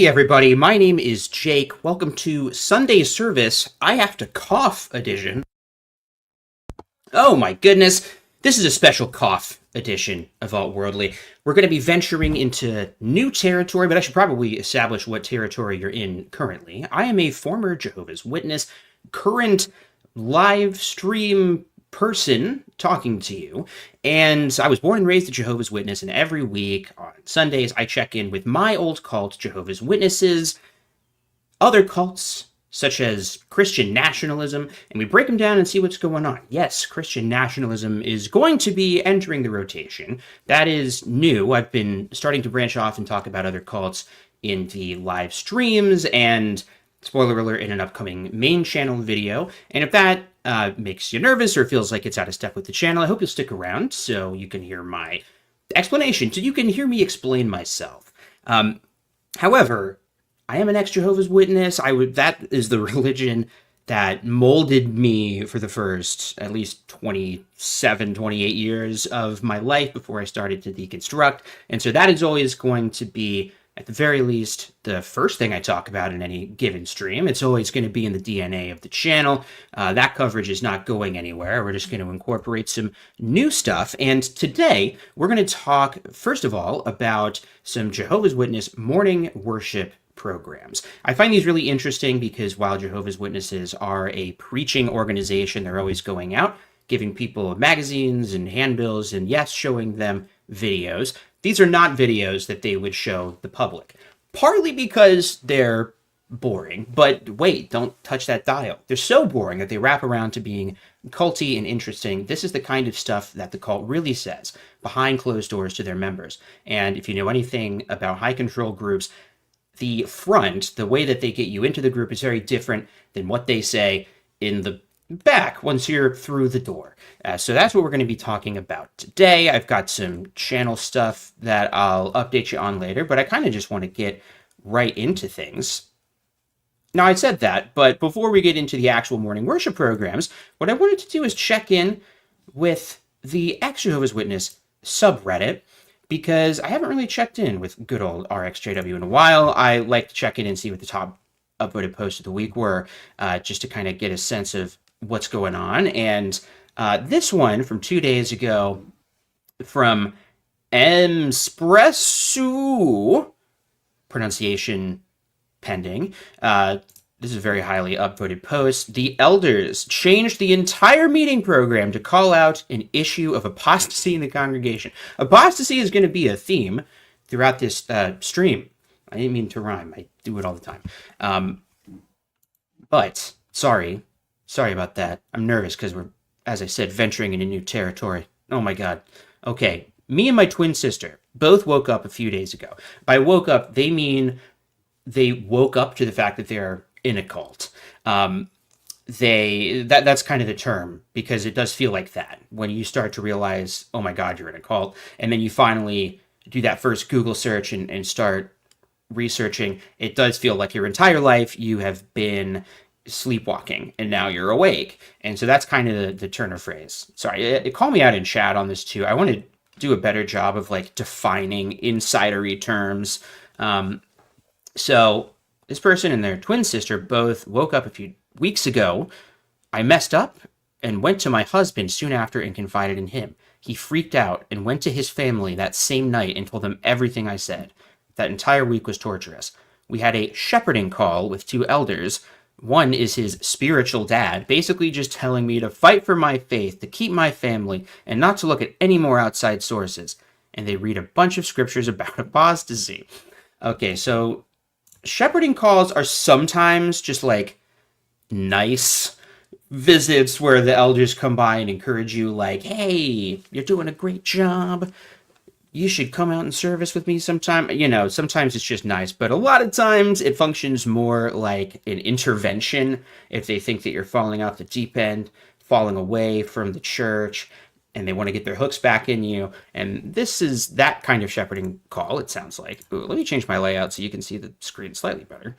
Hey everybody, my name is Jake. Welcome to Sunday Service I Have to Cough edition. Oh my goodness, this is a special cough edition of Alt Worldly. We're going to be venturing into new territory, but I should probably establish what territory you're in currently. I am a former Jehovah's Witness, current live stream person talking to you, and I was born and raised a Jehovah's Witness, and every week on Sundays I check in with my old cult, Jehovah's Witnesses, other cults such as Christian Nationalism, and we break them down and see what's going on. Yes, Christian Nationalism is going to be entering the rotation. That is new. I've been starting to branch off and talk about other cults in the live streams, and spoiler alert, in an upcoming main channel video. And if that makes you nervous or feels like it's out of step with the channel, I hope you'll stick around so you can hear my explanation, so you can hear me explain myself. However, I am an ex-Jehovah's Witness. That is the religion that molded me for the first at least 27, 28 years of my life before I started to deconstruct. And so that is always going to be, at the very least, the first thing I talk about in any given stream. It's always going to be in the DNA of the channel. That coverage is not going anywhere. We're just going to incorporate some new stuff. And today, we're going to talk, first of all, about some Jehovah's Witness morning worship programs. I find these really interesting because while Jehovah's Witnesses are a preaching organization, they're always going out, giving people magazines and handbills, and yes, showing them videos. These are not videos that they would show the public, partly because they're boring, but wait, don't touch that dial. They're so boring that they wrap around to being culty and interesting. This is the kind of stuff that the cult really says behind closed doors to their members. And if you know anything about high control groups, the front, the way that they get you into the group, is very different than what they say in the back once you're through the door. So that's what we're going to be talking about today. I've got some channel stuff that I'll update you on later, but I kind of just want to get right into things. Now, I said that, but before we get into the actual morning worship programs, what I wanted to do is check in with the ex-Jehovah's Witness subreddit, because I haven't really checked in with good old RxJW in a while. I like to check in and see what the top upvoted posts of the week were, just to kind of get a sense of what's going on. And this one from 2 days ago from Espresso, pronunciation pending. This is a very highly upvoted post. The elders changed the entire meeting program to call out an issue of apostasy in the congregation. Apostasy is going to be a theme throughout this stream. I didn't mean to rhyme. I do it all the time. But sorry about that. I'm nervous because we're, as I said, venturing into new territory. Oh my God. Okay. Me and my twin sister both woke up a few days ago. By woke up, they mean they woke up to the fact that they're in a cult. That's kind of the term, because it does feel like that when you start to realize, oh my God, you're in a cult. And then you finally do that first Google search and start researching. It does feel like your entire life you have been sleepwalking and now you're awake. And so that's kind of the turn of phrase. Sorry, call me out in chat on this too. I want to do a better job of like defining insidery terms. So this person and their twin sister both woke up a few weeks ago. I messed up and went to my husband soon after and confided in him. He freaked out and went to his family that same night and told them everything I said. That entire week was torturous. We had a shepherding call with two elders. One is his spiritual dad, basically just telling me to fight for my faith, to keep my family, and not to look at any more outside sources. And they read a bunch of scriptures about apostasy. Okay, so shepherding calls are sometimes just like nice visits where the elders come by and encourage you, like, hey, you're doing a great job. You should come out and service with me sometime. You know, sometimes it's just nice, but a lot of times it functions more like an intervention if they think that you're falling off the deep end, falling away from the church, and they want to get their hooks back in you. And this is that kind of shepherding call, it sounds like. Ooh, let me change my layout so you can see the screen slightly better.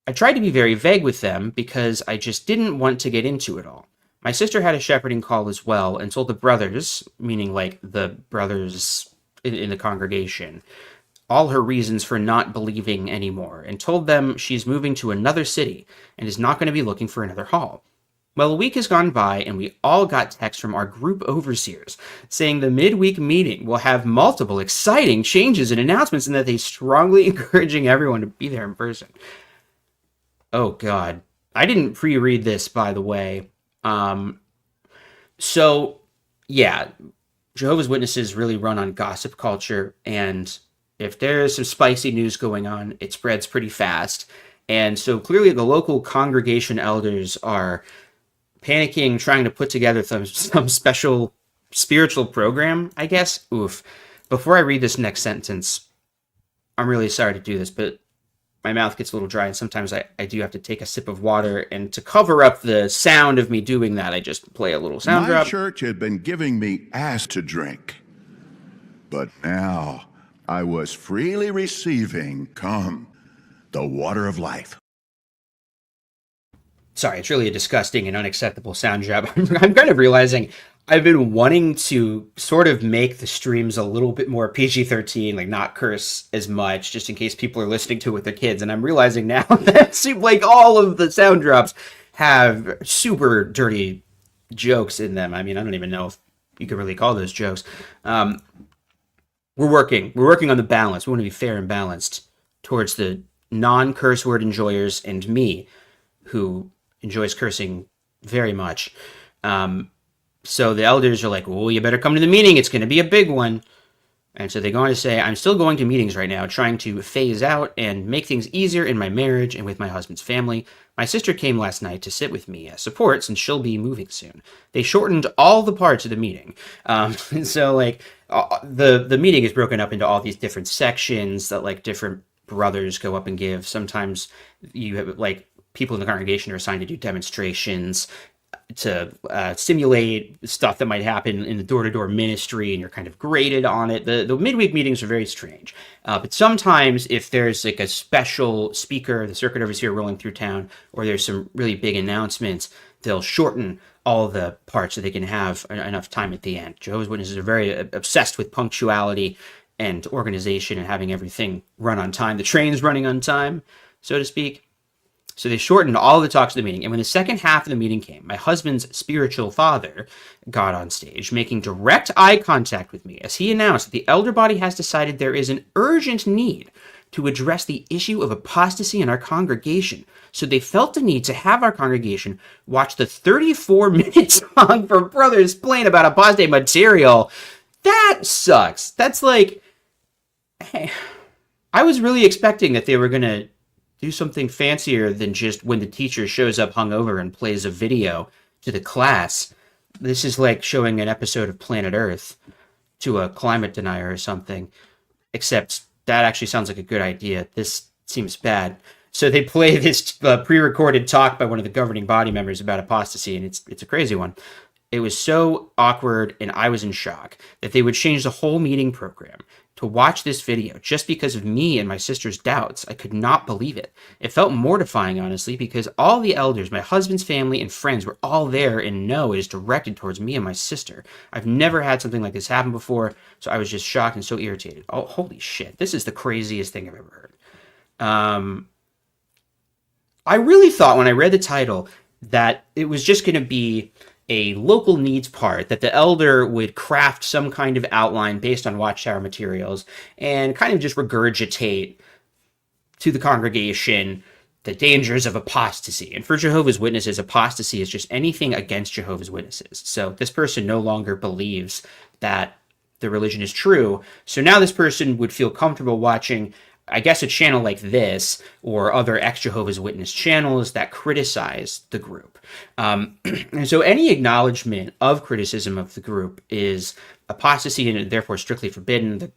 I tried to be very vague with them because I just didn't want to get into it all. My sister had a shepherding call as well and told the brothers, meaning like the brothers in the congregation, all her reasons for not believing anymore and told them she's moving to another city and is not going to be looking for another hall. Well, a week has gone by, and we all got texts from our group overseers saying the midweek meeting will have multiple exciting changes and announcements, and that they're strongly encouraging everyone to be there in person. Oh, God. I didn't pre-read this, by the way. So, yeah, Jehovah's Witnesses really run on gossip culture, and if there's some spicy news going on, it spreads pretty fast. And so clearly the local congregation elders are panicking, trying to put together some special spiritual program, I guess. Oof. Before I read this next sentence, I'm really sorry to do this, but my mouth gets a little dry, and sometimes I do have to take a sip of water, and to cover up the sound of me doing that, I just play a little sound drop. My church had been giving me ass to drink, but now I was freely receiving, the water of life. Sorry, it's really a disgusting and unacceptable sound job. I'm kind of realizing I've been wanting to sort of make the streams a little bit more PG-13, like not curse as much, just in case people are listening to it with their kids. And I'm realizing now that it seems like all of the sound drops have super dirty jokes in them. I mean, I don't even know if you could really call those jokes. We're working on the balance. We want to be fair and balanced towards the non-curse word enjoyers and me, who enjoys cursing very much. So the elders are like, well, you better come to the meeting. It's going to be a big one. And so they go on to say, I'm still going to meetings right now, trying to phase out and make things easier in my marriage and with my husband's family. My sister came last night to sit with me as support since she'll be moving soon. They shortened all the parts of the meeting. And so like the meeting is broken up into all these different sections that like different brothers go up and give. Sometimes you have like people in the congregation are assigned to do demonstrations to simulate stuff that might happen in the door-to-door ministry, and you're kind of graded on it. The midweek meetings are very strange. But sometimes if there's like a special speaker, the circuit overseer rolling through town, or there's some really big announcements, they'll shorten all the parts so they can have enough time at the end. Jehovah's Witnesses are very obsessed with punctuality and organization and having everything run on time. The train's running on time, so to speak. So they shortened all the talks of the meeting. And when the second half of the meeting came, my husband's spiritual father got on stage, making direct eye contact with me as he announced that the elder body has decided there is an urgent need to address the issue of apostasy in our congregation. So they felt the need to have our congregation watch the 34-minute song for brothers playing about apostate material. That sucks. That's like, hey, I was really expecting that they were going to do something fancier than just when the teacher shows up hungover and plays a video to the class. This is like showing an episode of Planet Earth to a climate denier or something. Except that actually sounds like a good idea. This seems bad. So they play this pre-recorded talk by one of the governing body members about apostasy, and it's a crazy one. It was so awkward, and I was in shock that they would change the whole meeting program to watch this video just because of me and my sister's doubts. I could not believe it. It felt mortifying, honestly, because all the elders, my husband's family, and friends were all there and know it is directed towards me and my sister. I've never had something like this happen before, so I was just shocked and so irritated. Oh, holy shit. This is the craziest thing I've ever heard. I really thought when I read the title that it was just going to be a local needs part, that the elder would craft some kind of outline based on Watchtower materials and kind of just regurgitate to the congregation the dangers of apostasy. And for Jehovah's Witnesses, apostasy is just anything against Jehovah's Witnesses. So this person no longer believes that the religion is true. So now this person would feel comfortable watching, I guess, a channel like this or other ex-Jehovah's Witness channels that criticize the group. And so any acknowledgement of criticism of the group is apostasy and therefore strictly forbidden.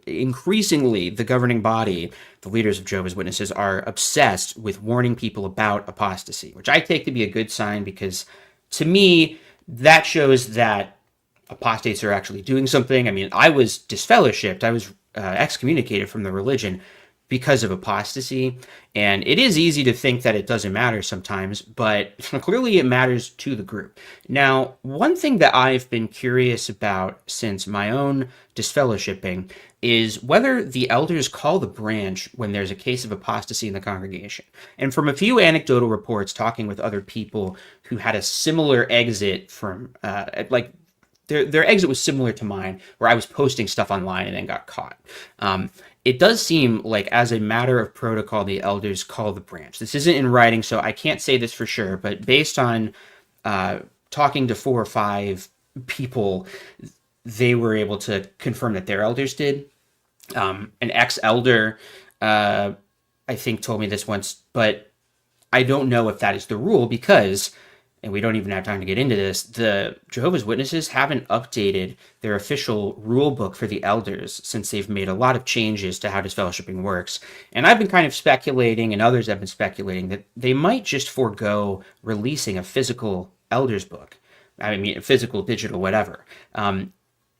Increasingly, the governing body, the leaders of Jehovah's Witnesses, are obsessed with warning people about apostasy, which I take to be a good sign because, to me, that shows that apostates are actually doing something. I mean, I was disfellowshipped. I was excommunicated from the religion because of apostasy, and it is easy to think that it doesn't matter sometimes, but clearly it matters to the group. Now, one thing that I've been curious about since my own disfellowshipping is whether the elders call the branch when there's a case of apostasy in the congregation. And from a few anecdotal reports talking with other people who had a similar exit from, their exit was similar to mine, where I was posting stuff online and then got caught. It does seem like, as a matter of protocol, the elders call the branch. This isn't in writing, so I can't say this for sure, but based on talking to 4 or 5 people, they were able to confirm that their elders did. An ex-elder, I think, told me this once, but I don't know if that is the rule because, and we don't even have time to get into this, the Jehovah's Witnesses haven't updated their official rule book for the elders since they've made a lot of changes to how disfellowshipping works. And I've been kind of speculating, and others have been speculating, that they might just forego releasing a physical elders book. I mean, physical, digital, whatever.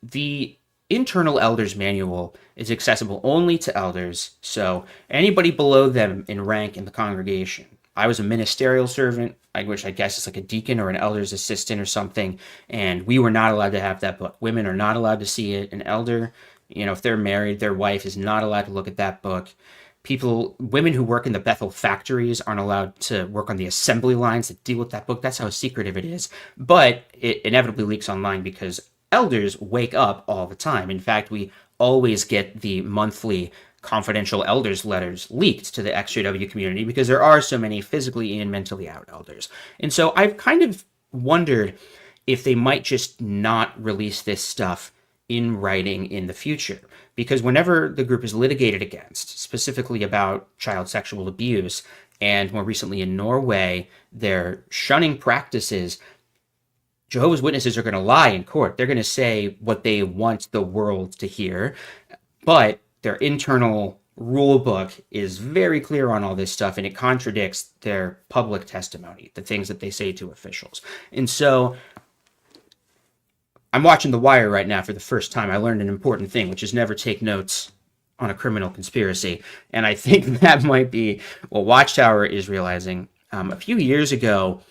The internal elders manual is accessible only to elders, so anybody below them in rank in the congregation. I was a ministerial servant, which I guess is like a deacon or an elder's assistant or something, and we were not allowed to have that book. Women are not allowed to see it. An elder, if they're married, their wife is not allowed to look at that book. Women who work in the Bethel factories aren't allowed to work on the assembly lines that deal with that book. That's how secretive it is. But it inevitably leaks online because elders wake up all the time. In fact, we always get the monthly confidential elders letters leaked to the XJW community because there are so many physically and mentally out elders. And so I've kind of wondered if they might just not release this stuff in writing in the future. Because whenever the group is litigated against, specifically about child sexual abuse, and more recently in Norway, their shunning practices, Jehovah's Witnesses are going to lie in court. They're going to say what they want the world to hear, but their internal rule book is very clear on all this stuff, and it contradicts their public testimony, the things that they say to officials. And so I'm watching The Wire right now for the first time. I learned an important thing, which is never take notes on a criminal conspiracy. And I think that might be what Watchtower is realizing. A few years ago,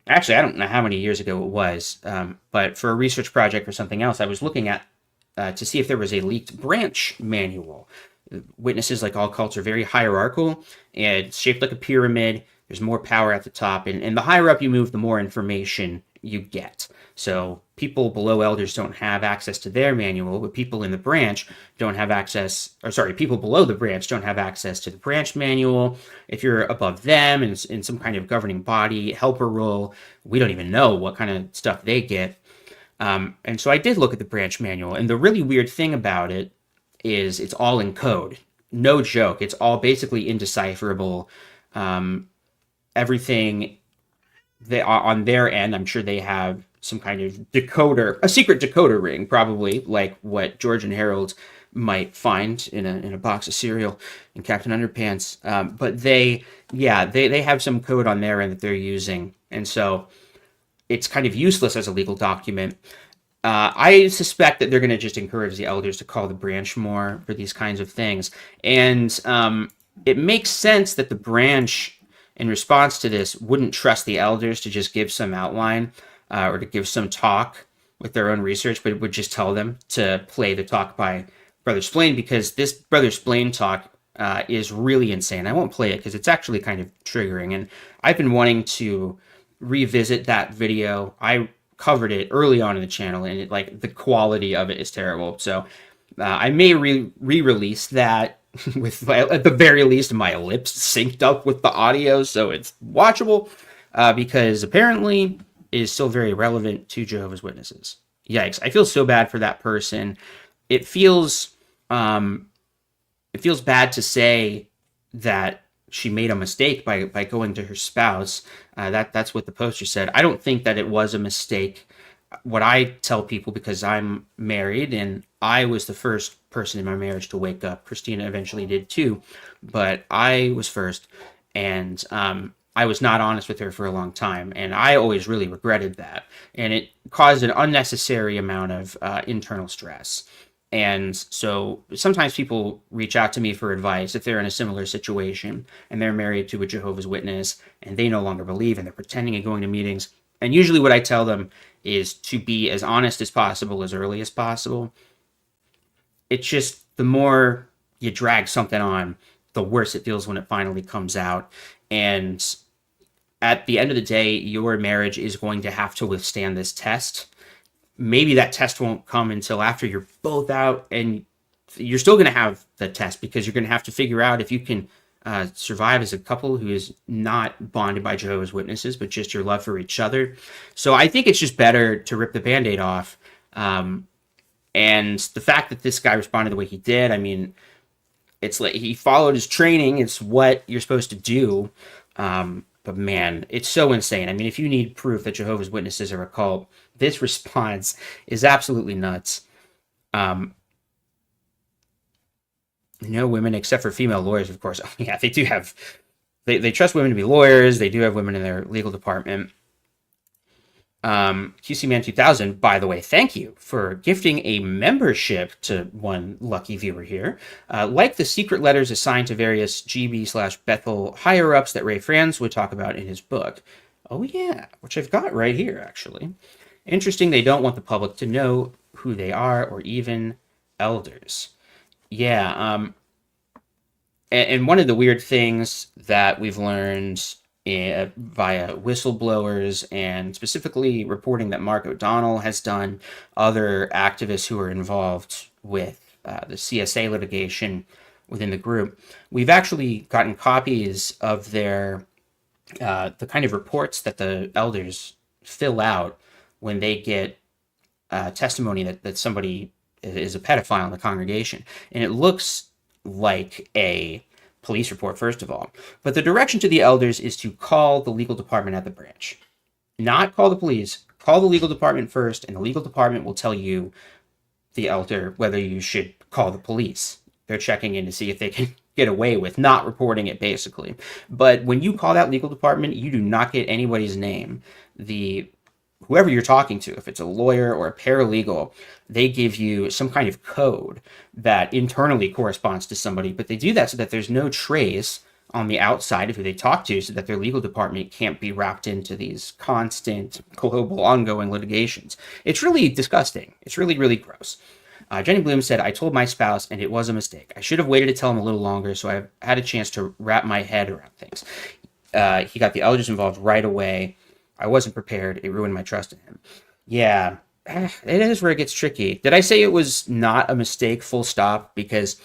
actually, I don't know how many years ago it was, but for a research project or something else, I was looking at to see if there was a leaked branch manual. Witnesses, like all cults, are very hierarchical, and it's shaped like a pyramid. There's more power at the top, and the higher up you move, the more information you get. So people below elders don't have access to their manual, but people in the branch don't have access, people below the branch don't have access to the branch manual. If you're above them in some kind of governing body, helper role, we don't even know what kind of stuff they get. And so I did look at the branch manual, and the really weird thing about it is it's all in code. No joke. It's all basically indecipherable. Everything on their end, I'm sure they have some kind of decoder, a secret decoder ring, probably like what George and Harold might find in a box of cereal in Captain Underpants. But they have some code on their end that they're using, and so it's kind of useless as a legal document. I suspect that they're going to just encourage the elders to call the branch more for these kinds of things. And it makes sense that the branch, in response to this, wouldn't trust the elders to just give some outline or to give some talk with their own research, but would just tell them to play the talk by Brother Splain, because this Brother Splain talk is really insane. I won't play it because it's actually kind of triggering, and I've been wanting to revisit that video. I covered it early on in the channel, and the quality of it is terrible. So I may re-release that with, at the very least, my lips synced up with the audio so it's watchable, because apparently it is still very relevant to Jehovah's Witnesses. Yikes. I feel so bad for that person. It feels bad to say that she made a mistake by going to her spouse. That's what the poster said. I don't think that it was a mistake. What I tell people, because I'm married and I was the first person in my marriage to wake up. Christina eventually did too, but I was first, and I was not honest with her for a long time, and I always really regretted that, and it caused an unnecessary amount of internal stress. And so sometimes people reach out to me for advice if they're in a similar situation and they're married to a Jehovah's Witness and they no longer believe and they're pretending and going to meetings. And usually what I tell them is to be as honest as possible as early as possible. it's just the more you drag something on, the worse it feels when it finally comes out. And at the end of the day, your marriage is going to have to withstand this test. Maybe that test won't come until after you're both out, and you're still going to have the test because you're going to have to figure out if you can survive as a couple who is not bonded by Jehovah's Witnesses, but just your love for each other. So I think it's just better to rip the Band-Aid off. And the fact that this guy responded the way he did, I mean, it's like he followed his training. It's what you're supposed to do. But man, it's so insane. I mean, if you need proof that Jehovah's Witnesses are a cult, this response is absolutely nuts. No women except for female lawyers, of course. Yeah, they do have, they trust women to be lawyers. They do have women in their legal department. QC Man 2000, by the way, thank you for gifting a membership to one lucky viewer here. Like the secret letters assigned to various GB/Bethel higher-ups that Ray Franz would talk about in his book. Oh yeah, which I've got right here, actually. Interesting, they don't want the public to know who they are or even elders. Yeah, and one of the weird things that we've learned via whistleblowers and specifically reporting that Mark O'Donnell has done, other activists who are involved with the CSA litigation within the group, we've actually gotten copies of their the kind of reports that the elders fill out when they get testimony that somebody is a pedophile in the congregation. And it looks like a police report, first of all. But the direction to the elders is to call the legal department at the branch. Not call the police. Call the legal department first, and the legal department will tell you, the elder, whether you should call the police. They're checking in to see if they can get away with not reporting it, basically. But when you call that legal department, you do not get anybody's name. Whoever you're talking to, if it's a lawyer or a paralegal, they give you some kind of code that internally corresponds to somebody, but they do that so that there's no trace on the outside of who they talk to, so that their legal department can't be wrapped into these constant, global, ongoing litigations. It's really disgusting. It's really, really gross. Jenny Bloom said, I told my spouse and it was a mistake. I should have waited to tell him a little longer so I had a chance to wrap my head around things. He got the elders involved right away. I wasn't prepared. It ruined my trust in him. Yeah, it is where it gets tricky. Did I say it was not a mistake, full stop? Because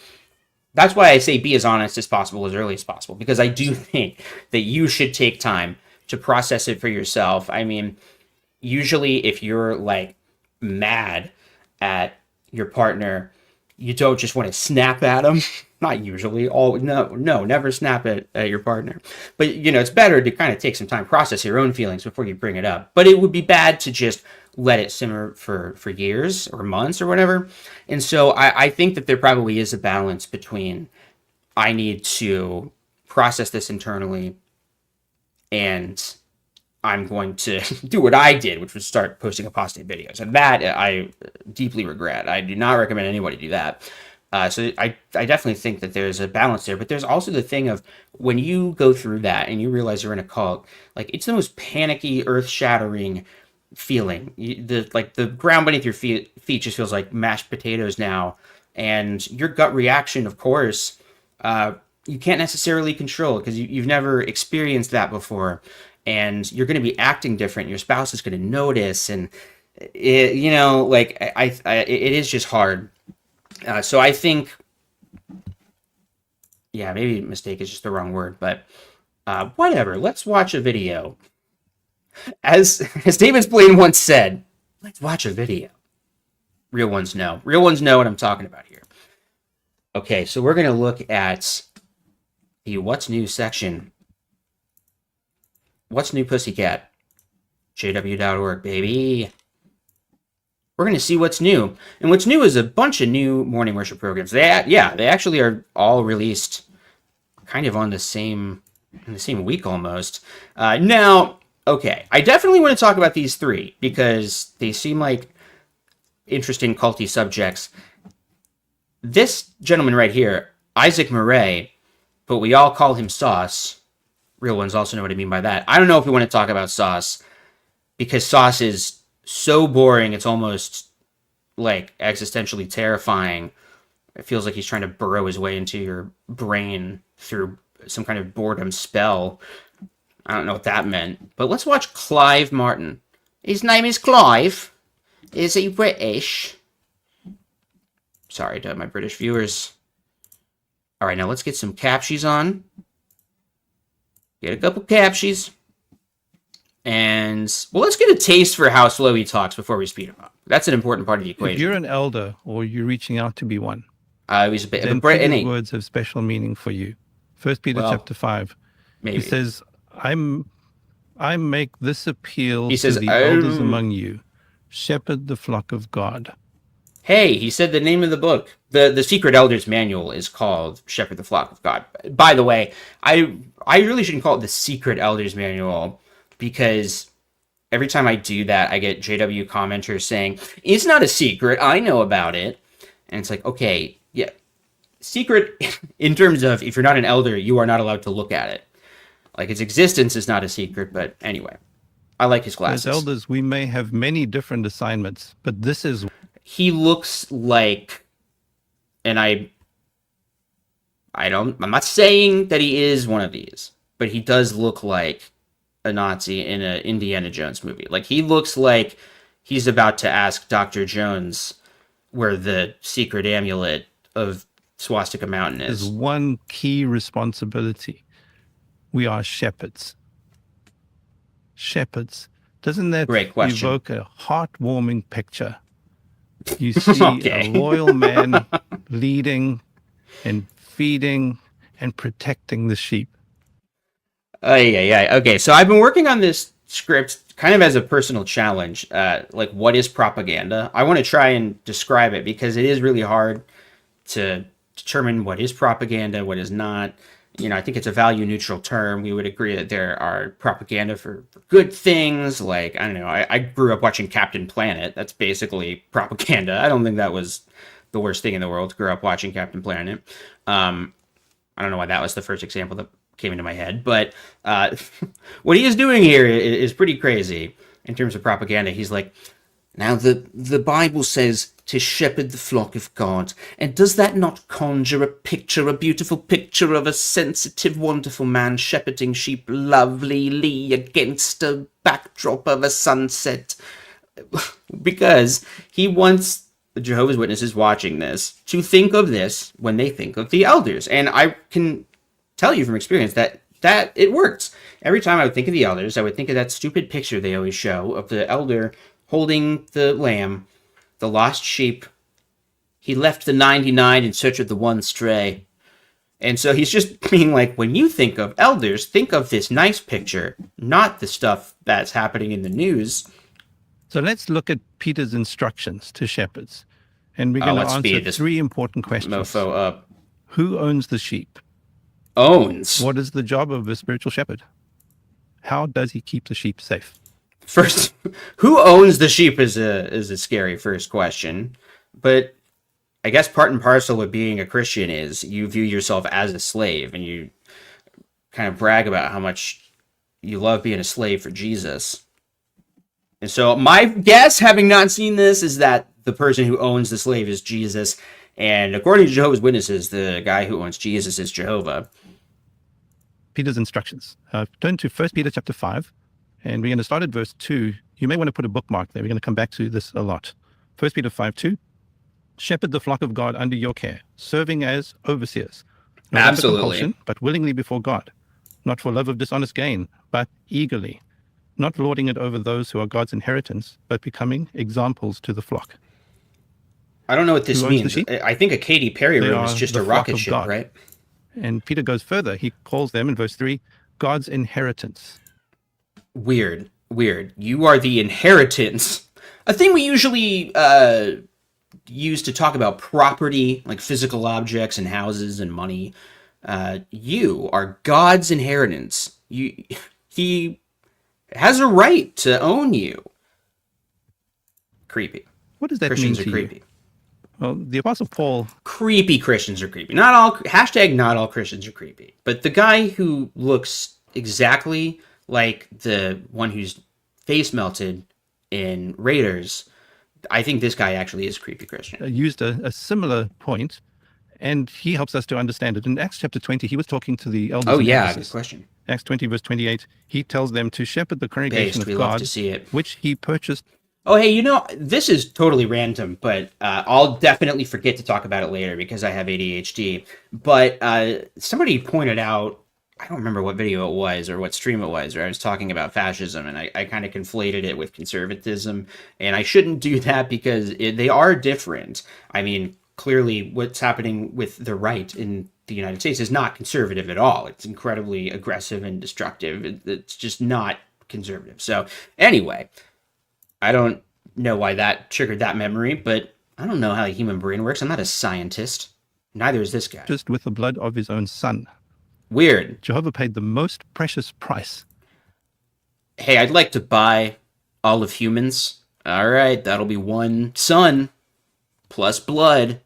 that's why I say be as honest as possible, as early as possible. Because I do think that you should take time to process it for yourself. I mean, usually if you're like mad at your partner, you don't just want to snap at them. Not usually. No, never snap at your partner. But, it's better to kind of take some time, process your own feelings before you bring it up. But it would be bad to just let it simmer for years or months or whatever. And so I think that there probably is a balance between I need to process this internally and I'm going to do what I did, which was start posting apostate videos. And that I deeply regret. I do not recommend anybody do that. So I definitely think that there's a balance there, but there's also the thing of when you go through that and you realize you're in a cult, like it's the most panicky, earth-shattering feeling. The ground beneath your feet just feels like mashed potatoes now, and your gut reaction, of course, you can't necessarily control because you've never experienced that before, and you're going to be acting different. Your spouse is going to notice, and it is just hard. So I think, yeah, maybe mistake is just the wrong word, but whatever. Let's watch a video. As David Blaine once said, let's watch a video. Real ones know. Real ones know what I'm talking about here. Okay, so we're going to look at the What's New section. What's New Pussycat? JW.org, baby. We're going to see what's new. And what's new is a bunch of new morning worship programs. They actually are all released kind of on the same week almost. Now, okay, I definitely want to talk about these three because they seem like interesting culty subjects. This gentleman right here, Isaac Murray, but we all call him Sauce. Real ones also know what I mean by that. I don't know if we want to talk about Sauce because Sauce is so boring, it's almost like existentially terrifying. It feels like he's trying to burrow his way into your brain through some kind of boredom spell. I don't know what that meant. But let's watch Clive Martin. His name is Clive. Is he British? Sorry to my British viewers. All right, now let's get some captions on. Get a couple captions. And, well, let's get a taste for how slow he talks before we speed him up. That's an important part of the equation. If you're an elder or you're reaching out to be one, he's a bit of a then Brit, Peter's words have special meaning for you. 1 Peter chapter 5. Maybe. He says, I make this appeal He says, to the elders among you. Shepherd the flock of God. Hey, he said the name of the book. The Secret Elders Manual is called Shepherd the Flock of God. By the way, I really shouldn't call it the Secret Elders Manual, because every time I do that, I get JW commenters saying, it's not a secret, I know about it. And it's like, okay, yeah. Secret in terms of if you're not an elder, you are not allowed to look at it. Like, its existence is not a secret, but anyway. I like his glasses. As elders, we may have many different assignments, but this is... He looks like, and I'm not saying that he is one of these, but he does look like a Nazi in an Indiana Jones movie. Like, he looks like he's about to ask Dr. Jones where the secret amulet of Swastika Mountain is. There's one key responsibility. We are shepherds. Shepherds. Doesn't that evoke a heartwarming picture? You see a loyal man leading and feeding and protecting the sheep. Okay, so I've been working on this script kind of as a personal challenge. Like, what is propaganda? I want to try and describe it because it is really hard to determine what is propaganda, what is not. You know, I think it's a value-neutral term. We would agree that there are propaganda for good things. Like, I don't know, I grew up watching Captain Planet. That's basically propaganda. I don't think that was the worst thing in the world to grow up watching Captain Planet. I don't know why that was the first example that came into my head. But what he is doing here is pretty crazy in terms of propaganda. He's like, now the Bible says to shepherd the flock of God. And does that not conjure a beautiful picture of a sensitive, wonderful man shepherding sheep lovelily against a backdrop of a sunset? Because he wants the Jehovah's Witnesses watching this to think of this when they think of the elders. And I can tell you from experience that it works. Every time I would think of the elders, I would think of that stupid picture they always show of the elder holding the lamb, the lost sheep. He left the 99 in search of the one stray. And so he's just being like, when you think of elders, think of this nice picture, not the stuff that's happening in the news. So let's look at Peter's instructions to shepherds. And we're going to answer three important questions. Mofo up. Who owns the sheep? Owns. What is the job of a spiritual shepherd? How does he keep the sheep safe? First, who owns the sheep is a scary first question. But I guess part and parcel of being a Christian is you view yourself as a slave, and you kind of brag about how much you love being a slave for Jesus. And so my guess, having not seen this, is that the person who owns the slave is Jesus. And according to Jehovah's Witnesses, the guy who owns Jesus is Jehovah. Peter's instructions. Turn to 1 Peter chapter 5, and we're going to start at verse 2. You may want to put a bookmark there. We're going to come back to this a lot. 1 Peter 5:2. Shepherd the flock of God under your care, serving as overseers. Not Absolutely. Under compulsion, but willingly before God. Not for love of dishonest gain, but eagerly. Not lording it over those who are God's inheritance, but becoming examples to the flock. I don't know what this means. I think a Katy Perry room is just a rocket ship, right? And Peter goes further. He calls them, in verse 3, God's inheritance. Weird. You are the inheritance. A thing we usually use to talk about property, like physical objects and houses and money. You are God's inheritance. He has a right to own you. Creepy. What does that mean Christians to are creepy. you? Well, the Apostle Paul... Creepy Christians are creepy. Not all Christians are creepy. But the guy who looks exactly like the one whose face melted in Raiders, I think this guy actually is creepy Christian. Used a similar point And he helps us to understand it. In Acts chapter 20, he was talking to the elders. Oh, in yeah, Ephesus. good question. Acts 20, verse 28, he tells them to shepherd the congregation Based, we of love God, to see it. which he purchased. Oh, hey, this is totally random, but I'll definitely forget to talk about it later because I have ADHD. But somebody pointed out, I don't remember what video it was or what stream it was, where I was talking about fascism, and I kind of conflated it with conservatism, and I shouldn't do that because they are different. I mean, clearly what's happening with the right in the United States is not conservative at all. It's incredibly aggressive and destructive. It's just not conservative. So anyway, I don't know why that triggered that memory, but I don't know how the human brain works. I'm not a scientist. Neither is this guy. Just with the blood of his own son. Weird. Jehovah paid the most precious price. Hey, I'd like to buy all of humans. All right, that'll be one son plus blood.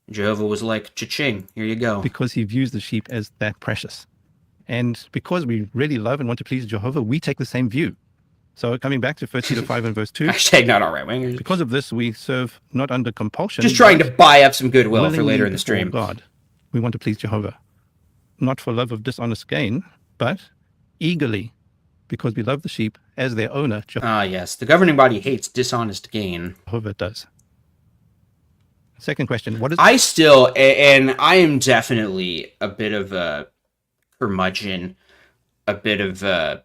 Jehovah was like, cha-ching, here you go. Because he views the sheep as that precious. And because we really love and want to please Jehovah, we take the same view. So coming back to 1 Peter 5 and verse 2. Hashtag not all right wingers. Because of this, we serve not under compulsion. Just trying to buy up some goodwill for later in the stream. God, we want to please Jehovah. Not for love of dishonest gain, but eagerly, because we love the sheep as their owner. Yes. The governing body hates dishonest gain. Jehovah does. Second question. What is... I still, and I am definitely a bit of a curmudgeon, a bit of a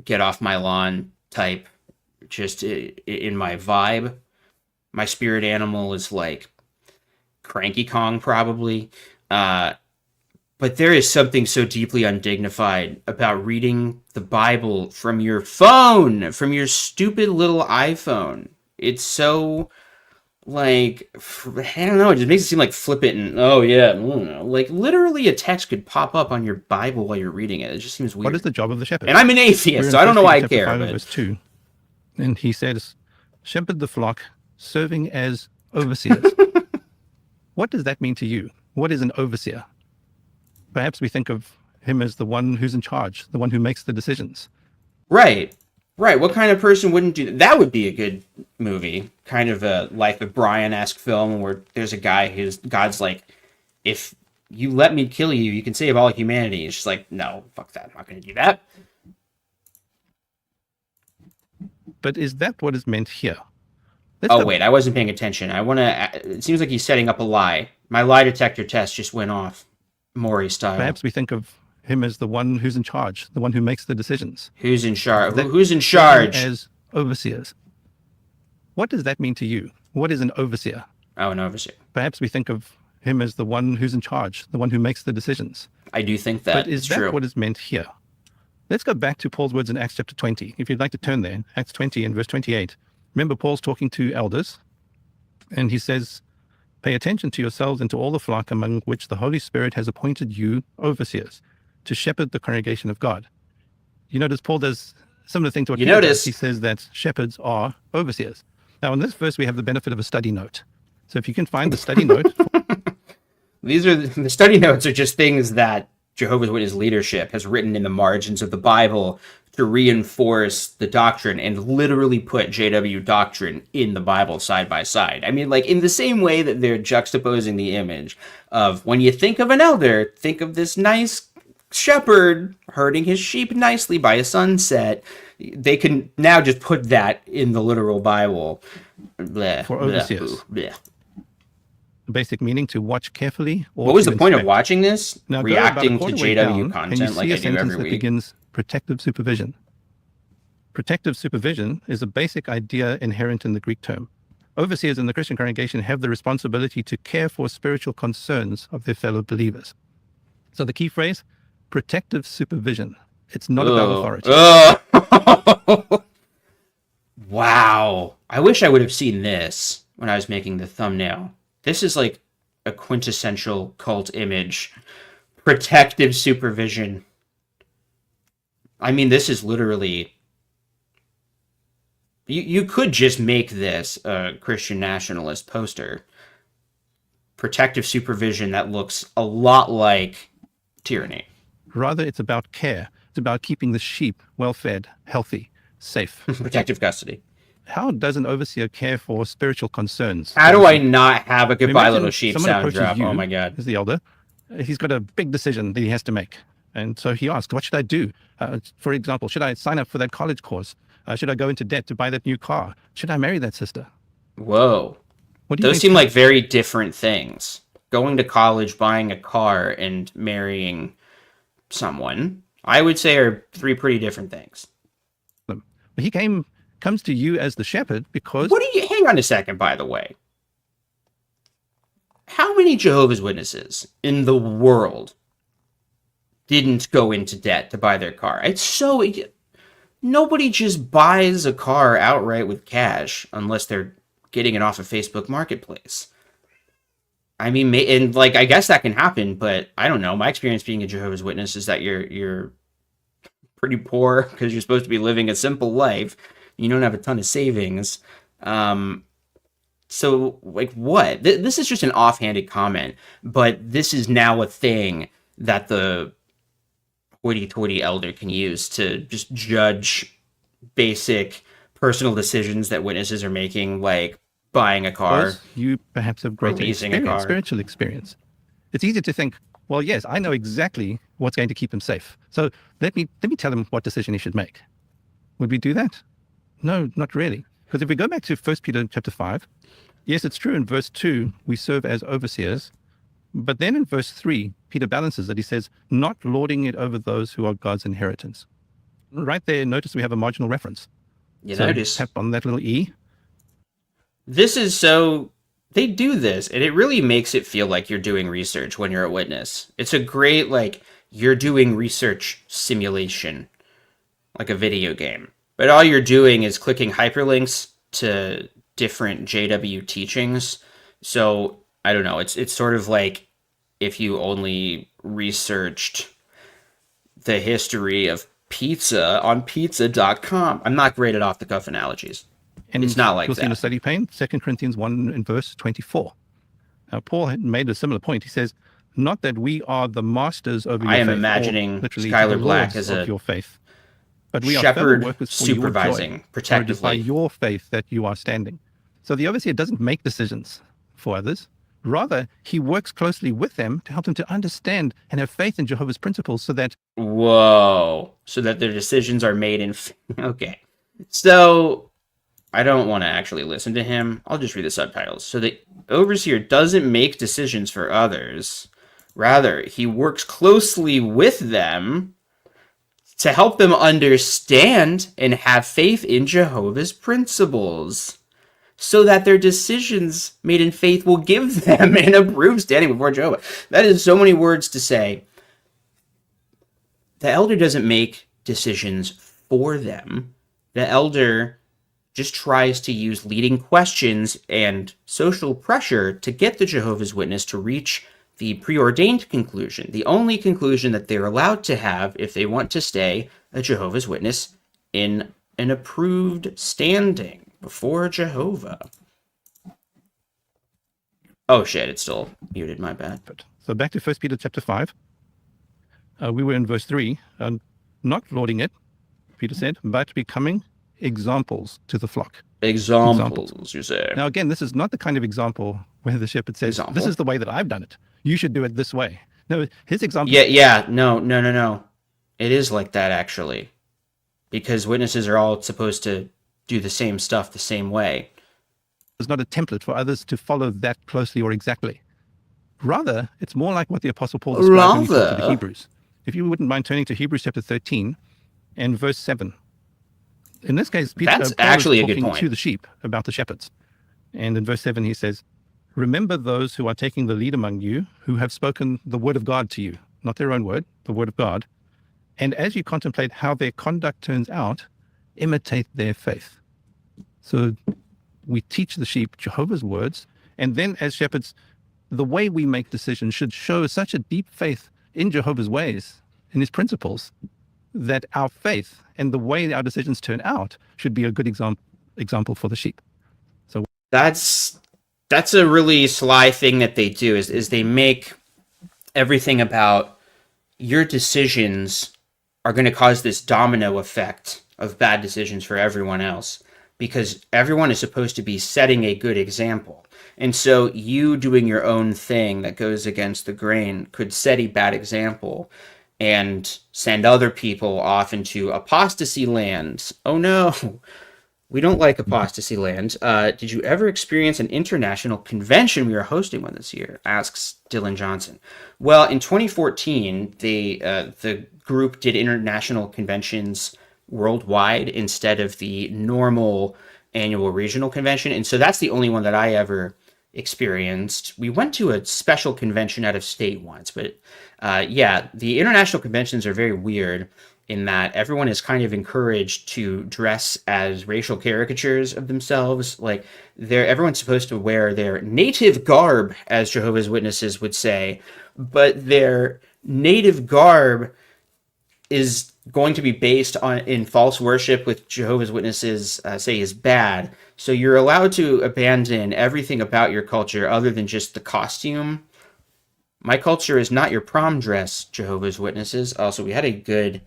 get off my lawn type, just in my vibe. My spirit animal is like Cranky Kong, probably. But there is something so deeply undignified about reading the Bible from your phone, from your stupid little iPhone. It's so, like, I don't know, it just makes it seem like flippant and, oh yeah, I don't know. Like, literally a text could pop up on your Bible while you're reading it. It just seems weird. What is the job of the shepherd? And I'm an atheist, so I don't know why I care. But... verse 2. And he says, shepherd the flock, serving as overseers. What does that mean to you? What is an overseer? Perhaps we think of him as the one who's in charge, the one who makes the decisions. Right. What kind of person wouldn't do that? That would be a good movie. Kind of a Life of Brian-esque film where there's a guy who's, God's like, if you let me kill you, you can save all humanity. It's just like, no, fuck that. I'm not going to do that. But is that what is meant here? Wait, I wasn't paying attention. It seems like he's setting up a lie. My lie detector test just went off. Maury style. Perhaps we think of him as the one who's in charge, the one who makes the decisions. Who's in charge? Who's in charge? As overseers. What does that mean to you? What is an overseer? Oh, an overseer. Perhaps we think of him as the one who's in charge, the one who makes the decisions. I do think that. But is that what is meant here? Let's go back to Paul's words in Acts chapter 20. If you'd like to turn there, Acts 20 and verse 28. Remember, Paul's talking to elders, and he says, pay attention to yourselves and to all the flock among which the Holy Spirit has appointed you overseers to shepherd the congregation of God. You notice Paul does similar thing to what does. He says that shepherds are overseers. Now, in this verse, we have the benefit of a study note. So if you can find the study note. The study notes are just things that Jehovah's Witness leadership has written in the margins of the Bible to reinforce the doctrine and literally put JW doctrine in the Bible side by side. I mean, like, in the same way that they're juxtaposing the image of when you think of an elder, think of this nice shepherd herding his sheep nicely by a sunset. They can now just put that in the literal Bible. Bleh, for overseers. Bleh. Basic meaning to watch carefully. Or what was the point of watching this? Now, reacting to JW content like I do every that week. Begins protective supervision. Protective supervision is a basic idea inherent in the Greek term. Overseers in the Christian congregation have the responsibility to care for spiritual concerns of their fellow believers. So the key phrase, protective supervision. It's not about authority. Wow. I wish I would have seen this when I was making the thumbnail. This is like a quintessential cult image. Protective supervision. I mean, this is literally... You could just make this a Christian nationalist poster. Protective supervision that looks a lot like tyranny. Rather, it's about care. It's about keeping the sheep well-fed, healthy, safe. Protective custody. how does an overseer care for spiritual concerns? How do I not have a Goodbye Imagine Little Sheep someone sound approaches drop? you Oh my god. as the elder. He's got a big decision that he has to make. And so he asks, what should I do? For example, should I sign up for that college course? Should I go into debt to buy that new car? Should I marry that sister? Whoa. What do you Those think? seem like very different things. Going to college, buying a car, and marrying someone, I would say, are three pretty different things. He comes to you as the shepherd because... What do you... Hang on a second, by the way. How many Jehovah's Witnesses in the world didn't go into debt to buy their car? It's so... Nobody just buys a car outright with cash unless they're getting it off of Facebook Marketplace. I mean, and like, I guess that can happen, but I don't know. My experience being a Jehovah's Witness is that you're pretty poor because you're supposed to be living a simple life. You don't have a ton of savings. So, like, what? This is just an offhanded comment, but this is now a thing that the hoity-toity elder can use to just judge basic personal decisions that witnesses are making, like buying a car. You perhaps have greater experience, spiritual experience. It's easy to think, well, yes, I know exactly what's going to keep him safe. So let me tell him what decision he should make. Would we do that? No, not really. Because if we go back to 1 Peter chapter 5, yes, it's true in verse 2, we serve as overseers. But then in verse 3, Peter balances it. He says, not lording it over those who are God's inheritance. Right there, notice we have a marginal reference. Notice. Tap on that little E. This is so... They do this, and it really makes it feel like you're doing research when you're a witness. It's a great, like, you're doing research simulation, like a video game. But all you're doing is clicking hyperlinks to different JW teachings. So, I don't know, it's sort of like if you only researched the history of pizza on pizza.com. I'm not great at off-the-cuff analogies. And it's not like you'll that. See in the study pane, 2 Corinthians 1 in verse 24. Paul had made a similar point. He says, not that we are the masters over your faith. I am imagining Skylar Black as a your faith, but we shepherd are workers for supervising your joy, protectively. By your faith that you are standing. So the overseer doesn't make decisions for others. Rather, he works closely with them to help them to understand and have faith in Jehovah's principles so that... Whoa. So that their decisions are made in... Okay. So... I don't want to actually listen to him. I'll just read the subtitles. So the overseer doesn't make decisions for others. Rather, he works closely with them to help them understand and have faith in Jehovah's principles, so that their decisions made in faith will give them an approved standing before Jehovah. That is so many words to say. The elder doesn't make decisions for them. The elder just tries to use leading questions and social pressure to get the Jehovah's Witness to reach the preordained conclusion, the only conclusion that they're allowed to have if they want to stay a Jehovah's Witness in an approved standing before Jehovah. Oh shit, it's still muted, my bad. So back to 1 Peter chapter 5. We were in verse 3. Not lording it, Peter said, but becoming examples to the flock. Examples, you say. Now, again, this is not the kind of example where the shepherd says, this is the way that I've done it. You should do it this way. No, his example... No. It is like that, actually. Because witnesses are all supposed to do the same stuff the same way. It's not a template for others to follow that closely or exactly. Rather, it's more like what the Apostle Paul described when he talked to the Hebrews. If you wouldn't mind turning to Hebrews chapter 13 and verse 7. In this case, Peter That's actually a good talking point. to the sheep about the shepherds. And in verse 7 he says, remember those who are taking the lead among you, who have spoken the word of God to you, not their own word, the word of God. And as you contemplate how their conduct turns out, imitate their faith. So we teach the sheep Jehovah's words, and then as shepherds, the way we make decisions should show such a deep faith in Jehovah's ways, in his principles, that our faith and the way our decisions turn out should be a good example for the sheep. So that's a really sly thing that they do, is they make everything about your decisions are going to cause this domino effect of bad decisions for everyone else. because everyone is supposed to be setting a good example. And so you doing your own thing that goes against the grain could set a bad example and send other people off into apostasy lands. Oh no, we don't like apostasy land. Did you ever experience an international convention? We are hosting one this year, asks Dylan Johnson. Well, in 2014, the group did international conventions worldwide instead of the normal annual regional convention. And so that's the only one that I ever experienced. We went to a special convention out of state once, but yeah, the international conventions are very weird in that everyone is kind of encouraged to dress as racial caricatures of themselves. Like everyone's supposed to wear their native garb, as Jehovah's Witnesses would say, but their native garb is going to be based in false worship, which Jehovah's Witnesses say is bad. So you're allowed to abandon everything about your culture other than just the costume. My culture is not your prom dress, Jehovah's Witnesses. Also, we had a good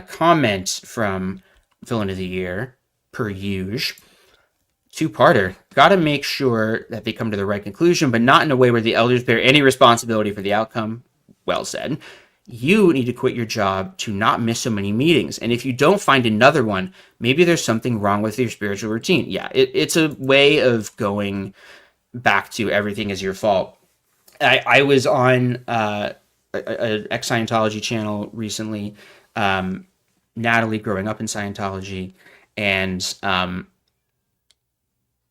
comment from Villain of the Year, per usual. Two-parter. Got to make sure that they come to the right conclusion, but not in a way where the elders bear any responsibility for the outcome. Well said. You need to quit your job to not miss so many meetings. And if you don't find another one, maybe there's something wrong with your spiritual routine. Yeah, it's a way of going back to everything is your fault. I was on an ex-Scientology channel recently, Natalie growing up in Scientology, and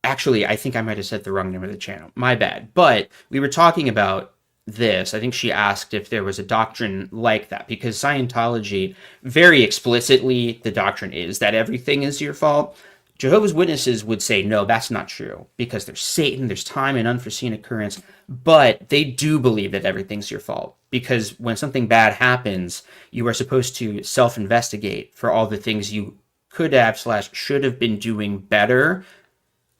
actually, I think I might have said the wrong name of the channel. My bad. But we were talking about this. I think she asked if there was a doctrine like that, because Scientology, very explicitly, the doctrine is that everything is your fault. Jehovah's Witnesses would say, no, that's not true, because there's Satan, there's time and unforeseen occurrence, but they do believe that everything's your fault, because when something bad happens, you are supposed to self-investigate for all the things you could have / should have been doing better,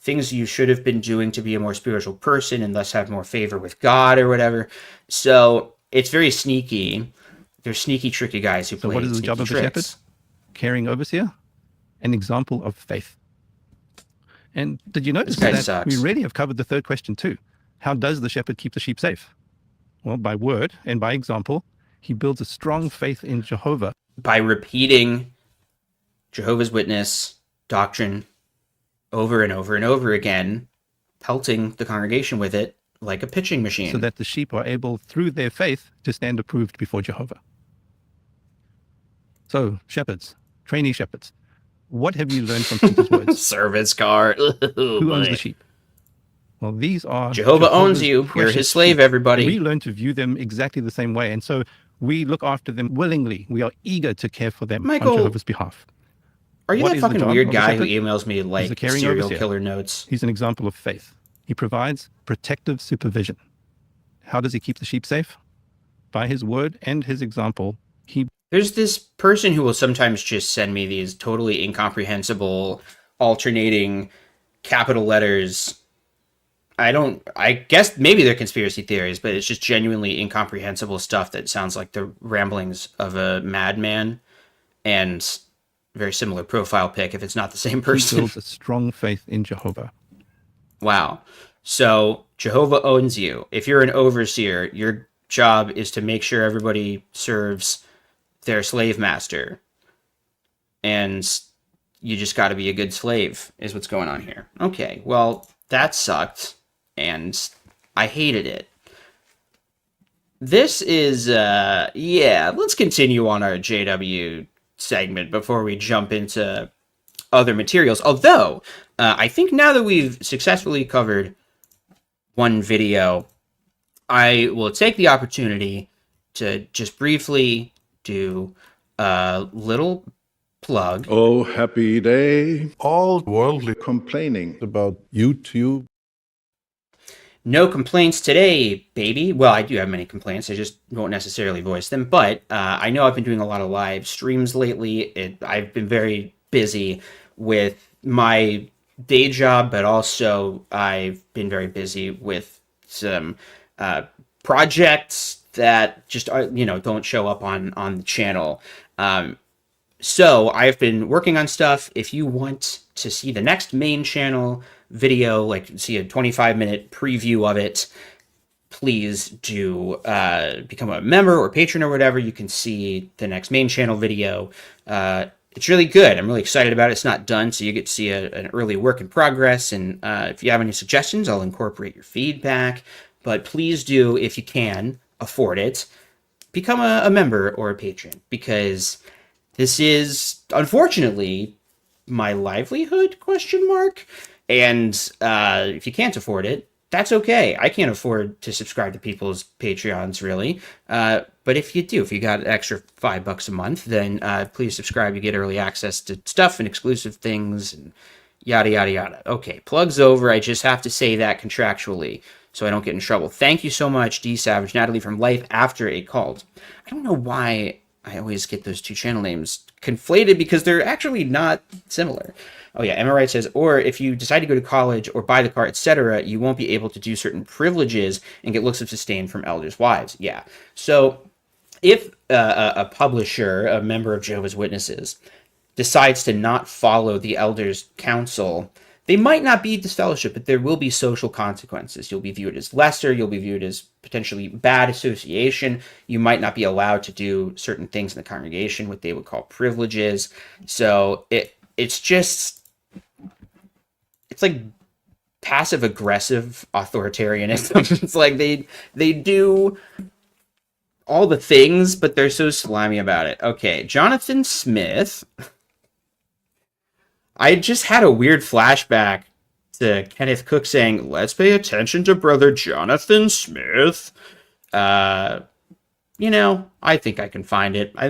things you should have been doing to be a more spiritual person and thus have more favor with God or whatever. So it's very sneaky. They're sneaky, tricky guys who play. So what is the job of a shepherd? Caring overseer? An example of faith. And did you notice that sucks. We really have covered the third question too? How does the shepherd keep the sheep safe? Well, by word and by example. He builds a strong faith in Jehovah. By repeating Jehovah's Witness doctrine over and over and over again, pelting the congregation with it like a pitching machine. So that the sheep are able, through their faith, to stand approved before Jehovah. So, shepherds, trainee shepherds, what have you learned from Peter's words? Service car. Who owns the sheep? Well, these are... Jehovah owns you. You're his slave, sheep. everybody. We learn to view them exactly the same way. And so we look after them willingly. We are eager to care for them Michael, on Jehovah's behalf. Are you that fucking weird guy who emails me like serial overseer. Killer notes? He's an example of faith. He provides protective supervision. How does he keep the sheep safe? By his word and his example, There's this person who will sometimes just send me these totally incomprehensible, alternating capital letters. I guess maybe they're conspiracy theories, but it's just genuinely incomprehensible stuff that sounds like the ramblings of a madman, and very similar profile pic if it's not the same person. He builds a strong faith in Jehovah. Wow. So Jehovah owns you. If you're an overseer, your job is to make sure everybody serves their slave master. And you just got to be a good slave is what's going on here. Okay, well, that sucked. And I hated it. This is, yeah, let's continue on our JW segment before we jump into other materials. Although, I think now that we've successfully covered one video, I will take the opportunity to just briefly do a little plug. Oh, happy day. All worldly complaining about YouTube. No complaints today, baby. Well, I do have many complaints. I just won't necessarily voice them. But I know I've been doing a lot of live streams lately. I've been very busy with my day job, but also I've been very busy with some projects that just don't show up on the channel. So I've been working on stuff. If you want to see the next main channel video, like see a 25-minute preview of it, please do become a member or patron or whatever. You can see the next main channel video. It's really good. I'm really excited about it. It's not done, so you get to see an early work in progress. And if you have any suggestions, I'll incorporate your feedback. But please do, if you can afford it, become a member or a patron, because this is, unfortunately, my livelihood, ? And if you can't afford it, that's okay. I can't afford to subscribe to people's Patreons, really. But if you do, if you got an extra $5 a month, then please subscribe. You get early access to stuff and exclusive things and yada, yada, yada. Okay, plug's over. I just have to say that contractually so I don't get in trouble. Thank you so much, D Savage, Natalie from Life After a Cult. I don't know why I always get those two channel names conflated, because they're actually not similar. Oh yeah, Emma Wright says, or if you decide to go to college or buy the car, etc., you won't be able to do certain privileges and get looks of disdain from elders' wives. Yeah. So if a publisher, a member of Jehovah's Witnesses, decides to not follow the elders' counsel, they might not be disfellowship, but there will be social consequences. You'll be viewed as lesser. You'll be viewed as potentially bad association. You might not be allowed to do certain things in the congregation, what they would call privileges. So it's just, it's like passive aggressive authoritarianism. It's like they do all the things, but they're so slimy about it. Okay, Jonathan Smith. I just had a weird flashback to Kenneth Cook saying, "Let's pay attention to Brother Jonathan Smith." You know, I think I can find it. I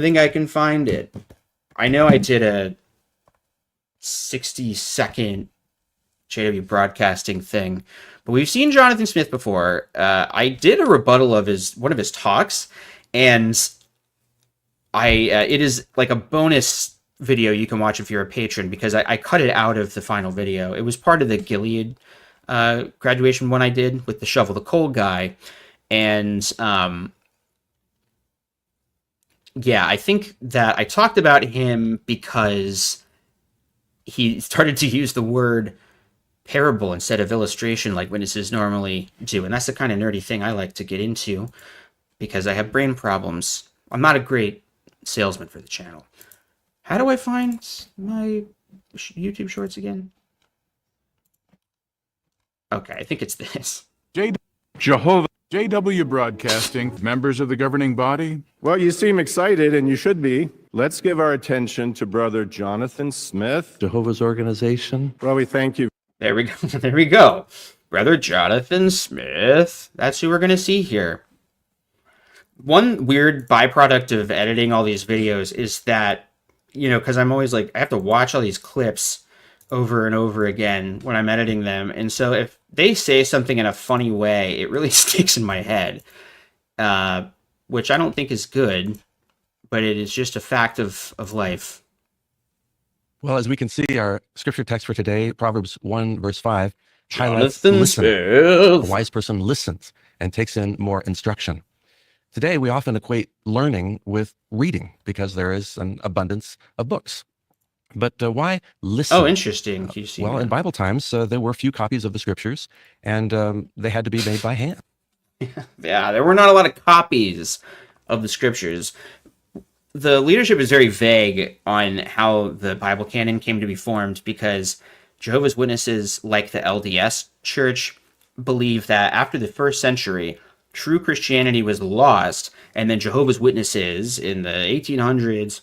know I did a 60-second JW broadcasting thing, but we've seen Jonathan Smith before. I did a rebuttal of one of his talks, and it is like a bonus video you can watch if you're a patron, because I cut it out of the final video. It was part of the Gilead graduation one I did with the Shovel the Coal guy, and yeah, I think that I talked about him because he started to use the word parable instead of illustration like witnesses normally do. And that's the kind of nerdy thing I like to get into because I have brain problems. I'm not a great salesman for the channel. How do I find my YouTube shorts again? Okay, I think it's this. JW Broadcasting, members of the governing body. Well, you seem excited, and you should be. Let's give our attention to Brother Jonathan Smith. Jehovah's Organization. Well, we thank you. There we go. There we go. Brother Jonathan Smith. That's who we're going to see here. One weird byproduct of editing all these videos is that, you know, because I'm always like, I have to watch all these clips over and over again when I'm editing them. And so if they say something in a funny way, it really sticks in my head, which I don't think is good, but it is just a fact of life. Well, as we can see, our scripture text for today, Proverbs 1, verse 5, highlights Jonathan listen. Smith. A wise person listens and takes in more instruction. Today, we often equate learning with reading because there is an abundance of books. But why listen? Oh, interesting. You see well, that? in Bible times, there were few copies of the scriptures, and they had to be made by hand. Yeah, there were not a lot of copies of the scriptures. The leadership is very vague on how the Bible canon came to be formed because Jehovah's Witnesses, like the LDS Church, believe that after the first century, true Christianity was lost, and then Jehovah's Witnesses in the 1800s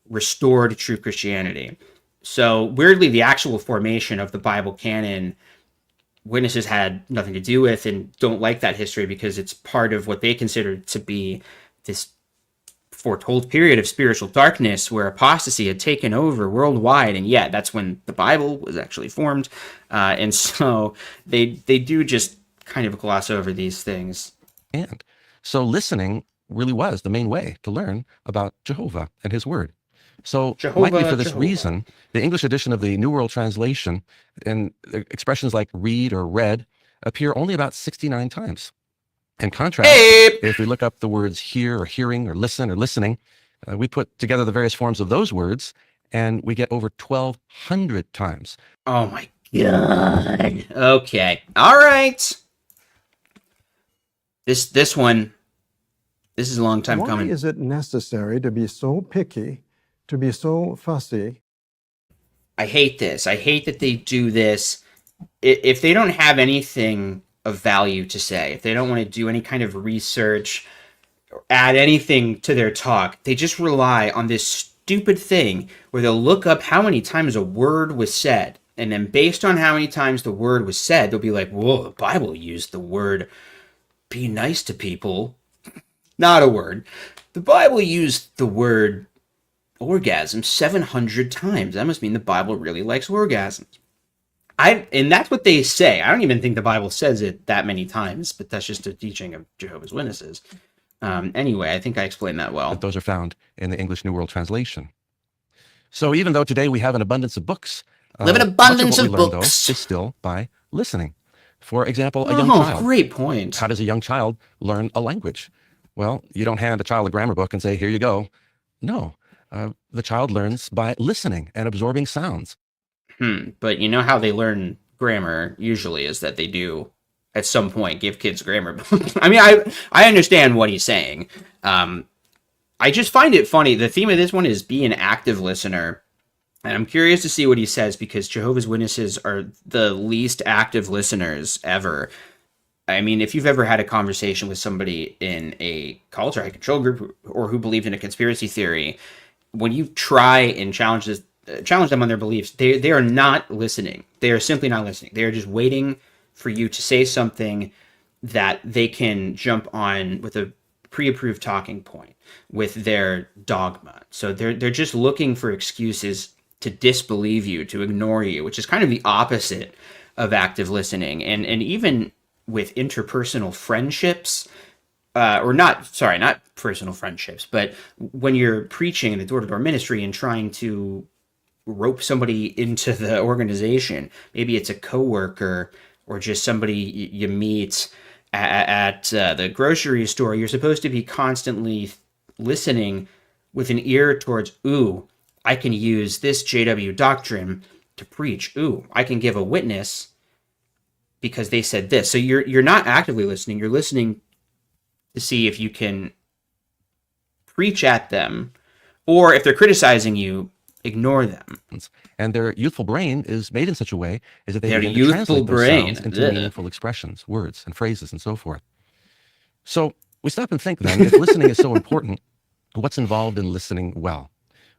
restored true Christianity. So weirdly, the actual formation of the Bible canon, Witnesses had nothing to do with and don't like that history because it's part of what they consider to be this foretold period of spiritual darkness where apostasy had taken over worldwide, and yet that's when the Bible was actually formed. And so they do just kind of gloss over these things. And so listening really was the main way to learn about Jehovah and his word. So likely for this reason, the English edition of the New World Translation and expressions like read or read appear only about 69 times. In contrast, if we look up the words hear or hearing or listen or listening, we put together the various forms of those words, and we get over 1,200 times. Oh my God. Okay. All right. This one, this is a long time coming. Why is it necessary to be so picky, to be so fussy? I hate this. I hate that they do this. If they don't have anything of value to say, if they don't want to do any kind of research or add anything to their talk, they just rely on this stupid thing where they'll look up how many times a word was said. And then based on how many times the word was said, they'll be like, whoa, the Bible used the word be nice to people. Not a word. The Bible used the word orgasm 700 times. That must mean the Bible really likes orgasms. And that's what they say. I don't even think the Bible says it that many times, but that's just a teaching of Jehovah's Witnesses. Anyway, I think I explained that well. But those are found in the English New World Translation. So even though today we have an abundance of books, Live an abundance much of what we learn, books. though, is still by listening. For example, a young child. Great point. How does a young child learn a language? Well, you don't hand a child a grammar book and say, here you go. No, the child learns by listening and absorbing sounds. But you know how they learn grammar usually is that they do at some point give kids grammar books. I mean, I understand what he's saying. I just find it funny. The theme of this one is be an active listener. And I'm curious to see what he says because Jehovah's Witnesses are the least active listeners ever. I mean, if you've ever had a conversation with somebody in a cult or a control group or who believed in a conspiracy theory, when you try and challenge them on their beliefs, they are not listening. They are simply not listening. They are just waiting for you to say something that they can jump on with a pre-approved talking point with their dogma. So they're just looking for excuses to disbelieve you, to ignore you, which is kind of the opposite of active listening. And even with interpersonal friendships, not personal friendships, but when you're preaching in the door-to-door ministry and trying to rope somebody into the organization, maybe it's a coworker or just somebody you meet at the grocery store, you're supposed to be constantly listening with an ear towards, ooh, I can use this JW doctrine to preach. Ooh, I can give a witness because they said this. So you're not actively listening. You're listening to see if you can preach at them, or if they're criticizing you, ignore them. And their youthful brain is made in such a way is that they Their begin to youthful translate those brain. sounds into meaningful expressions, words and phrases and so forth. So we stop and think then, if listening is so important, what's involved in listening well?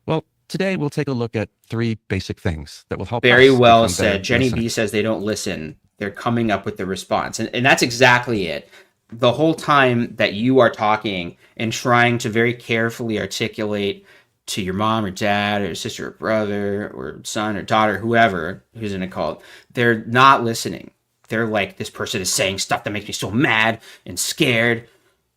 Well, today we'll take a look at 3 basic things that will help us Very well become said. better Jenny listeners. B says they don't listen. They're coming up with the response. And that's exactly it. The whole time that you are talking and trying to very carefully articulate to your mom or dad or sister or brother or son or daughter, whoever who's in a cult, they're not listening. They're like, this person is saying stuff that makes me so mad and scared.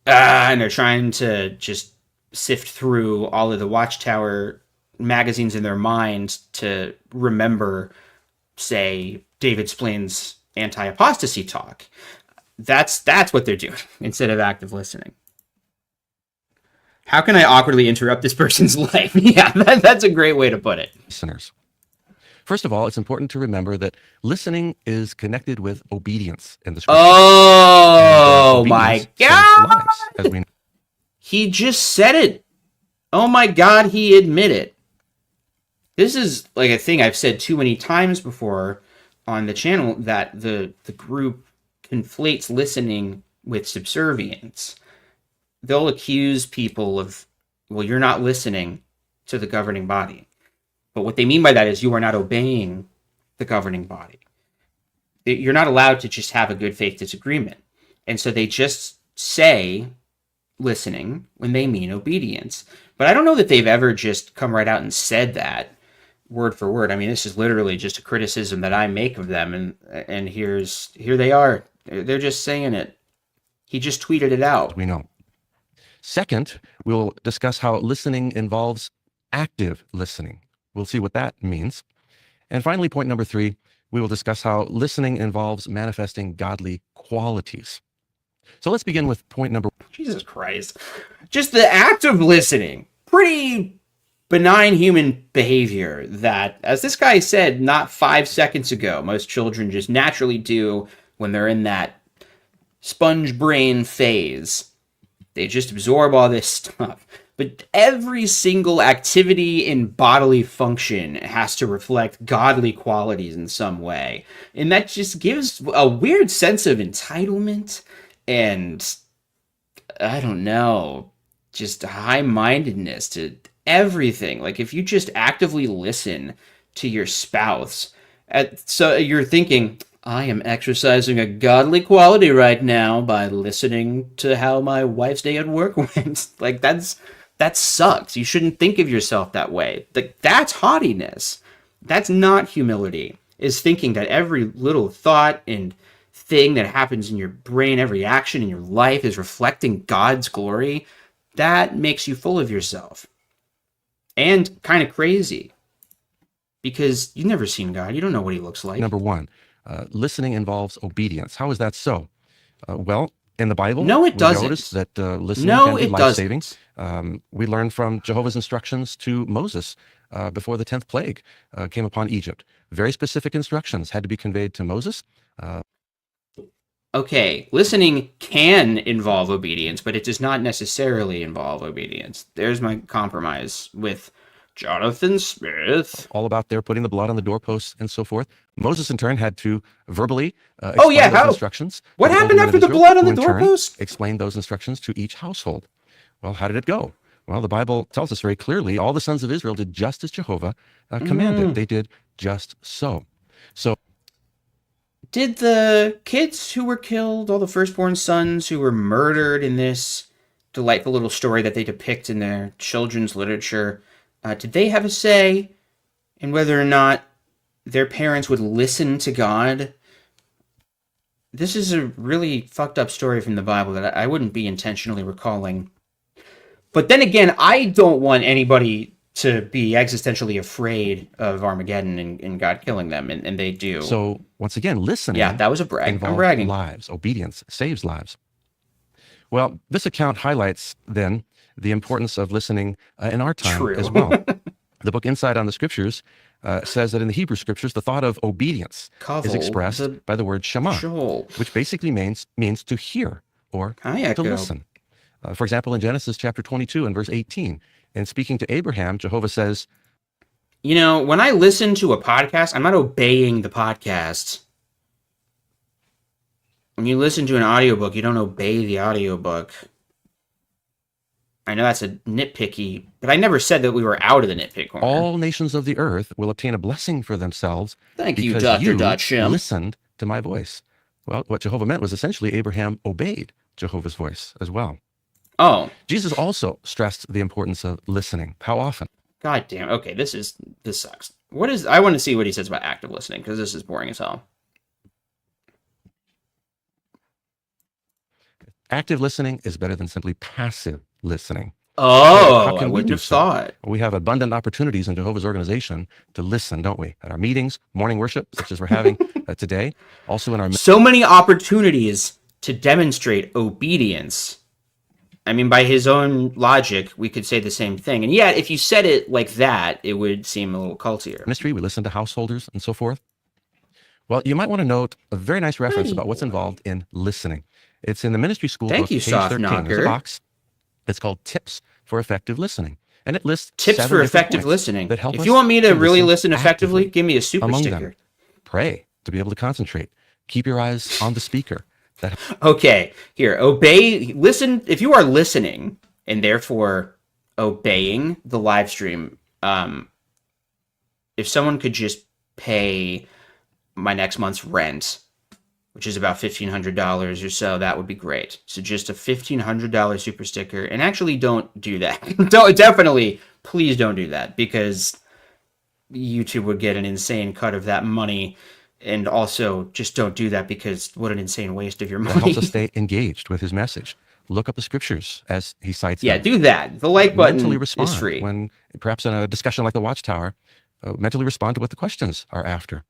And they're trying to just sift through all of the Watchtower magazines in their minds to remember, say, David Splain's anti-apostasy talk. That's what they're doing instead of active listening. How can I awkwardly interrupt this person's life? Yeah, that's a great way to put it. Listeners. First of all, it's important to remember that listening is connected with obedience in the scripture. Oh my God! As we He just said it. Oh my God, he admitted. This is like a thing I've said too many times before on the channel, that the group conflates listening with subservience. They'll accuse people of, well, you're not listening to the governing body. But what they mean by that is you are not obeying the governing body. You're not allowed to just have a good faith disagreement. And so they just say listening when they mean obedience. But I don't know that they've ever just come right out and said that word for word. I mean, this is literally just a criticism that I make of them. And here they are. They're just saying it. He just tweeted it out. we know. Second, we'll discuss how listening involves active listening. We'll see what that means. And finally, point number 3, we will discuss how listening involves manifesting godly qualities. So let's begin with point number. Jesus Christ. Just the act of listening. Pretty benign human behavior that, as this guy said not 5 seconds ago, most children just naturally do when they're in that sponge brain phase. They just absorb all this stuff. But every single activity in bodily function has to reflect godly qualities in some way. And that just gives a weird sense of entitlement and, I don't know, just high-mindedness to everything. Like, if you just actively listen to your spouse, so you're thinking, I am exercising a godly quality right now by listening to how my wife's day at work went. Like, that sucks. You shouldn't think of yourself that way. That's haughtiness. That's not humility. Is thinking that every little thought and thing that happens in your brain, every action in your life is reflecting God's glory. That makes you full of yourself. And kind of crazy. Because you've never seen God. You don't know what he looks like. Number one, listening involves obedience. How is that so? Well, in the Bible, no, it doesn't. We notice that listening can be life-saving. We learn from Jehovah's instructions to Moses before the 10th plague came upon Egypt. Very specific instructions had to be conveyed to Moses. Okay, listening can involve obedience, but it does not necessarily involve obedience. There's my compromise with Jonathan Smith. All about their putting the blood on the doorposts and so forth. Moses, in turn, had to verbally explain those instructions. What happened after the blood on the doorpost? Explain those instructions to each household. Well, how did it go? Well, the Bible tells us very clearly, all the sons of Israel did just as Jehovah commanded. They did just so. So, did the kids who were killed, all the firstborn sons who were murdered in this delightful little story that they depict in their children's literature, did they have a say in whether or not their parents would listen to God? This is a really fucked up story from the Bible that I wouldn't be intentionally recalling. But then again, I don't want anybody to be existentially afraid of Armageddon and God killing them, and they do. So, once again, listening. Yeah, that was a brag. I'm bragging. Lives. Obedience saves lives. Well, this account highlights, then, the importance of listening in our time as well. The book Insight on the Scriptures says that in the Hebrew Scriptures, the thought of obedience is expressed by the word shema, which basically means to hear or to listen. For example, in Genesis chapter 22 and verse 18, and speaking to Abraham, Jehovah says, you know, when I listen to a podcast, I'm not obeying the podcast. When you listen to an audiobook, you don't obey the audiobook. I know that's a nitpicky, but I never said that we were out of the nitpick corner. All nations of the earth will obtain a blessing for themselves. Thank you, Dr. Shim. Listened to my voice. Well, what Jehovah meant was essentially Abraham obeyed Jehovah's voice as well. Oh. Jesus also stressed the importance of listening. How often? God damn. Okay, this sucks. I want to see what he says about active listening, because this is boring as hell. Active listening is better than simply passive listening. Oh, I wouldn't have thought. We have abundant opportunities in Jehovah's organization to listen, don't we? At our meetings, morning worship, such as we're having today. Also in our... So many opportunities to demonstrate obedience. I mean, by his own logic, we could say the same thing. And yet, if you said it like that, it would seem a little cultier. Ministry, we listen to householders and so forth. Well, you might want to note a very nice reference about what's involved in listening. It's in the ministry school book, page 13. There's a box. It's called Tips for Effective Listening. And it lists tips for effective listening. That help if you want me to really listen effectively, give me a super sticker. Them. Pray to be able to concentrate. Keep your eyes on the speaker. Okay, here, listen. If you are listening and therefore obeying the live stream, if someone could just pay my next month's rent, which is about $1,500 or so, that would be great. So just a $1,500 super sticker. And actually don't do that. Definitely, please don't do that, because YouTube would get an insane cut of that money. And also, just don't do that, because what an insane waste of your money. It helps us stay engaged with his message. Look up the scriptures as he cites them. Do that. The like button is free. When perhaps in a discussion like the Watchtower, mentally respond to what the questions are after.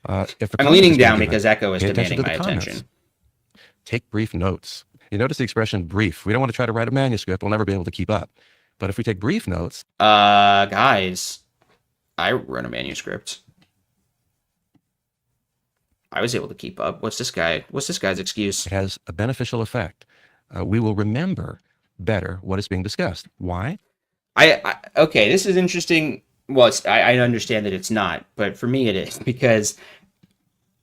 If I'm leaning down because Echo is demanding my attention. Take brief notes. You notice the expression brief. We don't want to try to write a manuscript. We'll never be able to keep up. But if we take brief notes, guys, I wrote a manuscript. I was able to keep up. What's this guy's excuse? it has a beneficial effect. We will remember better what is being discussed. Why? Okay, this is interesting. Well, I understand that it's not, but for me it is, because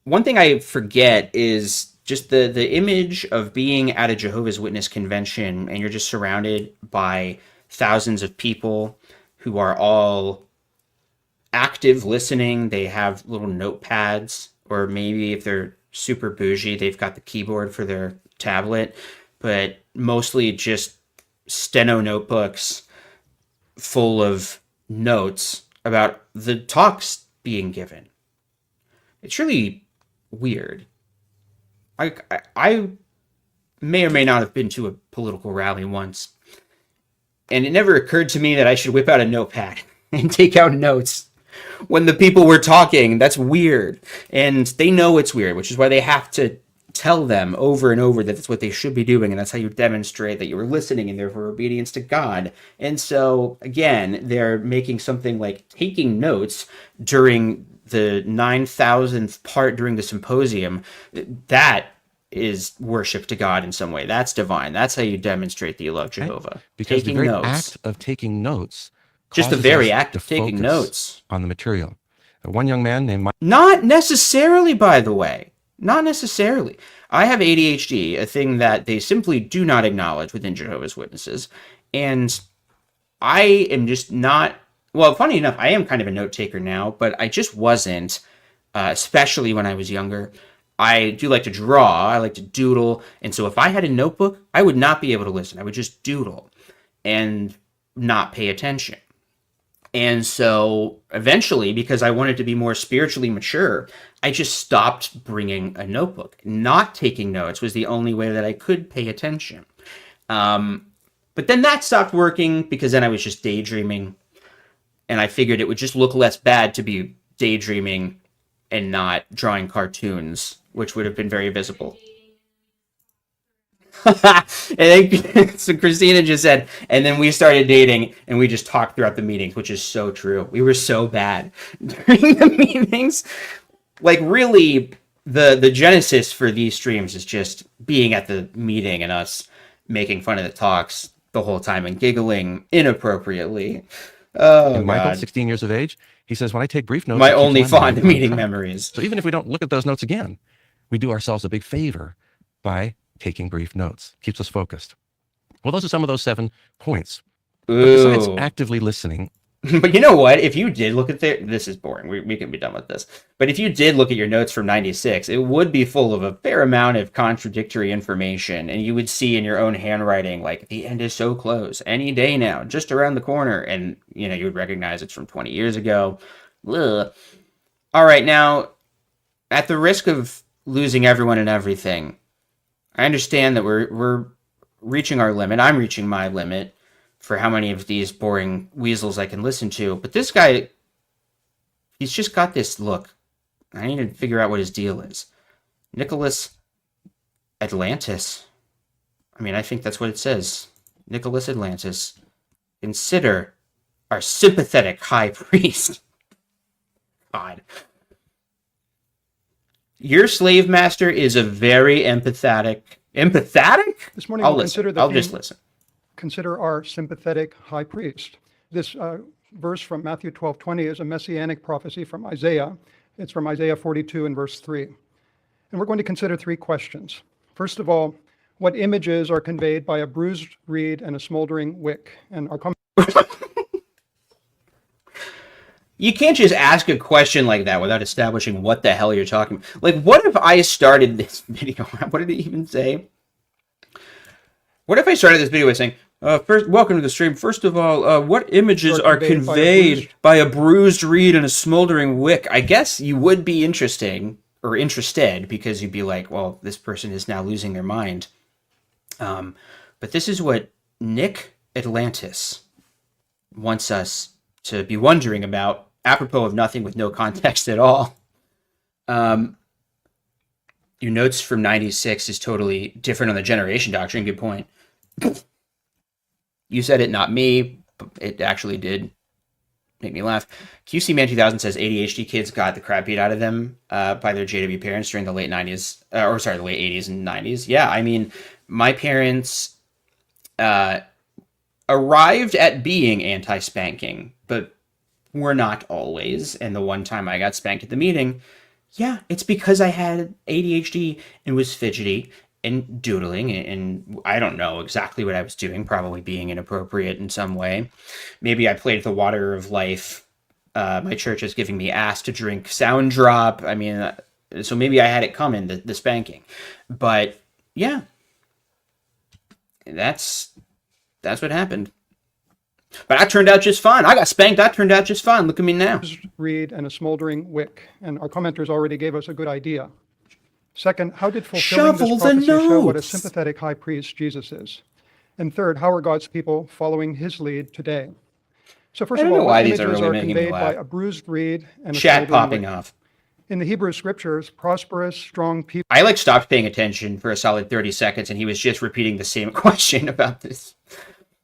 one thing I forget is just the image of being at a Jehovah's Witness convention and you're just surrounded by thousands of people who are all active listening. They have little notepads, or maybe if they're super bougie, they've got the keyboard for their tablet, but mostly just steno notebooks full of notes about the talks being given. It's really weird. I may or may not have been to a political rally once, and it never occurred to me that I should whip out a notepad and take out notes when the people were talking. That's weird. And they know it's weird, which is why they have to tell them over and over that that's what they should be doing, and that's how you demonstrate that you were listening and therefore obedience to God. And so, again, they're making something like taking notes during the 9,000th part during the symposium. That is worship to God in some way. That's divine. That's how you demonstrate that you love Jehovah. Right? Because taking the very notes. act of taking notes, just the very act of taking notes on the material. One young man named Not necessarily, by the way. Not necessarily. I have ADHD, a thing that they simply do not acknowledge within Jehovah's Witnesses. And I am just not... Well, funny enough, I am kind of a note taker now, but I just wasn't, especially when I was younger. I do like to draw. I like to doodle. And so if I had a notebook, I would not be able to listen. I would just doodle and not pay attention. And so eventually, because I wanted to be more spiritually mature, I just stopped bringing a notebook. Not taking notes was the only way that I could pay attention. But then that stopped working because then I was just daydreaming. And I figured it would just look less bad to be daydreaming and not drawing cartoons, which would have been very visible. And then, so Christina just said, and then we started dating and we just talked throughout the meetings, which is so true. We were so bad during the meetings. Like, really, the genesis for these streams is just being at the meeting and us making fun of the talks the whole time and giggling inappropriately. Oh, and Michael, God. 16 years of age, he says, when I take brief notes... My only fond meeting memories. So even if we don't look at those notes again, we do ourselves a big favor by taking brief notes. Keeps us focused. Well, those are some of those 7 points. But besides actively listening... But you know what? If you did look at this is boring. We can be done with this. But if you did look at your notes from 96, it would be full of a fair amount of contradictory information. And you would see in your own handwriting, like, the end is so close. Any day now, just around the corner. And, you know, you would recognize it's from 20 years ago. Ugh. All right, now, at the risk of losing everyone and everything, I understand that we're reaching our limit. I'm reaching my limit for how many of these boring weasels I can listen to. But this guy, he's just got this look. I need to figure out what his deal is. Nicholas Atlantis. I mean, I think that's what it says. Nicholas Atlantis. Consider our sympathetic high priest. God. Your slave master is a very empathetic... Empathetic? This morning we'll consider the I'll just listen. Consider our sympathetic high priest. This verse from Matthew 12:20 is a messianic prophecy from Isaiah. It's from Isaiah 42 and verse 3. And we're going to consider 3 questions. First of all, what images are conveyed by a bruised reed and a smoldering wick? And our You can't just ask a question like that without establishing what the hell you're talking about. Like, what if I started this video? What did it even say? What if I started this video by saying, first, welcome to the stream. First of all, what images are conveyed by a bruised reed and a smoldering wick? I guess you would be interested because you'd be like, well, this person is now losing their mind. But this is what Nick Atlantis wants us to be wondering about, apropos of nothing with no context at all. Your notes from 96 is totally different on the generation doctrine. Good point. You said it, not me. it actually did make me laugh. QC Man 2000 says ADHD kids got the crap beat out of them by their JW parents during the late 90s, the late 80s and 90s. Yeah, I mean, my parents arrived at being anti-spanking, but were not always. And the one time I got spanked at the meeting, yeah, it's because I had ADHD and was fidgety and doodling, and I don't know exactly what I was doing, probably being inappropriate in some way. Maybe I played the Water of Life. My church is giving me ass to drink sound drop. I mean, so maybe I had it coming, the spanking. But yeah, that's what happened. But I turned out just fine. I got spanked. I turned out just fine. Look at me now. Reed and a smoldering wick, and our commenters already gave us a good idea. Second, how did fulfilling this prophecy show what a sympathetic high priest Jesus is? And third, how are God's people following his lead today? So first of all, why images these are really making me conveyed laugh. by a bruised reed and a Chat smoldering popping wick. off. In the Hebrew scriptures, prosperous, strong people. I stopped paying attention for a solid 30 seconds, and he was just repeating the same question about this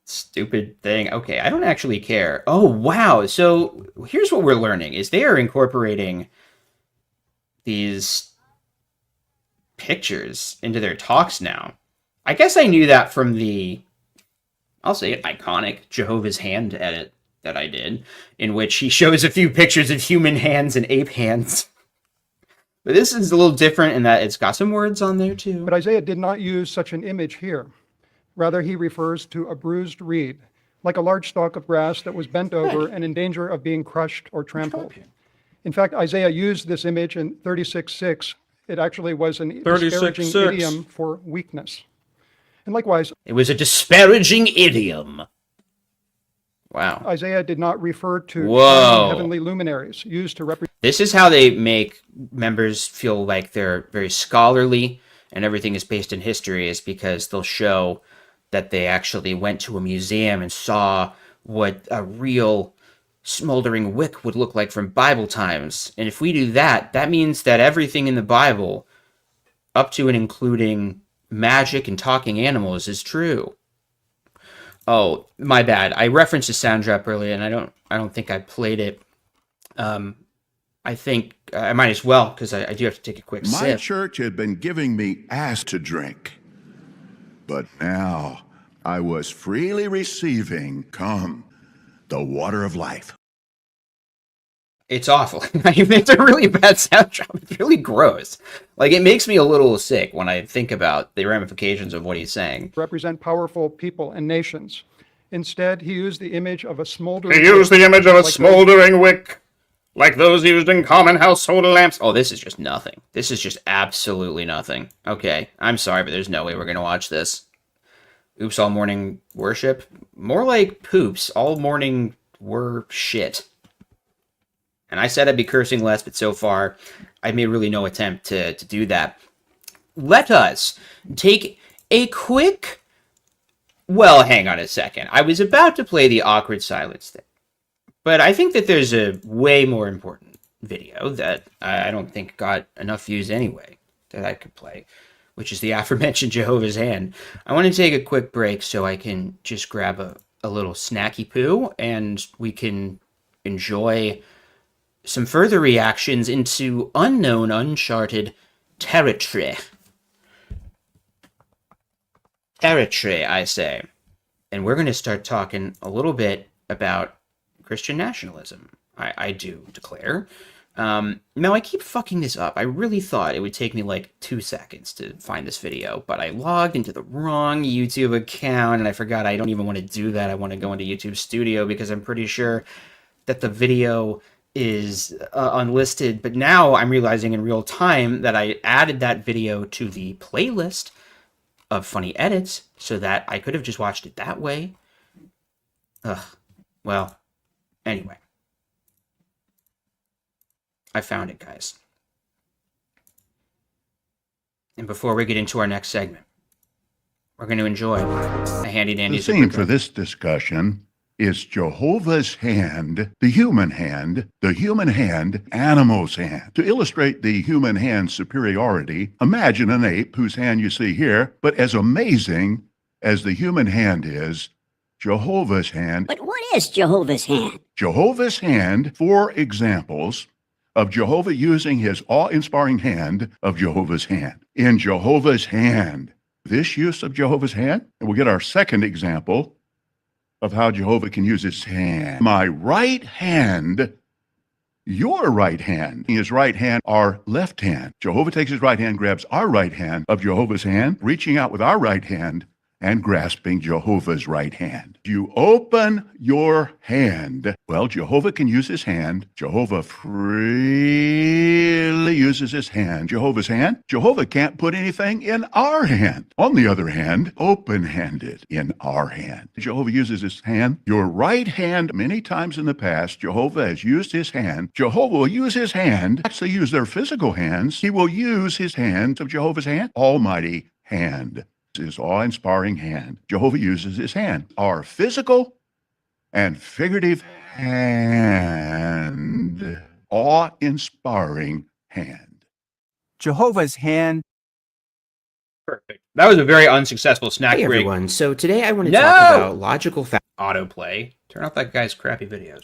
stupid thing. Okay, I don't actually care. Oh, wow. So here's what we're learning, is they are incorporating these pictures into their talks now. I guess I knew that from the, I'll say it, iconic Jehovah's Hand edit that I did, in which he shows a few pictures of human hands and ape hands. But this is a little different in that it's got some words on there too. But Isaiah did not use such an image here. Rather, he refers to a bruised reed, like a large stalk of grass that was bent over and in danger of being crushed or trampled. In fact, Isaiah used this image in 36:6. It actually was an disparaging idiom for weakness. And likewise, it was a disparaging idiom. Wow. Isaiah did not refer to heavenly luminaries used to represent. This is how they make members feel like they're very scholarly and everything is based in history, is because they'll show that they actually went to a museum and saw what a real smoldering wick would look like from Bible times. And if we do that, that means that everything in the Bible, up to and including magic and talking animals, is true. Oh, my bad. I referenced a sound drop earlier, and I don't think I played it. I think I might as well, because I do have to take a quick sip. My church had been giving me ass to drink, but now I was freely receiving, the water of life. It's awful. It's a really bad sound drop. It's really gross. Like, it makes me a little sick when I think about the ramifications of what he's saying. Represent powerful people and nations. Instead, he used the image of a smoldering. He used the image of a smoldering wick, like those used in common household lamps. Oh, this is just nothing. This is just absolutely nothing. Okay, I'm sorry, but there's no way we're going to watch this. Oops, all morning worship? More like poops. All morning shit. And I said I'd be cursing less, but so far, I've made really no attempt to do that. Let us take a quick... Well, hang on a second. I was about to play the awkward silence thing. But I think that there's a way more important video that I don't think got enough views anyway that I could play, which is the aforementioned Jehovah's Hand. I want to take a quick break so I can just grab a little snacky poo, and we can enjoy some further reactions into unknown, uncharted territory. Territory, I say. And we're going to start talking a little bit about Christian nationalism, I do declare. Now, I keep fucking this up. I really thought it would take me like 2 seconds to find this video, but I logged into the wrong YouTube account, and I forgot I don't even want to do that. I want to go into YouTube Studio because I'm pretty sure that the video is unlisted, but now I'm realizing in real time that I added that video to the playlist of funny edits so that I could have just watched it that way. Ugh. Well, anyway. I found it, guys. And before we get into our next segment, we're going to enjoy a handy dandy. The theme for this discussion is Jehovah's hand, the human hand, animal's hand. To illustrate the human hand's superiority, imagine an ape whose hand you see here, but as amazing as the human hand is, Jehovah's hand. But what is Jehovah's hand? Jehovah's hand, 4 examples of Jehovah using his awe-inspiring hand of Jehovah's hand. In Jehovah's hand, this use of Jehovah's hand, and we'll get our second example of how Jehovah can use his hand. My right hand, your right hand. His right hand, our left hand. Jehovah takes his right hand, grabs our right hand of Jehovah's hand, reaching out with our right hand and grasping Jehovah's right hand. You open your hand. Well, Jehovah can use his hand. Jehovah freely uses his hand. Jehovah's hand. Jehovah can't put anything in our hand. On the other hand, open-handed in our hand. Jehovah uses his hand. Your right hand, many times in the past, Jehovah has used his hand. Jehovah will use his hand. Actually use their physical hands. He will use his hand of Jehovah's hand. Almighty hand. His awe-inspiring hand. Jehovah uses his hand. Our physical and figurative hand. Awe-inspiring hand. Jehovah's hand. Perfect. That was a very unsuccessful snack Hey break. everyone, so today I want to talk about logical fact. Autoplay. Turn off that guy's crappy videos.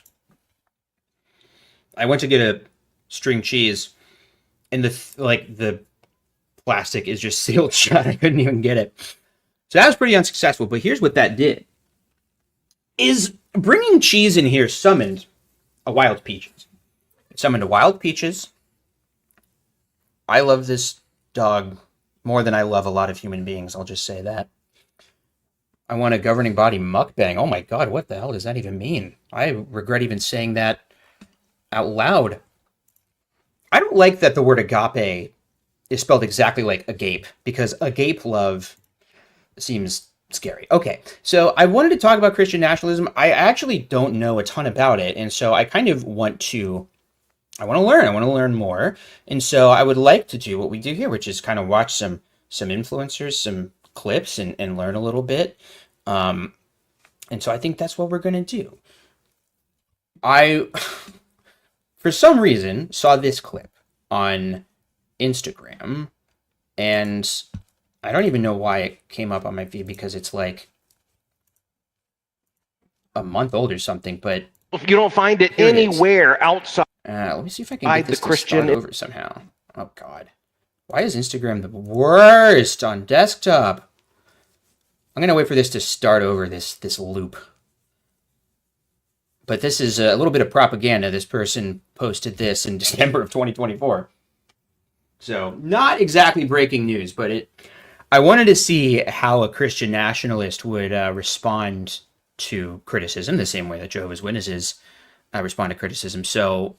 I went to get a string cheese, and the plastic is just sealed shut. I couldn't even get it. So that was pretty unsuccessful, but here's what that did. Is bringing cheese in here summoned a wild peaches. It summoned a wild peaches. I love this dog more than I love a lot of human beings, I'll just say that. I want a governing body mukbang. Oh my god, what the hell does that even mean? I regret even saying that out loud. I don't like that the word agape is spelled exactly like agape, because agape love seems scary. Okay, so I wanted to talk about Christian nationalism. I actually don't know a ton about it, and so I kind of want to learn. I want to learn more, and so I would like to do what we do here, which is kind of watch some influencers, some clips, and learn a little bit. And so I think that's what we're going to do. I, for some reason, saw this clip on Instagram, and I don't even know why it came up on my feed, because it's like a month old or something, but you don't find it anywhere outside. Let me see if I can get this to start over somehow. Oh god, why is Instagram the worst on desktop? I'm gonna wait for this to start over, this loop. But this is a little bit of propaganda. This person posted this in December of 2024. So, not exactly breaking news, but I wanted to see how a Christian nationalist would respond to criticism, the same way that Jehovah's Witnesses respond to criticism. So,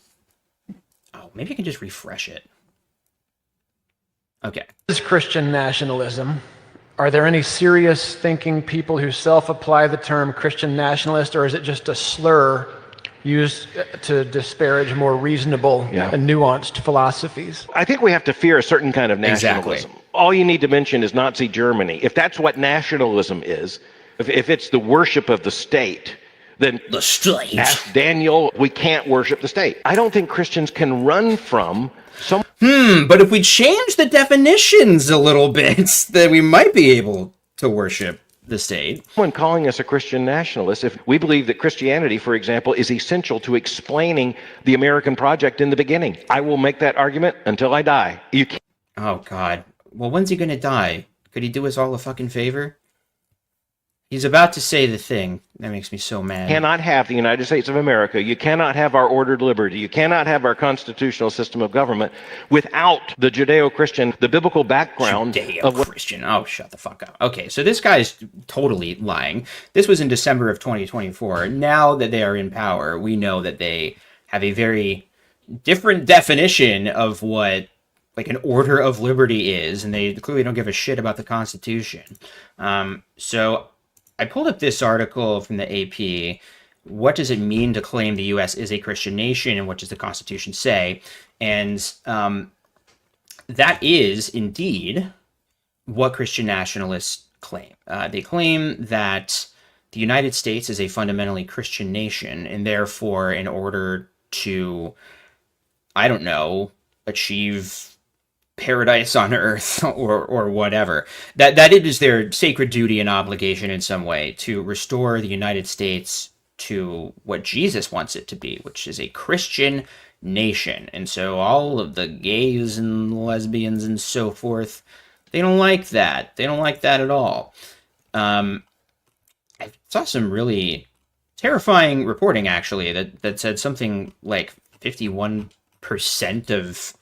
maybe I can just refresh it. Okay. What is Christian nationalism? Are there any serious thinking people who self-apply the term Christian nationalist, or is it just a slur used to disparage more reasonable and nuanced philosophies? I think we have to fear a certain kind of nationalism. Exactly. All you need to mention is Nazi Germany. If that's what nationalism is, if it's the worship of the state, then the state. Ask Daniel, we can't worship the state. I don't think Christians can run from some. But if we change the definitions a little bit, then we might be able to worship the state. Someone calling us a Christian nationalist, if we believe that Christianity, for example, is essential to explaining the American project in the beginning, I will make that argument until I die. You can't. Oh, God. Well, when's he going to die? Could he do us all a fucking favor? He's about to say the thing. That makes me so mad. You cannot have the United States of America. You cannot have our ordered liberty. You cannot have our constitutional system of government without the Judeo-Christian, the biblical background. Judeo-Christian. Oh, shut the fuck up. Okay, so this guy's totally lying. This was in December of 2024. Now that they are in power, we know that they have a very different definition of what like an order of liberty is, and they clearly don't give a shit about the Constitution. So I pulled up this article from the AP. What does it mean to claim the U.S. is a Christian nation, and what does the Constitution say? And that is indeed what Christian nationalists claim. They claim that the United States is a fundamentally Christian nation, and therefore, in order to, I don't know, achieve paradise on earth or whatever. That it is their sacred duty and obligation in some way to restore the United States to what Jesus wants it to be, which is a Christian nation. And so all of the gays and lesbians and so forth, they don't like that. They don't like that at all. I saw some really terrifying reporting, actually, that said something like 51% of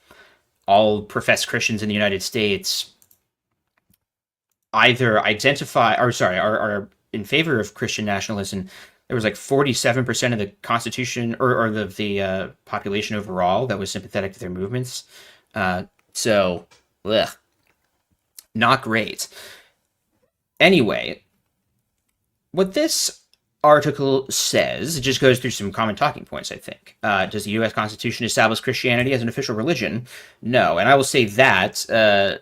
all professed Christians in the United States either are in favor of Christian nationalism. There was like 47% of the Constitution or the population overall that was sympathetic to their movements. So, not great. Anyway, what this article says, it just goes through some common talking points, I think. Does the U.S. Constitution establish Christianity as an official religion? No. And I will say that, no,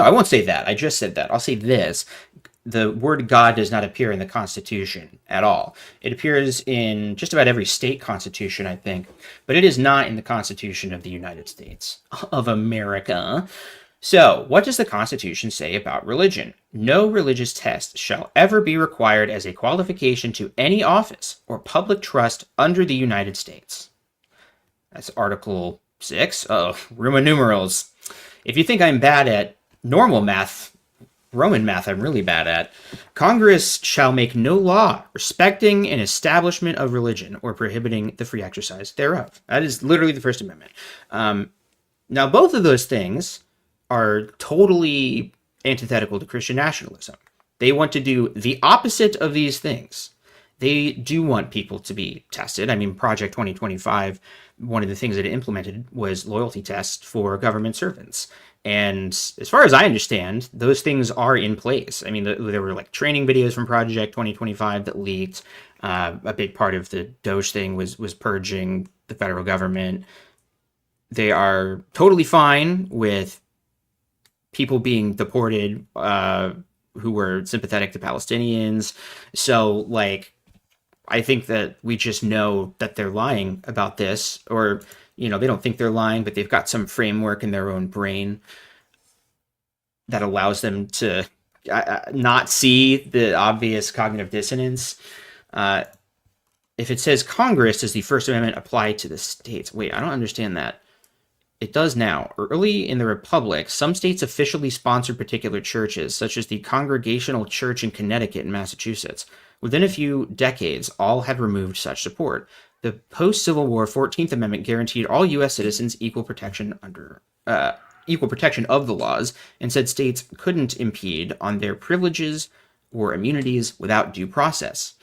I won't say that. I just said that. I'll say this. The word God does not appear in the Constitution at all. It appears in just about every state constitution, I think, but it is not in the Constitution of the United States of America. So, what does the Constitution say about religion? No religious test shall ever be required as a qualification to any office or public trust under the United States. That's Article 6. Oh, Roman numerals. If you think I'm bad at normal math, Roman math I'm really bad at. Congress shall make no law respecting an establishment of religion or prohibiting the free exercise thereof. That is literally the First Amendment. Now, both of those things are totally antithetical to Christian nationalism. They want to do the opposite of these things. They do want people to be tested. I mean, Project 2025, one of the things that it implemented was loyalty tests for government servants. And as far as I understand, those things are in place. I mean, there were like training videos from Project 2025 that leaked. A big part of the Doge thing was purging the federal government. They are totally fine with people being deported who were sympathetic to Palestinians. So, like, I think that we just know that they're lying about this, or, you know, they don't think they're lying, but they've got some framework in their own brain that allows them to not see the obvious cognitive dissonance. If it says Congress, does the First Amendment apply to the states? Wait, I don't understand that. It does now. Early in the Republic, some states officially sponsored particular churches, such as the Congregational Church in Connecticut and Massachusetts. Within a few decades, all had removed such support. The post-Civil War 14th Amendment guaranteed all U.S. citizens equal protection of the laws, and said states couldn't impede on their privileges or immunities without due process.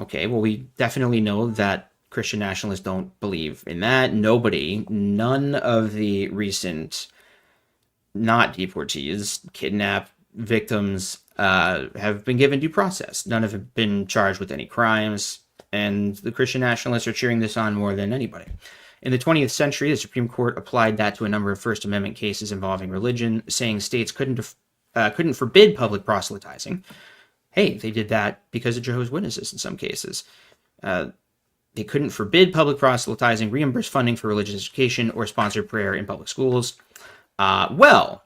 Okay, well, we definitely know that Christian nationalists don't believe in that. None of the recent not deportees, kidnapped victims have been given due process. None have been charged with any crimes, and the Christian nationalists are cheering this on more than anybody. In the 20th century, the Supreme Court applied that to a number of First Amendment cases involving religion, saying states couldn't forbid public proselytizing. Hey, they did that because of Jehovah's Witnesses in some cases. They couldn't forbid public proselytizing, reimburse funding for religious education, or sponsor prayer in public schools. Well,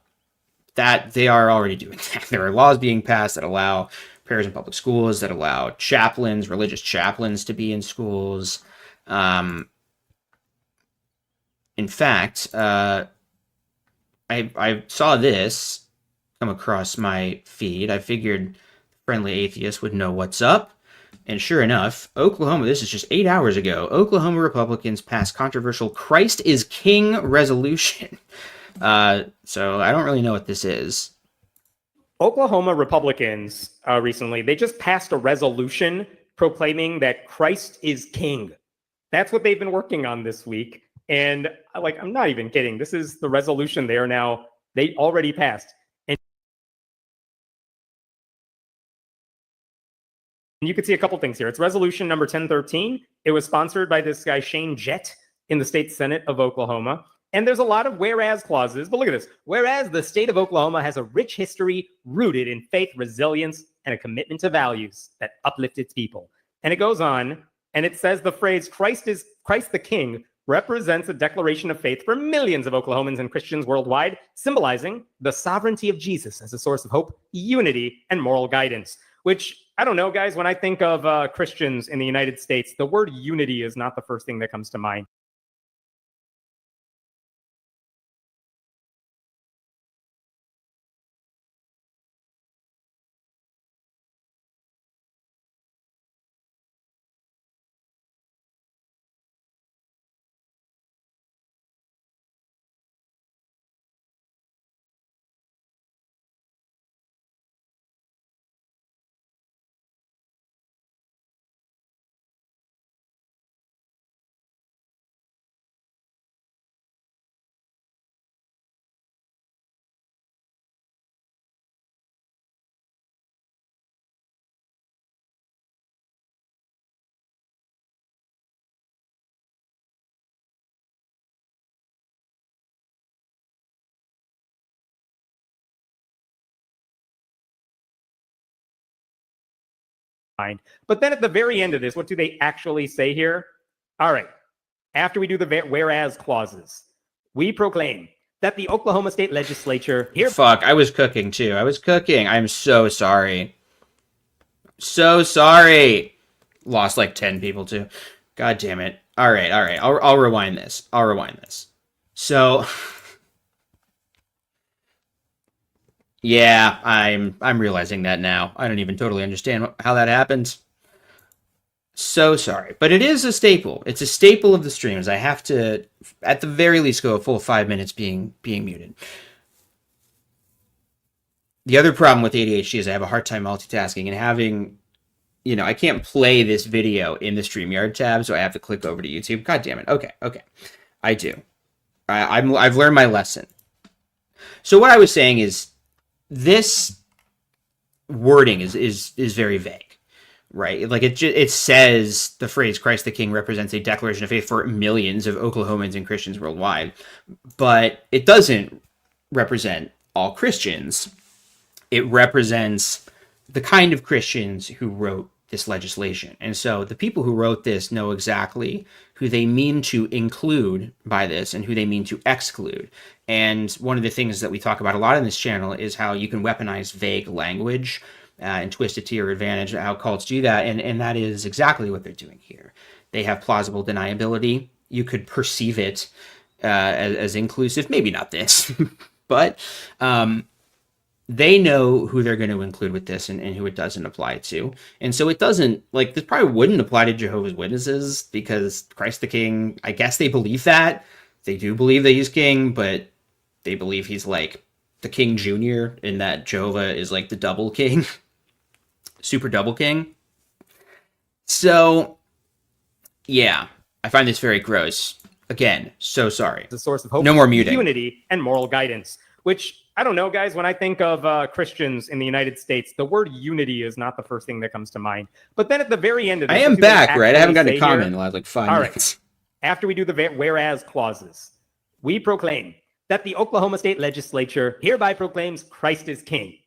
that they are already doing that. There are laws being passed that allow prayers in public schools, that allow chaplains, religious chaplains, to be in schools. In fact, I saw this come across my feed. I figured friendly atheists would know what's up. And sure enough, Oklahoma, this is just 8 hours ago, Oklahoma Republicans passed controversial Christ is King resolution. So I don't really know what this is. Oklahoma Republicans recently, they just passed a resolution proclaiming that Christ is King. That's what they've been working on this week. And I'm not even kidding. This is the resolution they already passed. And you can see a couple things here. It's resolution number 1013. It was sponsored by this guy, Shane Jett, in the state Senate of Oklahoma. And there's a lot of whereas clauses, but look at this. Whereas the state of Oklahoma has a rich history rooted in faith, resilience, and a commitment to values that uplift its people. And it goes on, and it says the phrase, Christ the King, represents a declaration of faith for millions of Oklahomans and Christians worldwide, symbolizing the sovereignty of Jesus as a source of hope, unity, and moral guidance. Which, I don't know, guys, when I think of Christians in the United States, the word unity is not the first thing that comes to mind. But then at the very end of this, what do they actually say here? All right. After we do the whereas clauses, we proclaim that the Oklahoma State Legislature here. Fuck, I was cooking too. I was cooking. I'm so sorry. So sorry. Lost like 10 people too. God damn it. All right. I'll rewind this. So yeah, I'm realizing that now. I don't even totally understand how that happened. So sorry, but it is a staple. It's a staple of the streams. I have to, at the very least, go a full 5 minutes being muted. The other problem with ADHD is I have a hard time multitasking and having, I can't play this video in the StreamYard tab, so I have to click over to YouTube. God damn it. Okay. I do. I've learned my lesson. So what I was saying is this wording is very vague. Right, like it says the phrase "Christ the King" represents a declaration of faith for millions of Oklahomans and Christians worldwide, but it doesn't represent all Christians. It represents the kind of Christians who wrote this legislation, and so the people who wrote this know exactly who they mean to include by this and who they mean to exclude. And one of the things that we talk about a lot on this channel is how you can weaponize vague language and twist it to your advantage, how cults do that, and that is exactly what they're doing here. They have plausible deniability. You could perceive it as inclusive, maybe not this, but they know who they're going to include with this and who it doesn't apply to. And so it doesn't, like, this probably wouldn't apply to Jehovah's Witnesses because Christ the King, I guess they believe that. They do believe that he's king, but they believe he's like the King Jr. and that Jehovah is like the double king. Super double king. So, yeah, I find this very gross. Again, so sorry. The source of hope, no more muting. Unity, and moral guidance. Which, I don't know, guys, when I think of Christians in the United States, the word unity is not the first thing that comes to mind. But then at the very end of this, I am back, right? I haven't gotten a comment in the last like 5 minutes. Right. After we do the whereas clauses, we proclaim that the Oklahoma State Legislature hereby proclaims Christ is King.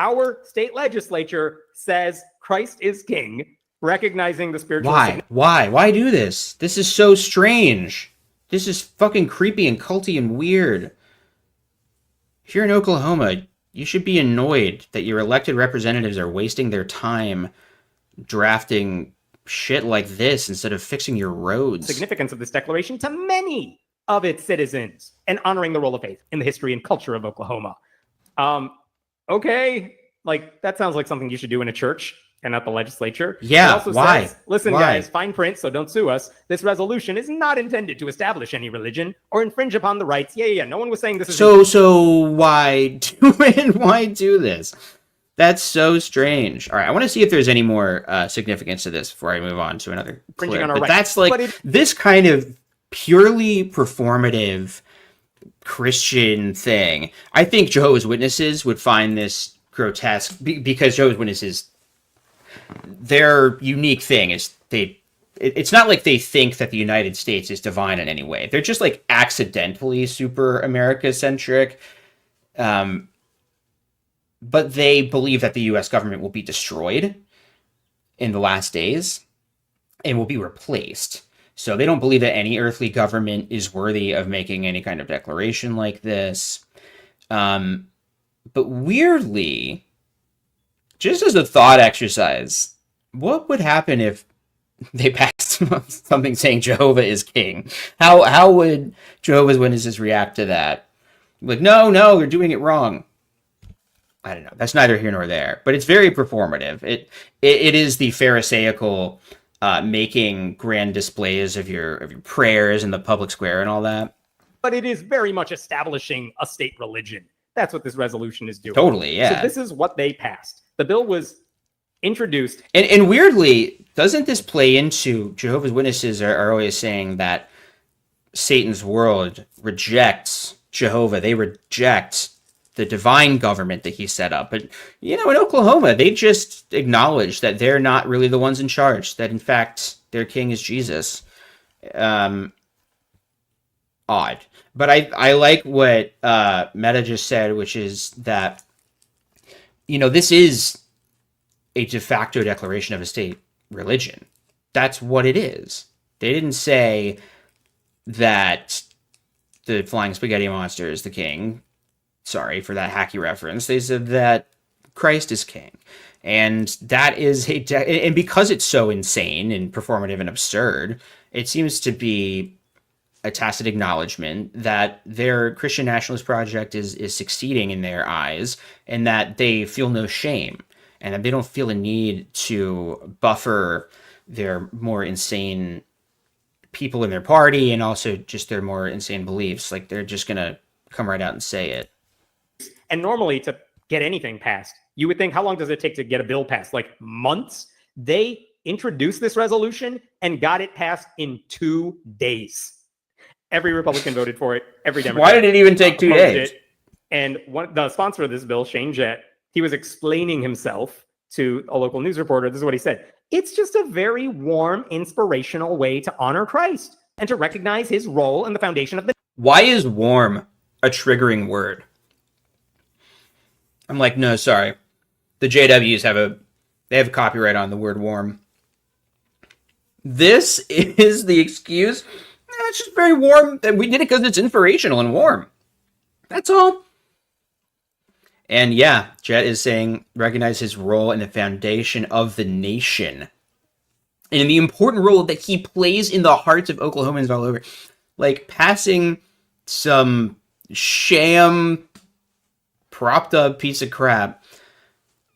Our state legislature says Christ is King, recognizing the spiritual. Why do this? This is so strange. This is fucking creepy and culty and weird. If you're in Oklahoma, you should be annoyed that your elected representatives are wasting their time drafting shit like this instead of fixing your roads. Significance of this declaration to many of its citizens and honoring the role of faith in the history and culture of Oklahoma. Okay, like that sounds like something you should do in a church and not the legislature. Yeah, it also why? Says, listen, guys, fine print, so don't sue us. This resolution is not intended to establish any religion or infringe upon the rights. Yeah. No one was saying this is. So why do it? Why do this? That's so strange. All right, I want to see if there's any more significance to this before I move on to another clip. But that's like this kind of purely performative Christian thing. I think Jehovah's Witnesses would find this grotesque because Jehovah's Witnesses, their unique thing is it's not like they think that the United States is divine in any way. They're just like accidentally super America-centric. But they believe that the US government will be destroyed in the last days and will be replaced. So they don't believe that any earthly government is worthy of making any kind of declaration like this. But weirdly, just as a thought exercise, what would happen if they passed something saying Jehovah is king? How would Jehovah's Witnesses react to that? Like, no, they're doing it wrong. I don't know. That's neither here nor there. But it's very performative. It is the Pharisaical making grand displays of your prayers in the public square and all that. But it is very much establishing a state religion. That's what this resolution is doing. Totally, yeah. So this is what they passed. The bill was introduced. And weirdly, doesn't this play into Jehovah's Witnesses are always saying that Satan's world rejects Jehovah. They reject the divine government that he set up. But, in Oklahoma, they just acknowledge that they're not really the ones in charge, that in fact their king is Jesus. Odd. But I like what Meta just said, which is that, this is a de facto declaration of a state religion. That's what it is. They didn't say that the flying spaghetti monster is the king. Sorry for that hacky reference. They said that Christ is king. And that is and because it's so insane and performative and absurd, it seems to be a tacit acknowledgement that their Christian nationalist project is succeeding in their eyes, and that they feel no shame, and that they don't feel a need to buffer their more insane people in their party and also just their more insane beliefs. Like, they're just going to come right out and say it. And normally to get anything passed, you would think, how long does it take to get a bill passed? Like months? They introduced this resolution and got it passed in 2 days. Every Republican voted for it. Every Democrat. Why did it even take 2 days? And the sponsor of this bill, Shane Jett, he was explaining himself to a local news reporter. This is what he said. It's just a very warm, inspirational way to honor Christ and to recognize his role in the foundation of the... Why is warm a triggering word? I'm like, no, sorry. The JWs have a copyright on the word warm. This is the excuse. It's just very warm. We did it because it's inspirational and warm. That's all. And yeah, Jet is saying, recognize his role in the foundation of the nation. And the important role that he plays in the hearts of Oklahomans all over. Like, passing some sham propped up piece of crap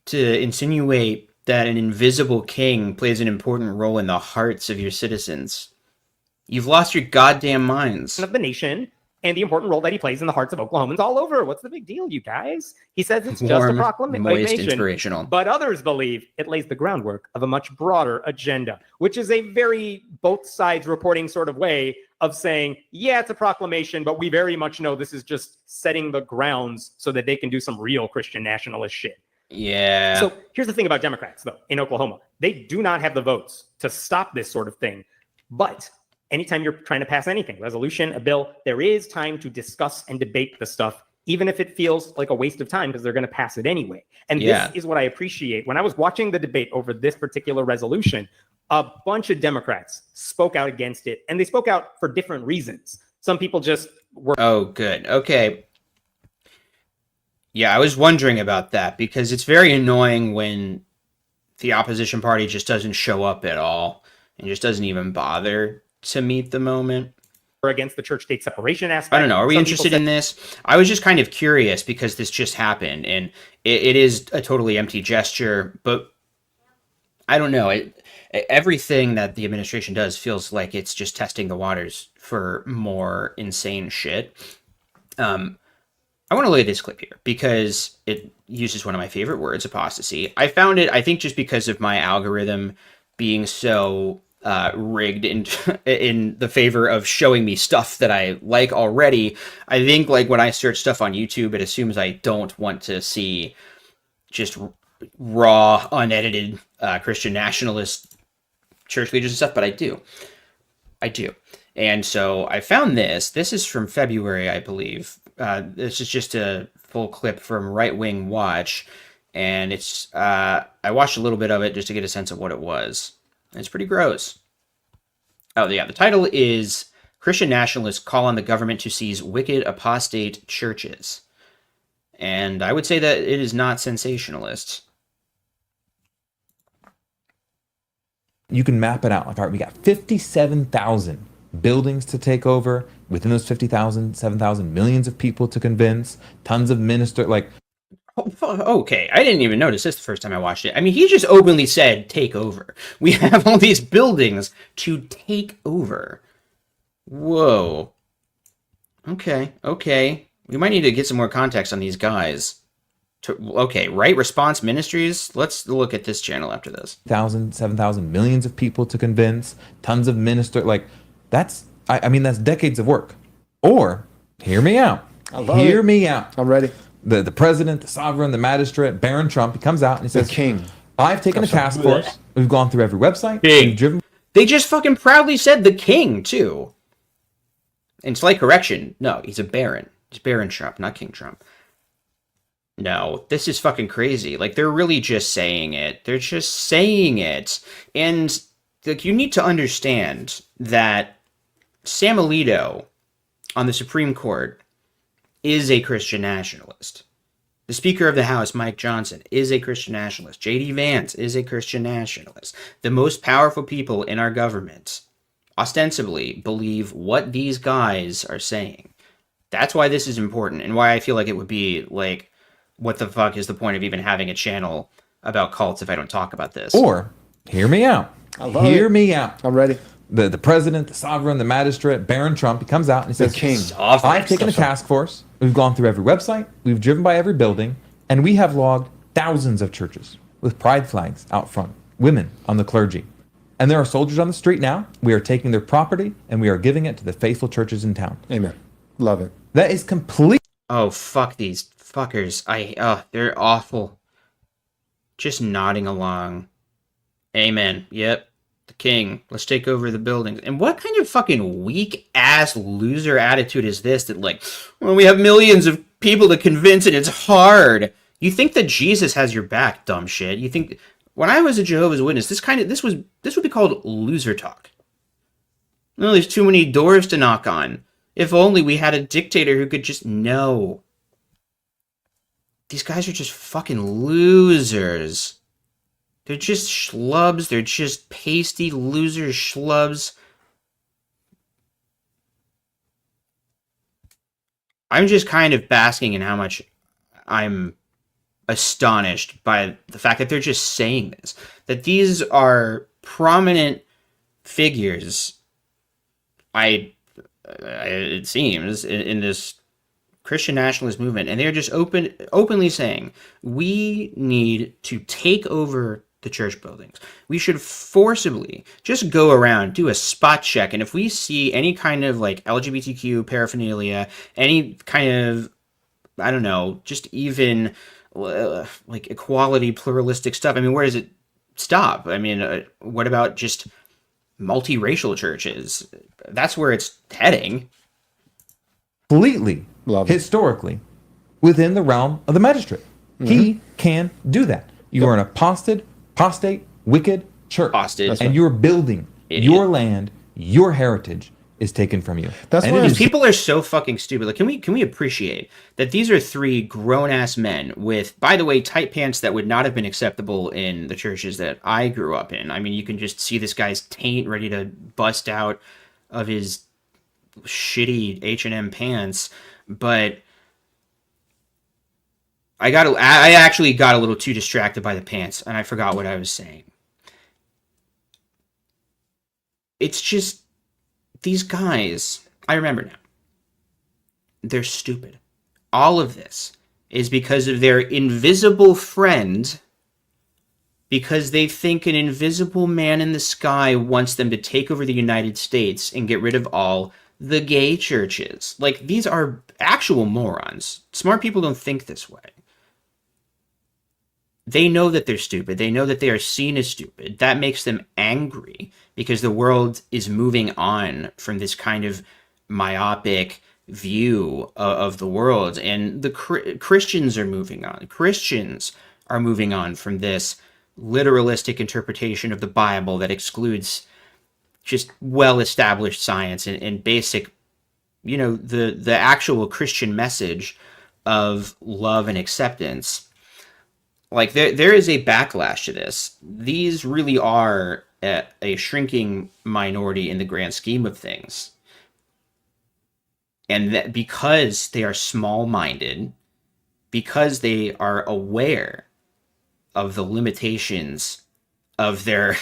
to insinuate that an invisible king plays an important role in the hearts of your citizens. You've lost your goddamn minds. Of the nation, and the important role that he plays in the hearts of Oklahomans all over. What's the big deal, you guys? He says it's just a proclamation. Moist, inspirational. But others believe it lays the groundwork of a much broader agenda, which is a very both sides reporting sort of way of saying, yeah, it's a proclamation, but we very much know this is just setting the grounds so that they can do some real Christian nationalist shit. Yeah. So here's the thing about Democrats, though, in Oklahoma. They do not have the votes to stop this sort of thing. But anytime you're trying to pass anything, resolution, a bill, there is time to discuss and debate the stuff, even if it feels like a waste of time because they're going to pass it anyway. And this is what I appreciate. When I was watching the debate over this particular resolution, a bunch of Democrats spoke out against it, and they spoke out for different reasons. Some people just were... Oh, good. Okay. Yeah, I was wondering about that because it's very annoying when the opposition party just doesn't show up at all and just doesn't even bother to meet the moment. Against the church-state separation aspect. I don't know. Are we interested in this? I was just kind of curious because this just happened, and it is a totally empty gesture, but I don't know. Everything that the administration does feels like it's just testing the waters for more insane shit. I want to look at this clip here because it uses one of my favorite words, apostasy. I found it, I think, just because of my algorithm being so rigged in the favor of showing me stuff that I like already. I think, like, when I search stuff on YouTube, it assumes I don't want to see just raw, unedited Christian nationalist church leaders and stuff, but I do. And so I found this. This is from February, I believe. This is just a full clip from Right Wing Watch, and it's I watched a little bit of it just to get a sense of what it was. It's pretty gross. Oh, yeah. The title is Christian Nationalists Call on the Government to Seize Wicked Apostate Churches. And I would say that it is not sensationalist. You can map it out. Like, all right, we got 57,000 buildings to take over. Within those 50,000, 7,000, millions of people to convince, tons of ministers. Like, okay, I didn't even notice this the first time I watched it. I mean, he just openly said, take over. We have all these buildings to take over. Whoa. Okay. We might need to get some more context on these guys. Okay, Right Response Ministries. Let's look at this channel after this. 1,000, 7,000, millions of people to convince, tons of ministers. Like, that's, I mean, that's decades of work. Or, hear me out. Hear me out. I'm ready. The president, the sovereign, the magistrate, Baron Trump, he comes out and he says, the king. I've taken a task force. We've gone through every website. King. We've driven. They just fucking proudly said the king, too. And slight correction. No, he's a Baron. He's Baron Trump, not King Trump. No, this is fucking crazy. Like, they're really just saying it. They're just saying it. And, like, you need to understand that Sam Alito on the Supreme Court is a Christian nationalist. The Speaker of the House, Mike Johnson, is a Christian nationalist. J.D. Vance is a Christian nationalist. The most powerful people in our government ostensibly believe what these guys are saying. That's why this is important, and why I feel like it would be, like, what the fuck is the point of even having a channel about cults if I don't talk about this? Or, hear me out. Hear me out. I'm ready. The president, the sovereign, the magistrate, Baron Trump, he comes out and he says, the king. I've taken a task force. We've gone through every website. We've driven by every building. And we have logged thousands of churches with pride flags out front, women on the clergy. And there are soldiers on the street now. We are taking their property and we are giving it to the faithful churches in town. Amen. Love it. That is complete. Oh, fuck these fuckers. They're awful. Just nodding along. Amen. Yep. The king. Let's take over the buildings. And what kind of fucking weak-ass loser attitude is this that, like, well, we have millions of people to convince and it's hard. You think that Jesus has your back, dumb shit. You think... When I was a Jehovah's Witness, this would be called loser talk. No, there's too many doors to knock on. If only we had a dictator who could just know. These guys are just fucking losers. They're just schlubs. They're just pasty loser schlubs. I'm just kind of basking in how much I'm astonished by the fact that they're just saying this. That these are prominent figures, it seems, in this Christian nationalist movement, and they're just openly saying, we need to take over the church buildings. We should forcibly just go around, do a spot check, and if we see any kind of, like, LGBTQ paraphernalia, any kind of, I don't know, just even like equality, pluralistic stuff, I mean, where does it stop? I mean, what about just multiracial churches? That's where it's heading. Completely, historically, within the realm of the magistrate. Mm-hmm. He can do that. You are an apostate, wicked church. And you're building your land, your heritage is taken from you. That's why people are so fucking stupid. Like, can we appreciate that these are three grown-ass men with, by the way, tight pants that would not have been acceptable in the churches that I grew up in. I mean, you can just see this guy's taint ready to bust out of his shitty H&M pants, but I actually got a little too distracted by the pants, and I forgot what I was saying. It's just, these guys, I remember now, they're stupid. All of this is because of their invisible friend, because they think an invisible man in the sky wants them to take over the United States and get rid of all the gay churches. Like, these are actual morons. Smart people don't think this way. They know that they're stupid. They know that they are seen as stupid. That makes them angry because the world is moving on from this kind of myopic view of the world. And the Christians are moving on. Christians are moving on from this literalistic interpretation of the Bible that excludes just well-established science and basic, the actual Christian message of love and acceptance. Like there is a backlash to this. These really are a shrinking minority in the grand scheme of things. And that because they are small-minded, because they are aware of the limitations of their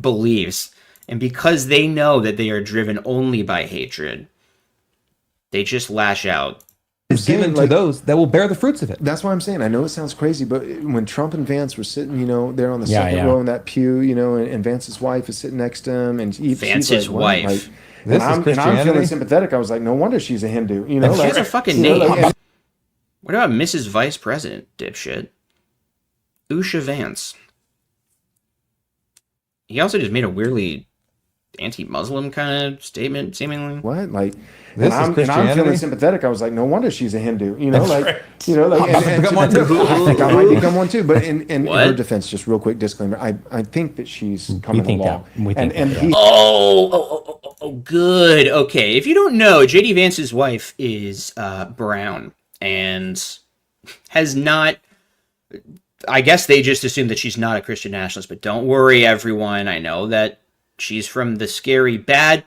beliefs, and because they know that they are driven only by hatred, they just lash out. Is given to those that will bear the fruits of it. That's why I'm saying, I know it sounds crazy, but when Trump and Vance were sitting, there on the second row in that pew, and Vance's wife is sitting next to him, and Vance's wife. Like, this and is I'm feeling sympathetic. I was like, no wonder she's a Hindu. She's a fucking name. What about Mrs. Vice President, dipshit? Usha Vance. He also just made a weirdly anti-Muslim kind of statement, seemingly. What? Like, this and I'm feeling sympathetic. I was like, no wonder she's a Hindu. I'm about to become one too. I think I might become one too. But in her defense, just real quick disclaimer, I think that she's coming along. Good. Okay, if you don't know, JD Vance's wife is brown and has not. I guess they just assume that she's not a Christian nationalist, but don't worry, everyone. I know that she's from the scary bad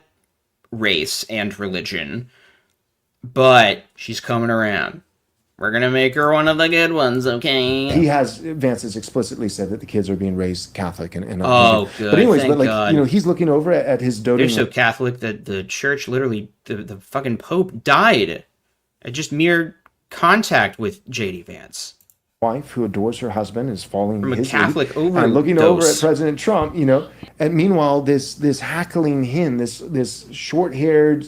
race and religion, but she's coming around. We're going to make her one of the good ones, okay? Vance has explicitly said that the kids are being raised Catholic and oh, good. But anyways, Thank God. He's looking over at his doting. They're so Catholic that the church literally, the fucking Pope died at just mere contact with JD Vance. Wife who adores her husband is falling from his a Catholic overdose. And looking over at President Trump, and meanwhile this hackling hen, this short-haired,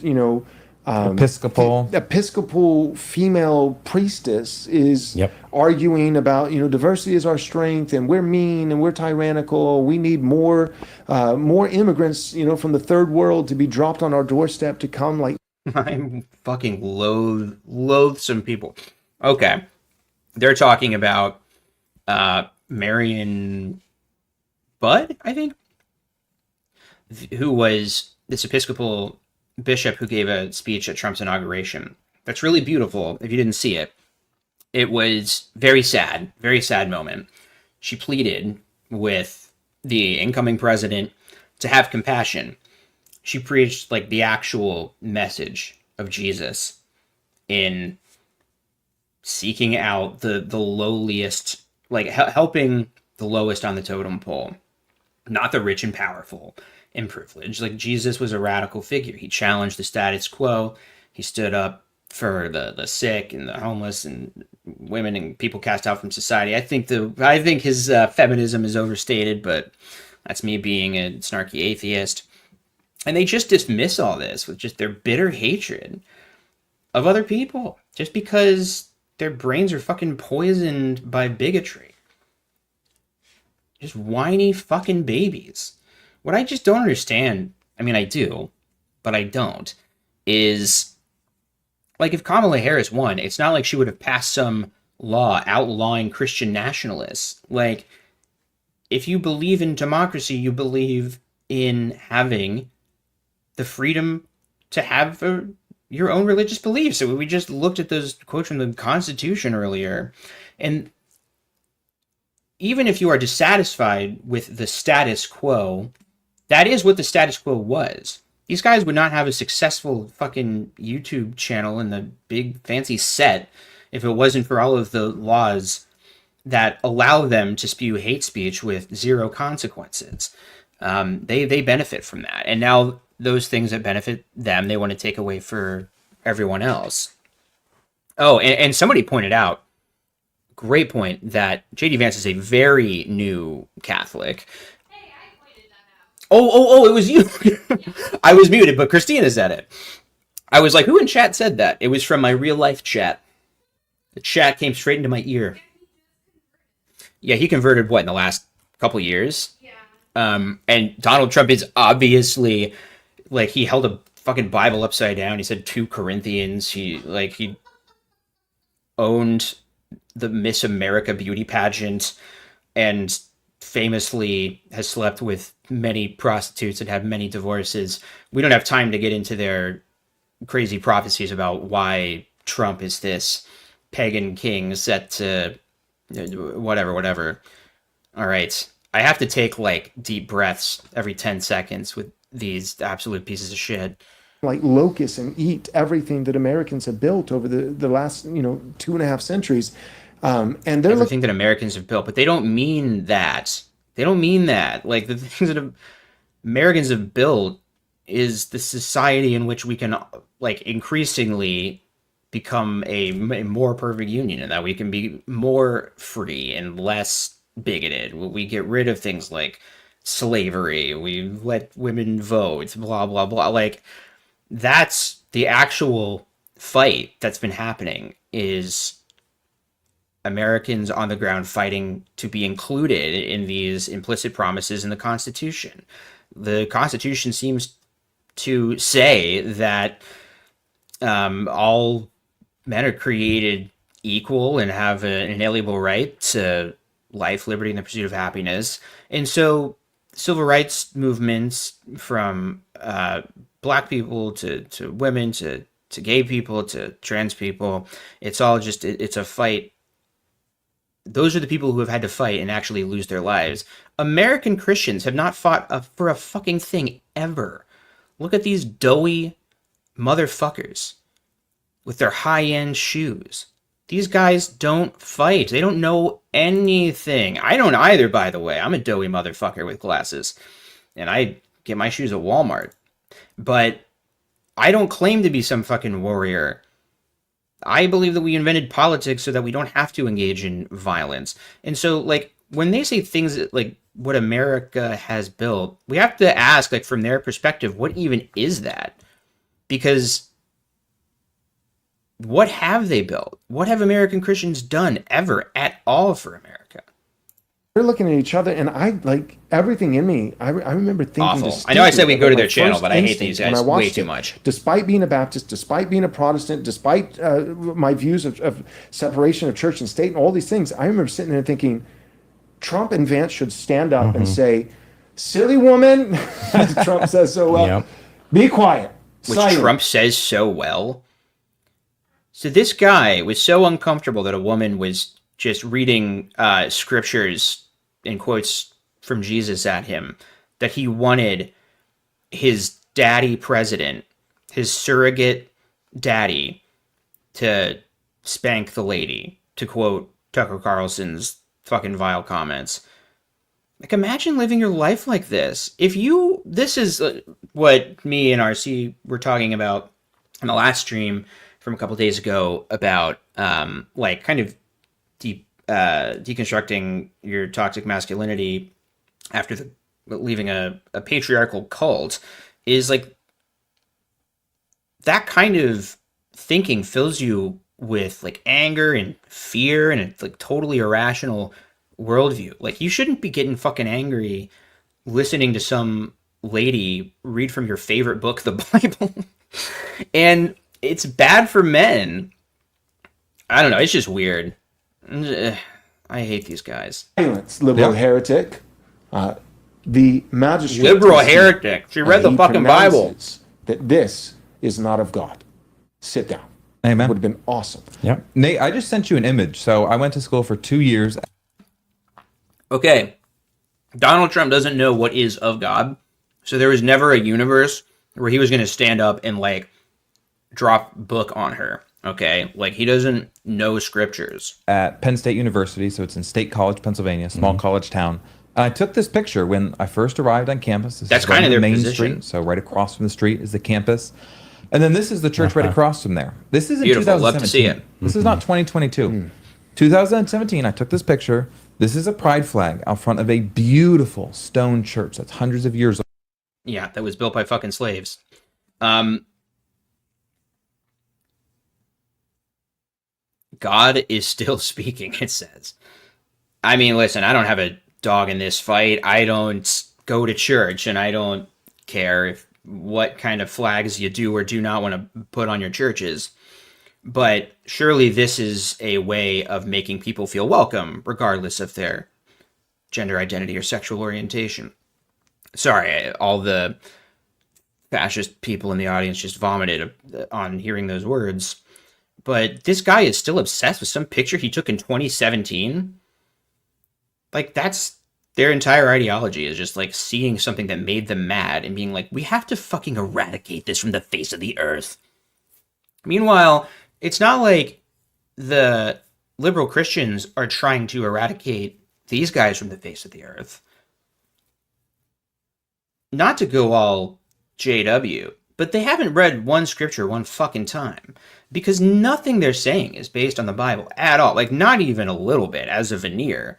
Episcopal female priestess is arguing about, diversity is our strength, and we're mean and we're tyrannical. We need more immigrants, from the third world to be dropped on our doorstep to come like. I'm fucking loathsome people. Okay. They're talking about Marion Budd, I think, who was this Episcopal bishop who gave a speech at Trump's inauguration. That's really beautiful. If you didn't see it, it was very sad moment. She pleaded with the incoming president to have compassion. She preached like the actual message of Jesus in seeking out the lowliest, like helping the lowest on the totem pole, not the rich and powerful and privileged. Like Jesus was a radical figure. He challenged the status quo. He stood up for the sick and the homeless and women and people cast out from society. I think his feminism is overstated, but that's me being a snarky atheist. And they just dismiss all this with just their bitter hatred of other people just because their brains are fucking poisoned by bigotry. Just whiny fucking babies. What I just don't understand, I mean, I do, but I don't, is, like, if Kamala Harris won, it's not like she would have passed some law outlawing Christian nationalists. Like, if you believe in democracy, you believe in having the freedom to have your own religious beliefs. So we just looked at those quotes from the Constitution earlier, and even if you are dissatisfied with the status quo, that is what the status quo was. These guys would not have a successful fucking YouTube channel and the big fancy set if it wasn't for all of the laws that allow them to spew hate speech with zero consequences. They benefit from that. And now those things that benefit them, they want to take away for everyone else. Oh, and somebody pointed out, great point, that JD Vance is a very new Catholic. Hey, I pointed that out. Oh, it was you. I was muted, but Christina said it. I was like, who in chat said that? It was from my real life chat. The chat came straight into my ear. Yeah, he converted, what, in the last couple years? Yeah. And Donald Trump is obviously, like, he held a fucking Bible upside down. He said 2 Corinthians. He owned the Miss America beauty pageant, and famously has slept with many prostitutes and had many divorces. We don't have time to get into their crazy prophecies about why Trump is this pagan king set to whatever. All right. I have to take like deep breaths every 10 seconds with these absolute pieces of shit. Like locusts and eat everything that Americans have built over the last 2.5 centuries, and they're everything that Americans have built, but they don't mean that. They don't mean that. Like the things that Americans have built is the society in which we can like increasingly become a more perfect union, and that we can be more free and less bigoted. We get rid of things like slavery. We let women vote. Blah blah blah. Like. That's the actual fight that's been happening, is Americans on the ground fighting to be included in these implicit promises in the Constitution. The Constitution seems to say that all men are created equal and have an inalienable right to life, liberty, and the pursuit of happiness. And so civil rights movements from Black people to women to gay people to trans people, it's all just it's a fight. Those are the people who have had to fight and actually lose their lives. American Christians have not fought for a fucking thing ever. Look at these doughy motherfuckers with their high-end shoes. These guys don't fight. They don't know anything. I don't either, by the way. I'm a doughy motherfucker with glasses, and I get my shoes at Walmart. But I don't claim to be some fucking warrior. I believe that we invented politics so that we don't have to engage in violence. And so, like, when they say things like what America has built, we have to ask, like, from their perspective, what even is that? Because what have they built? What have American Christians done ever at all for America? They're looking at each other, and I like everything in me. I remember thinking, awful. I know I said we go to their channel, but I hate these guys way too much. Despite being a Baptist, despite being a Protestant, despite my views of separation of church and state and all these things, I remember sitting there thinking, Trump and Vance should stand up and say, "Silly woman," as Trump says so well. Be quiet. Which Trump says so well. So this guy was so uncomfortable that a woman was just reading scriptures and quotes from Jesus at him, that he wanted his daddy president, his surrogate daddy, to spank the lady, to quote Tucker Carlson's fucking vile comments. Like, imagine living your life like this. This is what me and RC were talking about in the last stream from a couple days ago about, like, kind of deconstructing your toxic masculinity after leaving a patriarchal cult, is like that kind of thinking fills you with like anger and fear and it's like totally irrational worldview. Like, you shouldn't be getting fucking angry listening to some lady read from your favorite book, the Bible. And it's bad for men. I don't know. It's just weird. I hate these guys. Silence, liberal heretic. The magistrate. Liberal heretic. She read the fucking Bible. That this is not of God. Sit down. Amen. Would have been awesome. Yeah. Nate, I just sent you an image. So I went to school for 2 years. Okay. Donald Trump doesn't know what is of God. So there was never a universe where he was going to stand up and like drop book on her. Okay, like he doesn't know scriptures. At Penn State University, so it's in State College, Pennsylvania, small college town. And I took this picture when I first arrived on campus. That's kind of their main position. Street, so right across from the street is the campus. And then this is the church right across from there. This is in Beautiful. 2017. Love to see it. This is not 2022. 2017, I took this picture. This is a pride flag out front of a beautiful stone church that's hundreds of years old. Yeah, that was built by fucking slaves. God is still speaking, it says. I mean, listen, I don't have a dog in this fight. I don't go to church, and I don't care what kind of flags you do or do not want to put on your churches. But surely this is a way of making people feel welcome, regardless of their gender identity or sexual orientation. Sorry, all the fascist people in the audience just vomited on hearing those words. But this guy is still obsessed with some picture he took in 2017. Like, that's their entire ideology, is just like seeing something that made them mad and being like, we have to fucking eradicate this from the face of the earth. Meanwhile, it's not like the liberal Christians are trying to eradicate these guys from the face of the earth. Not to go all JW, but they haven't read one scripture one fucking time, because nothing they're saying is based on the Bible at all. Like, not even a little bit as a veneer.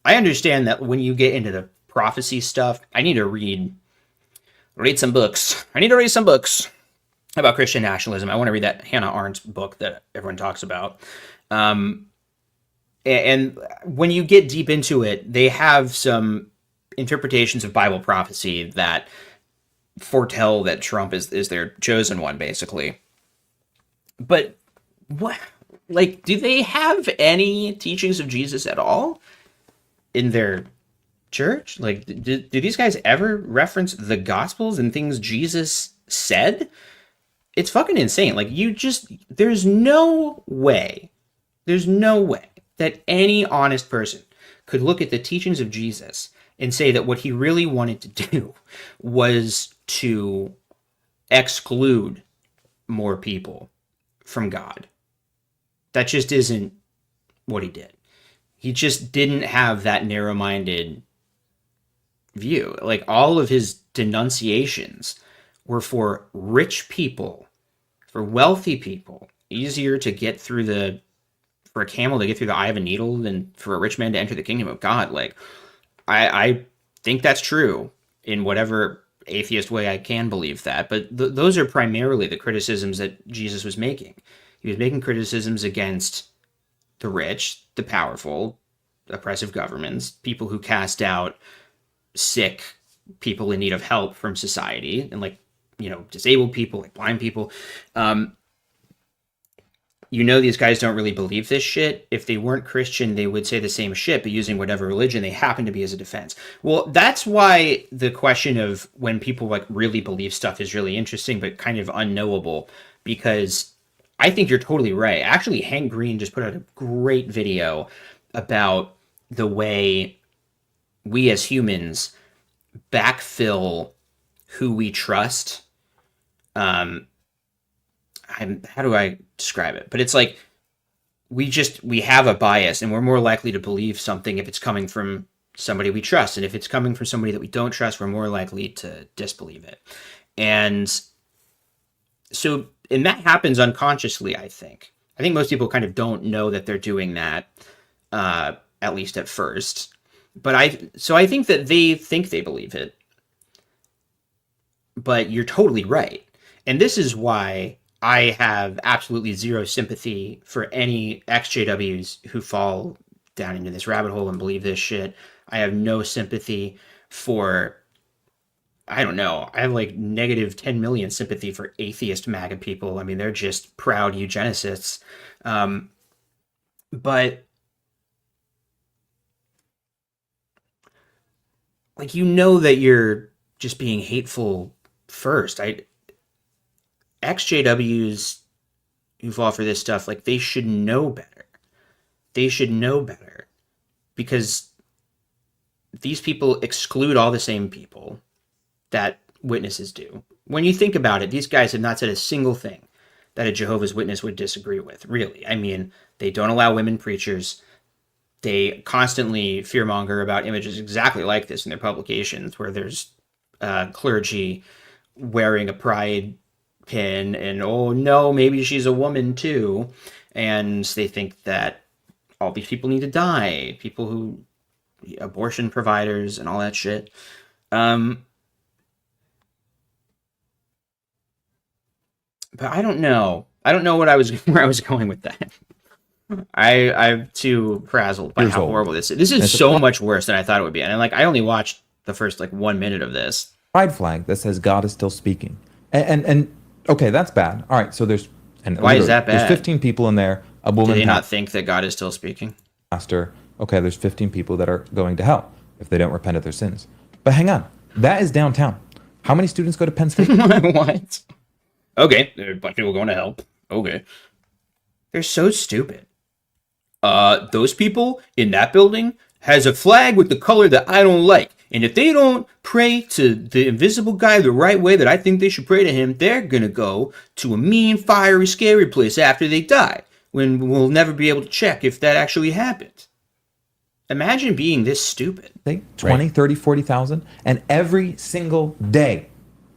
I understand that when you get into the prophecy stuff, I need to read some books. I need to read some books about Christian nationalism. I want to read that Hannah Arendt's book that everyone talks about. And when you get deep into it, they have some interpretations of Bible prophecy that foretell that Trump is their chosen one, basically. But what, like, do they have any teachings of Jesus at all in their church? Like, do these guys ever reference the Gospels and things Jesus said? It's fucking insane. Like, there's no way that any honest person could look at the teachings of Jesus and say that what he really wanted to do was to exclude more people from God. That just isn't what he did. He just didn't have that narrow-minded view. Like, all of his denunciations were for rich people, for wealthy people. Easier to get through for a camel to get through the eye of a needle than for a rich man to enter the kingdom of God. Like, I think that's true in whatever atheist way I can believe that. But those are primarily the criticisms that Jesus was making. He was making criticisms against the rich, the powerful, oppressive governments, people who cast out sick people in need of help from society, and, like, you know, disabled people, like blind people. These guys don't really believe this shit. If they weren't Christian, they would say the same shit, but using whatever religion they happen to be as a defense. Well, that's why the question of when people, like, really believe stuff is really interesting, but kind of unknowable, because I think you're totally right. Actually, Hank Green just put out a great video about the way we as humans backfill who we trust. How do I describe it? But it's like we have a bias, and we're more likely to believe something if it's coming from somebody we trust. And if it's coming from somebody that we don't trust, we're more likely to disbelieve it. And so, and that happens unconsciously, I think. I think most people kind of don't know that they're doing that, at least at first. But I think that they think they believe it. But you're totally right. And this is why I have absolutely zero sympathy for any ex-JWs who fall down into this rabbit hole and believe this shit. I have no sympathy for, I don't know, I have like negative 10 million sympathy for atheist MAGA people. I mean, they're just proud eugenicists. But, like, that you're just being hateful first. Ex-JWs who fall for this stuff, like, they should know better. They should know better, because these people exclude all the same people that witnesses do. When you think about it, these guys have not said a single thing that a Jehovah's Witness would disagree with, really. I mean, they don't allow women preachers. They constantly fearmonger about images exactly like this in their publications, where there's clergy wearing a pride pin, and oh no, maybe she's a woman too, and they think that all these people need to die, people who abortion providers and all that shit. But I don't know where I was going with that. I'm too frazzled by how horrible this is. This is so much worse than I thought it would be, and I only watched the first 1 minute of this. Pride flag that says God is still speaking, and okay, that's bad. All right, so why is that bad? There's 15 people in there. A woman. Do they not think that God is still speaking? Pastor, Okay, there's 15 people that are going to hell if they don't repent of their sins. But hang on, that is downtown. How many students go to Penn State? What? Okay, there are a bunch of people going to hell. Okay. They're so stupid. Those people in that building has a flag with the color that I don't like. And if they don't pray to the invisible guy the right way that I think they should pray to him, they're gonna go to a mean, fiery, scary place after they die, when we'll never be able to check if that actually happened. Imagine being this stupid. 20, 30, 40,000, and every single day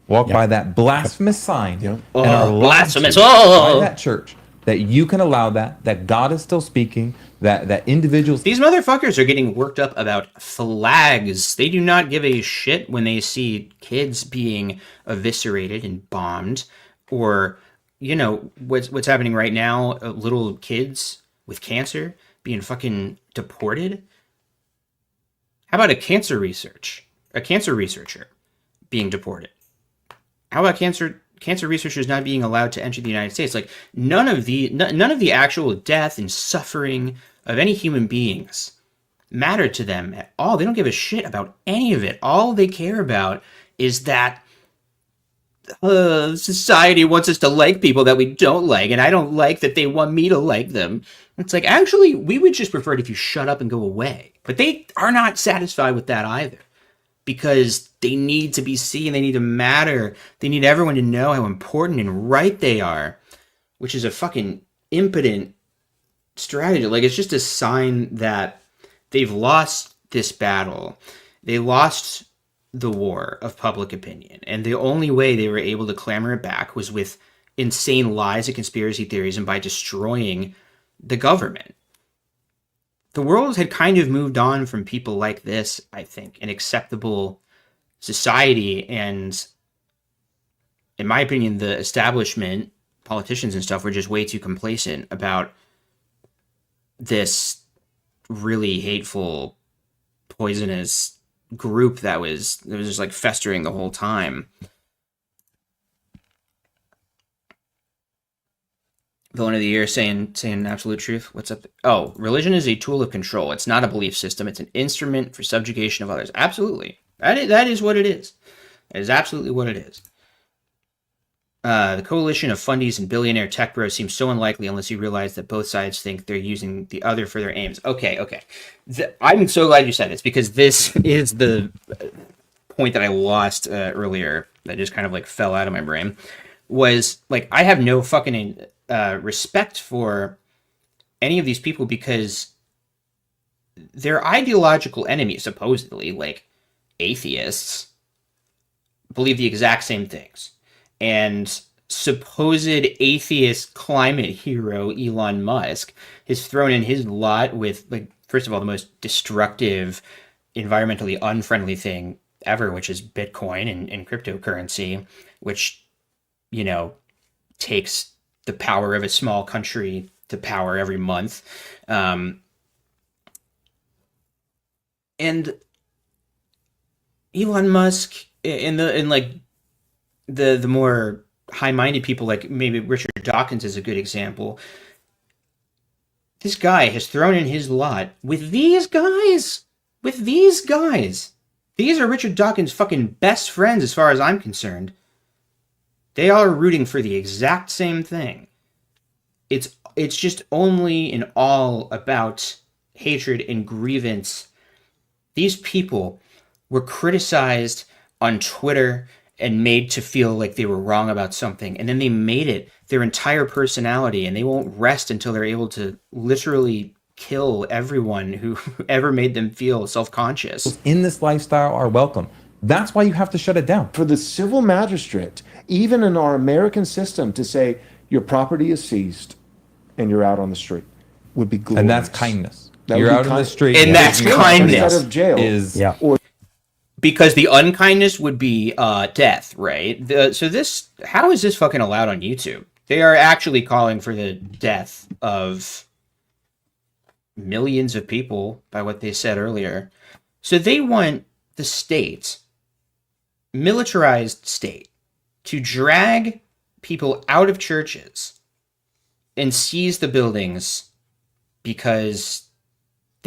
walk by that blasphemous sign and are blasphemous. by that church. That you can allow that God is still speaking, that individuals... These motherfuckers are getting worked up about flags. They do not give a shit when they see kids being eviscerated and bombed, or, you know, what's happening right now, little kids with cancer being fucking deported. How about a cancer researcher being deported? How about cancer researchers not being allowed to enter the United States? Like, none of the actual death and suffering of any human beings matter to them at all. They don't give a shit about any of it. All they care about is that society wants us to like people that we don't like, and I don't like that they want me to like them. It's like, actually, we would just prefer it if you shut up and go away. But they are not satisfied with that either, because they need to be seen, they need to matter, they need everyone to know how important and right they are, which is a fucking impotent strategy. Like, it's just a sign that they've lost this battle. They lost the war of public opinion, and the only way they were able to clamor it back was with insane lies and conspiracy theories and by destroying the government. The world had kind of moved on from people like this, I think, an acceptable society, and in my opinion, the establishment, politicians and stuff, were just way too complacent about this really hateful, poisonous group that was just like festering the whole time. Villain of the year saying absolute truth. What's up? Oh, religion is a tool of control. It's not a belief system. It's an instrument for subjugation of others. Absolutely. That is what it is. That is absolutely what it is. The coalition of fundies and billionaire tech bros seems so unlikely unless you realize that both sides think they're using the other for their aims. Okay. I'm so glad you said this, because this is the point that I lost earlier that just kind of like fell out of my brain. Was like, I have no fucking respect for any of these people, because their ideological enemies, supposedly, like atheists, believe the exact same things. And supposed atheist climate hero Elon Musk has thrown in his lot with, like, first of all, the most destructive, environmentally unfriendly thing ever, which is Bitcoin and cryptocurrency, which, you know, takes the power of a small country to power every month. And Elon Musk and the more high-minded people, like maybe Richard Dawkins is a good example. This guy has thrown in his lot with these guys. These are Richard Dawkins' fucking best friends as far as I'm concerned. They are rooting for the exact same thing. It's just only and all about hatred and grievance. These people were criticized on Twitter and made to feel like they were wrong about something, and then they made it their entire personality, and they won't rest until they're able to literally kill everyone who ever made them feel self-conscious. In this lifestyle are welcome. That's why you have to shut it down. For the civil magistrate, even in our American system, to say your property is seized and you're out on the street would be glorious. And that's kindness. You're out on the street. And that's kindness. Instead of jail. Or because the unkindness would be death, right? How is this fucking allowed on YouTube? They are actually calling for the death of millions of people by what they said earlier. So they want the state, militarized state, to drag people out of churches and seize the buildings because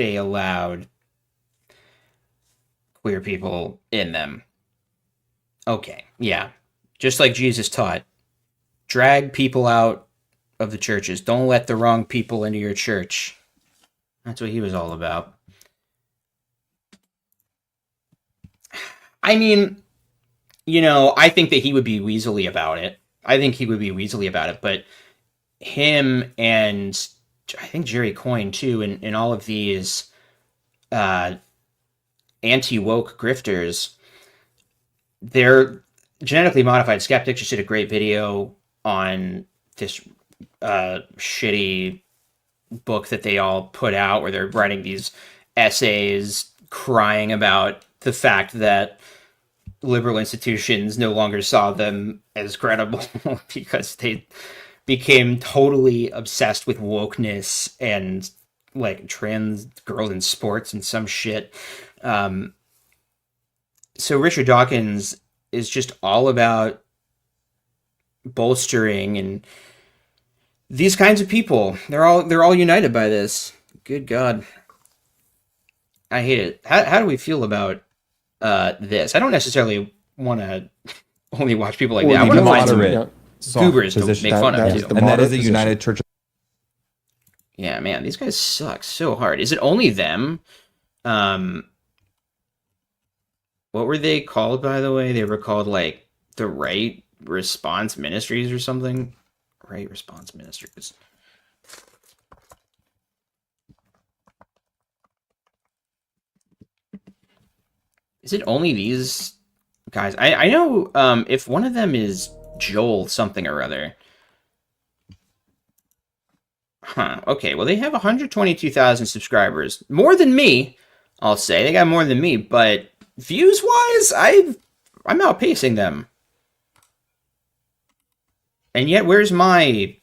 they allowed queer people in them. Okay, yeah. Just like Jesus taught, drag people out of the churches. Don't let the wrong people into your church. That's what he was all about. I mean, I think that he would be weaselly about it. But him and I think Jerry Coyne too, and all of these anti-woke grifters, they're genetically modified skeptics. Just did a great video on this shitty book that they all put out where they're writing these essays crying about the fact that liberal institutions no longer saw them as credible because they became totally obsessed with wokeness and like trans girls in sports and some shit. So Richard Dawkins is just all about bolstering and these kinds of people. They're all united by this. Good God. I hate it. How do we feel about this? I don't necessarily want to only watch people like that. I want to find some goobers to make fun of too. And that is a united church. Yeah, man, these guys suck so hard. Is it only them? What were they called, by the way? They were called like the Right Response Ministries or something. Right Response Ministries. Is it only these guys? I know if one of them is Joel something or other. Huh. Okay, well, they have 122,000 subscribers. More than me, I'll say. They got more than me, but views-wise, I'm outpacing them. And yet, where's my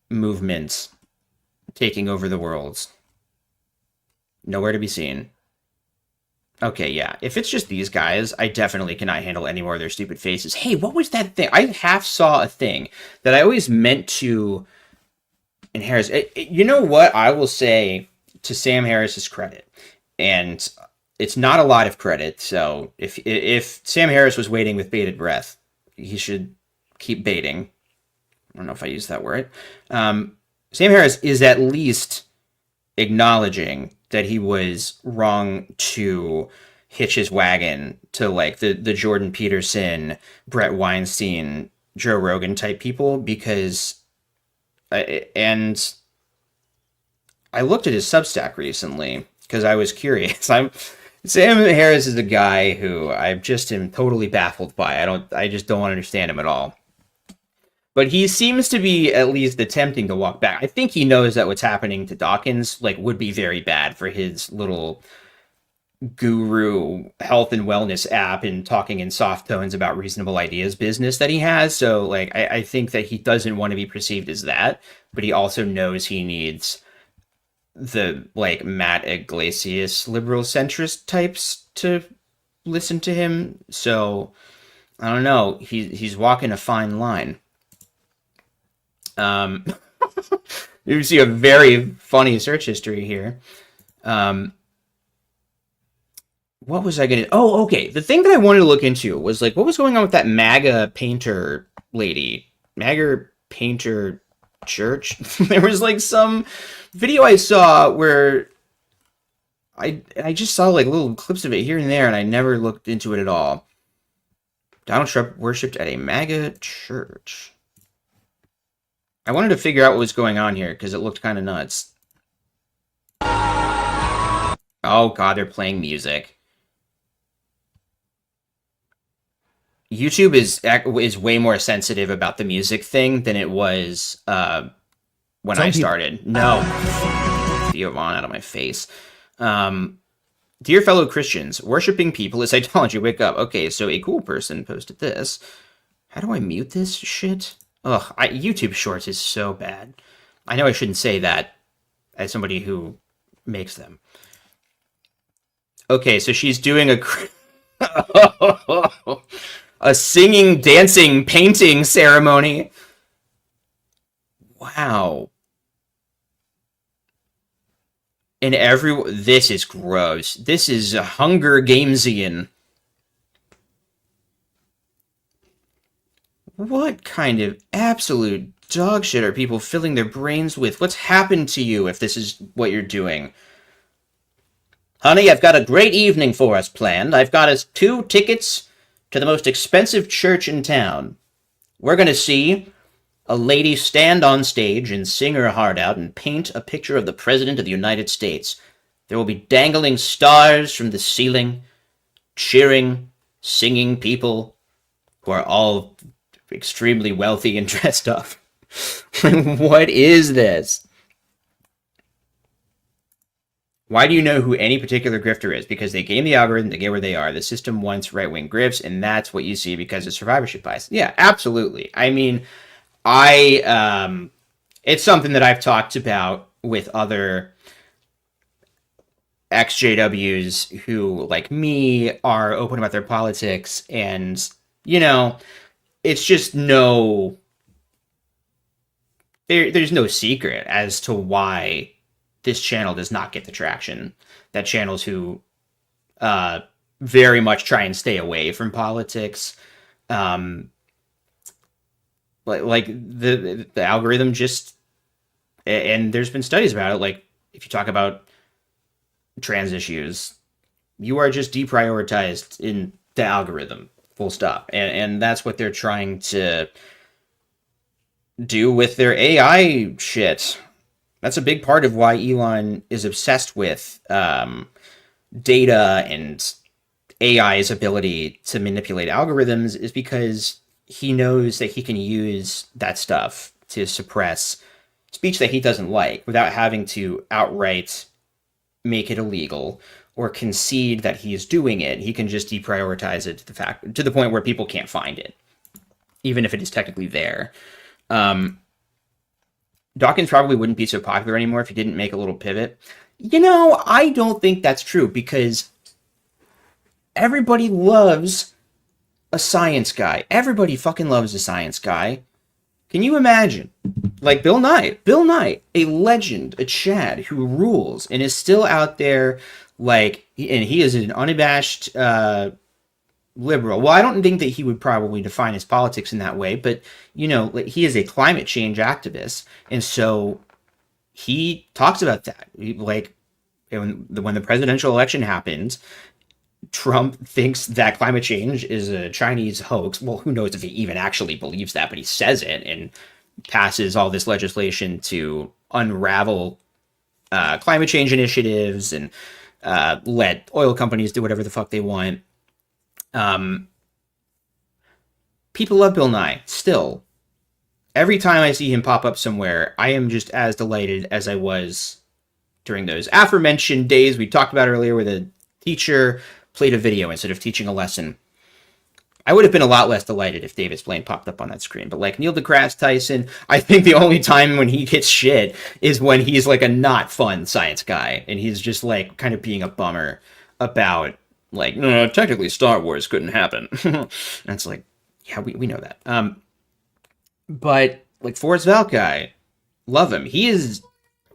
movement taking over the world? Nowhere to be seen. Okay, yeah. If it's just these guys, I definitely cannot handle any more of their stupid faces. Hey, what was that thing? I half saw a thing that I always meant to inherit. You know what? I will say to Sam Harris's credit, and it's not a lot of credit, so if Sam Harris was waiting with bated breath, he should keep baiting. I don't know if I used that word. Sam Harris is at least acknowledging that he was wrong to hitch his wagon to like the Jordan Peterson, Brett Weinstein, Joe Rogan type people, because and I looked at his Substack recently because I was curious. Sam Harris is a guy who I just am totally baffled by. I just don't understand him at all. But he seems to be at least attempting to walk back. I think he knows that what's happening to Dawkins would be very bad for his little guru health and wellness app and talking in soft tones about reasonable ideas business that he has. So I think that he doesn't want to be perceived as that, but he also knows he needs the Matt Iglesias liberal centrist types to listen to him. So I don't know. He's walking a fine line. You see a very funny search history here. What was I going to... Oh, okay. The thing that I wanted to look into was, what was going on with that MAGA painter lady? MAGA painter church? There was, some video I saw where I just saw, little clips of it here and there, and I never looked into it at all. Donald Trump worshipped at a MAGA church. I wanted to figure out what was going on here because it looked kind of nuts. Oh god, they're playing music. YouTube is way more sensitive about the music thing than it was when I started. No. Giovanni out of my face. Dear fellow Christians, worshipping people is idolatry. Wake up. Okay, so a cool person posted this. How do I mute this shit? Ugh, YouTube Shorts is so bad. I know I shouldn't say that as somebody who makes them. Okay, so she's doing a singing, dancing, painting ceremony. Wow. And this is gross. This is Hunger Gamesian. What kind of absolute dog shit are people filling their brains with? What's happened to you if this is what you're doing? Honey, I've got a great evening for us planned. I've got us 2 tickets to the most expensive church in town. We're going to see a lady stand on stage and sing her heart out and paint a picture of the President of the United States. There will be dangling stars from the ceiling, cheering, singing people who are all extremely wealthy and dressed up. What is this? Why do you know who any particular grifter is? Because they game the algorithm to get where they are. The system wants right-wing grifts, and that's what you see because of survivorship bias. Yeah, absolutely. I mean, it's something that I've talked about with other ex-JWs who, like me, are open about their politics, and, you know, it's just there's no secret as to why this channel does not get the traction that channels who very much try and stay away from politics, like the algorithm just, and there's been studies about it, like if you talk about trans issues, you are just deprioritized in the algorithm, full stop. And that's what they're trying to do with their AI shit. That's a big part of why Elon is obsessed with data and AI's ability to manipulate algorithms, is because he knows that he can use that stuff to suppress speech that he doesn't like without having to outright make it illegal or concede that he is doing it. He can just deprioritize it to the point where people can't find it, even if it is technically there. Dawkins probably wouldn't be so popular anymore if he didn't make a little pivot. You know, I don't think that's true, because everybody loves a science guy. Everybody fucking loves a science guy. Can you imagine? Like Bill Nye, a legend, a Chad who rules and is still out there, like, and he is an unabashed liberal. Well, I don't think that he would probably define his politics in that way, but, you know, he is a climate change activist, and so he talks about that. Like, when the presidential election happened, Trump thinks that climate change is a Chinese hoax. Well, who knows if he even actually believes that, but he says it and passes all this legislation to unravel climate change initiatives and let oil companies do whatever the fuck they want. People love Bill Nye still. Every time I see him pop up somewhere, I am just as delighted as I was during those aforementioned days we talked about earlier where the teacher played a video instead of teaching a lesson. I would have been a lot less delighted if David Blaine popped up on that screen. But like Neil deGrasse Tyson, I think the only time when he gets shit is when he's like a not fun science guy. And he's just like kind of being a bummer about, like, no, technically Star Wars couldn't happen. And it's like, yeah, we know that. But like Forrest Valkai, love him. He is,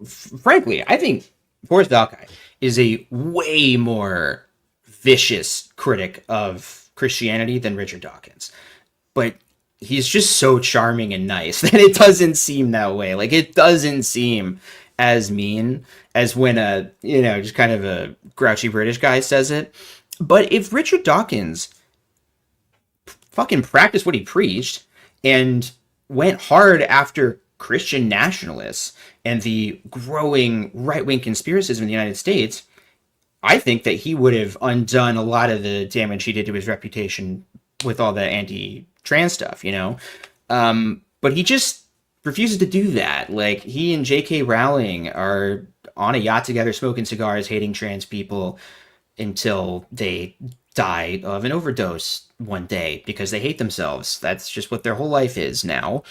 frankly, I think Forrest Valkai is a way more vicious critic of Christianity than Richard Dawkins. But he's just so charming and nice that it doesn't seem that way. Like, it doesn't seem as mean as when a, you know, just kind of a grouchy British guy says it. But if Richard Dawkins fucking practiced what he preached and went hard after Christian nationalists and the growing right-wing conspiracism in the United States, I think that he would have undone a lot of the damage he did to his reputation with all the anti-trans stuff, you know? But he just refuses to do that. Like, he and J.K. Rowling are on a yacht together smoking cigars, hating trans people until they die of an overdose one day because they hate themselves. That's just what their whole life is now.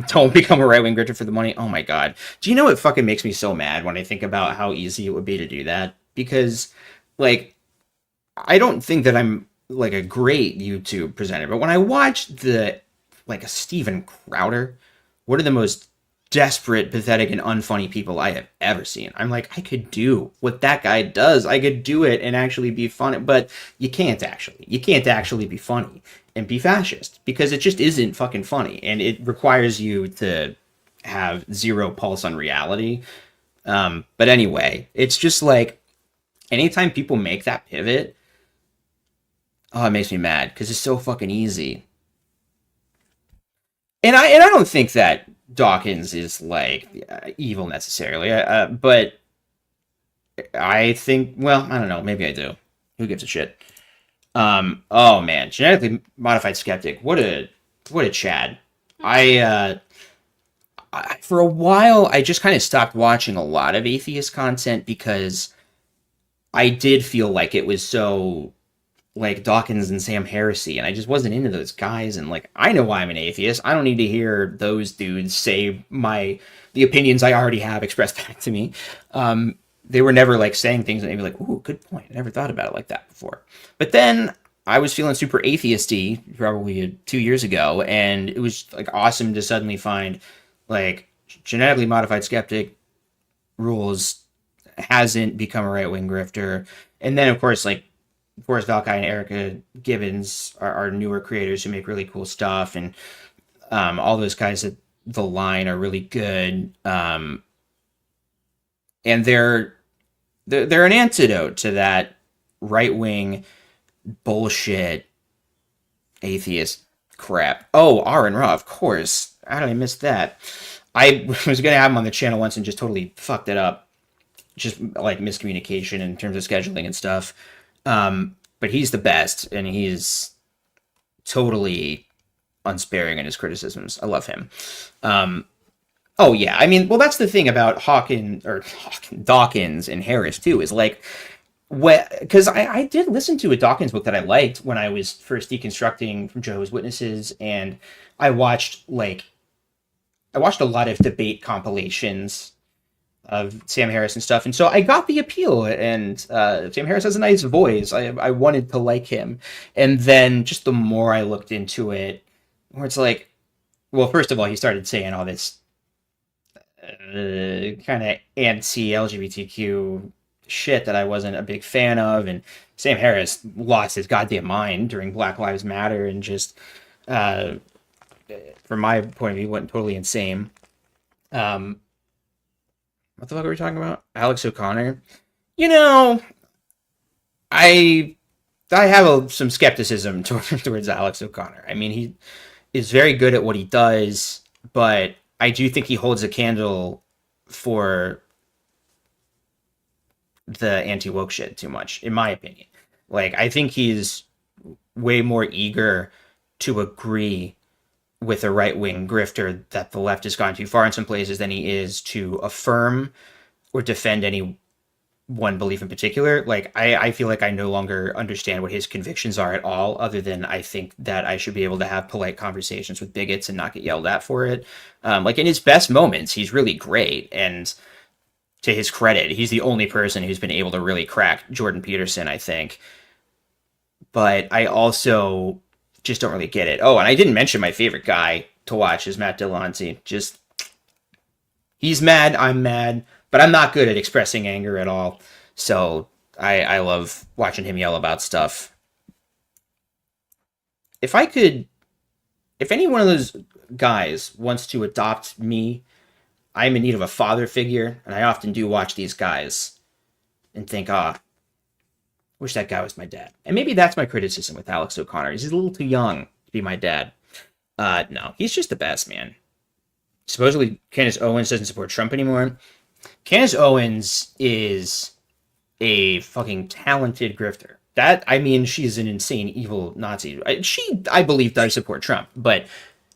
Don't become a right-wing grifter for the money. Oh my God. Do you know what fucking makes me so mad when I think about how easy it would be to do that? Because, like, I don't think that I'm, like, a great YouTube presenter, but when I watch a Steven Crowder, one of the most desperate, pathetic, and unfunny people I have ever seen. I'm like, I could do what that guy does. I could do it and actually be funny, but you can't actually. You can't actually be funny and be fascist because it just isn't fucking funny, and it requires you to have zero pulse on reality. But anyway, it's just like anytime people make that pivot, oh, it makes me mad because it's so fucking easy. And I don't think that Dawkins is like evil necessarily, but I think, well, I don't know, maybe I do. Who gives a shit? Oh man, genetically modified skeptic. What a Chad. I for a while I just kind of stopped watching a lot of atheist content because I did feel like it was so like Dawkins and Sam Heresy, and I just wasn't into those guys. And like, I know why I'm an atheist. I don't need to hear those dudes say the opinions I already have expressed back to me. They were never like saying things that made me like, ooh, good point. I never thought about it like that before. But then I was feeling super atheisty probably 2 years ago, and it was like awesome to suddenly find like genetically modified skeptic rules hasn't become a right-wing grifter. And then of course Valkai and Erica Gibbons are newer creators who make really cool stuff, and all those guys at the line are really good. And they're an antidote to that right-wing bullshit atheist crap. Oh, Aaron Ra, of course. How did I miss that? I was going to have him on the channel once and just totally fucked it up. Just like miscommunication in terms of scheduling and stuff. But he's the best, and he's totally unsparing in his criticisms. I love him. Oh yeah, I mean, well, that's the thing about Dawkins and Harris too, is like, because I did listen to a Dawkins book that I liked when I was first deconstructing from Jehovah's Witnesses, and I watched a lot of debate compilations of Sam Harris and stuff, and so I got the appeal, and Sam Harris has a nice voice. I wanted to like him, and then just the more I looked into it, where it's like, well, first of all, he started saying all this kind of anti-LGBTQ shit that I wasn't a big fan of, and Sam Harris lost his goddamn mind during Black Lives Matter, and just from my point of view went totally insane. What the fuck are we talking about? Alex O'Connor. You know, I have some skepticism towards Alex O'Connor. I mean, he is very good at what he does, but I do think he holds a candle for the anti-woke shit too much, in my opinion. Like, I think he's way more eager to agree with a right-wing grifter that the left has gone too far in some places than he is to affirm or defend any one belief in particular. Like, I feel like I no longer understand what his convictions are at all, other than I think that I should be able to have polite conversations with bigots and not get yelled at for it. Like, in his best moments, he's really great, and to his credit, he's the only person who's been able to really crack Jordan Peterson, I think. But I also just don't really get it. Oh, and I didn't mention my favorite guy to watch is Matt Dillahunty. Just, he's mad, I'm mad, but I'm not good at expressing anger at all. So I love watching him yell about stuff. If any one of those guys wants to adopt me, I'm in need of a father figure, and I often do watch these guys and think, wish that guy was my dad. And maybe that's my criticism with Alex O'Connor. He's a little too young to be my dad. No, he's just the best, man. Supposedly, Candace Owens doesn't support Trump anymore. Candace Owens is a fucking talented grifter. She's an insane, evil Nazi. She, I believe, does support Trump, but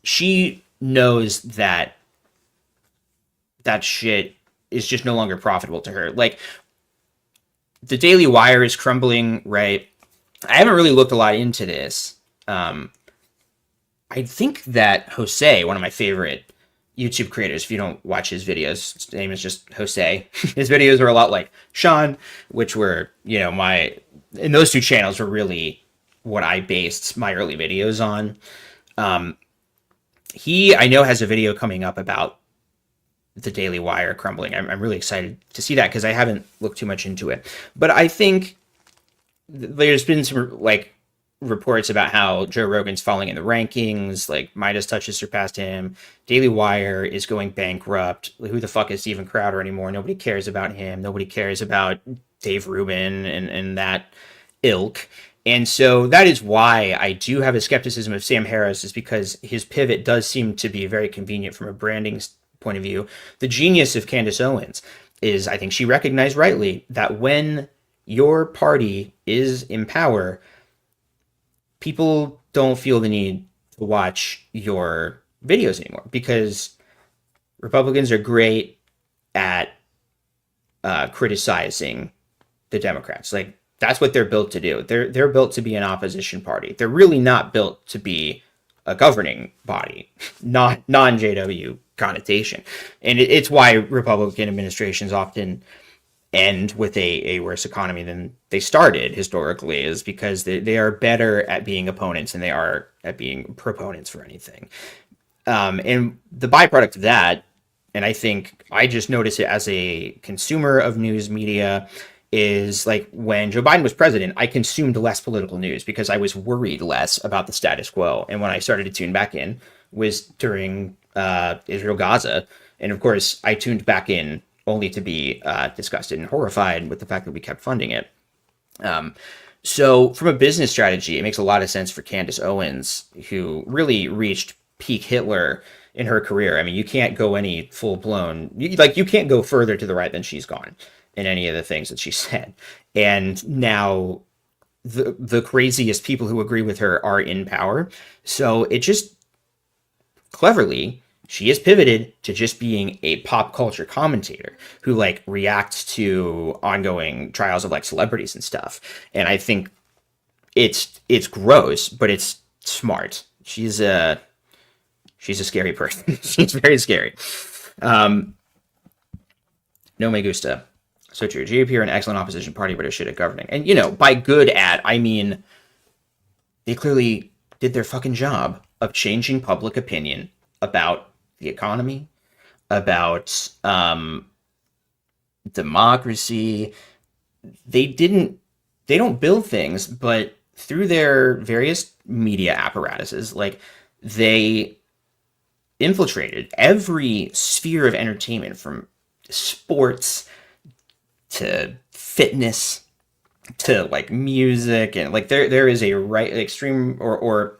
she knows that shit is just no longer profitable to her. Like, the Daily Wire is crumbling, right? I haven't really looked a lot into this. I think that Jose, one of my favorite YouTube creators, if you don't watch his videos, his name is just Jose. His videos are a lot like Sean, which were, and those two channels were really what I based my early videos on. He, I know, has a video coming up about the Daily Wire crumbling. I'm really excited to see that because I haven't looked too much into it. But I think there's been some like reports about how Joe Rogan's falling in the rankings, like Midas Touch has surpassed him. Daily Wire is going bankrupt. Who the fuck is Steven Crowder anymore? Nobody cares about him. Nobody cares about Dave Rubin and that ilk. And so that is why I do have a skepticism of Sam Harris, is because his pivot does seem to be very convenient from a branding point of view. The genius of Candace Owens is, I think she recognized rightly that when your party is in power, people don't feel the need to watch your videos anymore because Republicans are great at criticizing the Democrats. Like, that's what they're built to do. They're built to be an opposition party. They're really not built to be a governing body, not non-JW connotation. And it's why Republican administrations often end with a worse economy than they started historically, is because they are better at being opponents than they are at being proponents for anything. And the byproduct of that, and I think I just notice it as a consumer of news media, is like when Joe Biden was president, I consumed less political news because I was worried less about the status quo. And when I started to tune back in was during Israel-Gaza. And of course, I tuned back in only to be disgusted and horrified with the fact that we kept funding it. So from a business strategy, it makes a lot of sense for Candace Owens, who really reached peak Hitler in her career. I mean, you can't go any full-blown, you can't go further to the right than she's gone in any of the things that she said. And now the craziest people who agree with her are in power. So it just cleverly, she has pivoted to just being a pop culture commentator who like reacts to ongoing trials of like celebrities and stuff. And I think it's gross, but it's smart. She's a scary person. She's very scary. No me gusta. So true. GOP are an excellent opposition party, but are shit at governing. And, you know, by good at, I mean, they clearly did their fucking job of changing public opinion about the economy, about democracy. They don't build things, but through their various media apparatuses, like, they infiltrated every sphere of entertainment, from sports to fitness to like music, and like there is a right extreme or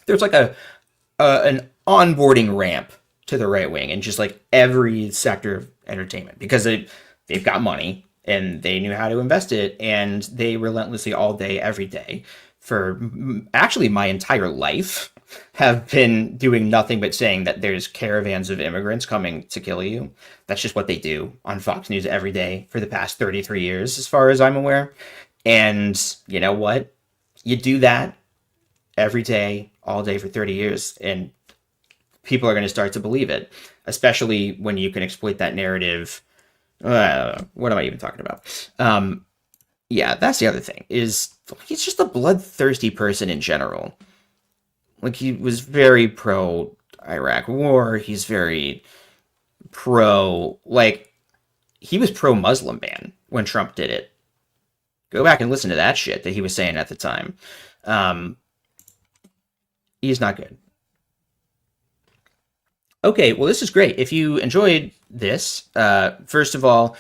there's like an onboarding ramp to the right wing in just like every sector of entertainment, because they've got money and they knew how to invest it, and they relentlessly all day every day for actually my entire life have been doing nothing but saying that there's caravans of immigrants coming to kill you. That's just what they do on Fox News every day for the past 33 years, as far as I'm aware. And you know what? You do that every day, all day for 30 years, and people are going to start to believe it, especially when you can exploit that narrative. What am I even talking about? Yeah, that's the other thing, is he's just a bloodthirsty person in general. Like, he was very pro Iraq war. He's very pro, like, he was pro Muslim ban when Trump did it. Go back and listen to that shit that he was saying at the time. He's not good. Okay, well, this is great. If you enjoyed this, first of all,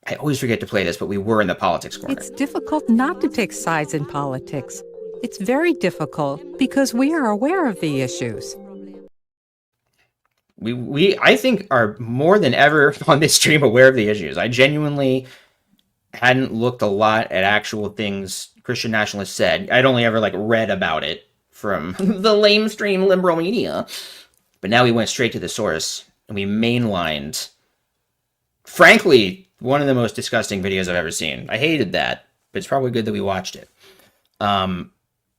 I always forget to play this, but we were in the politics corner. It's difficult not to take sides in politics. It's very difficult because we are aware of the issues. We I think are more than ever on this stream aware of the issues. I genuinely hadn't looked a lot at actual things Christian nationalists said. I'd only ever like read about it from the lamestream liberal media. But now we went straight to the source and we mainlined, frankly, one of the most disgusting videos I've ever seen. I hated that, but it's probably good that we watched it.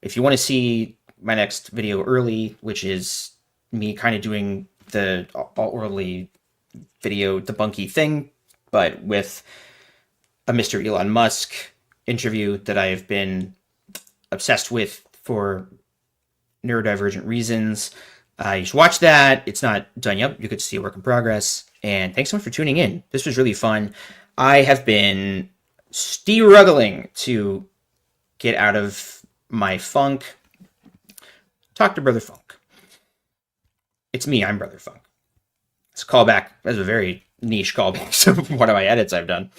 If you want to see my next video early, which is me kind of doing the alt-worldly video debunky thing, but with a Mr. Elon Musk interview that I've been obsessed with for neurodivergent reasons, You should watch that. It's not done yet. You could see a work in progress. And thanks so much for tuning in. This was really fun. I have been struggling to get out of my funk. Talk to Brother Funk. It's me. I'm Brother Funk. It's a callback. That's a very niche callback. So one of my edits I've done.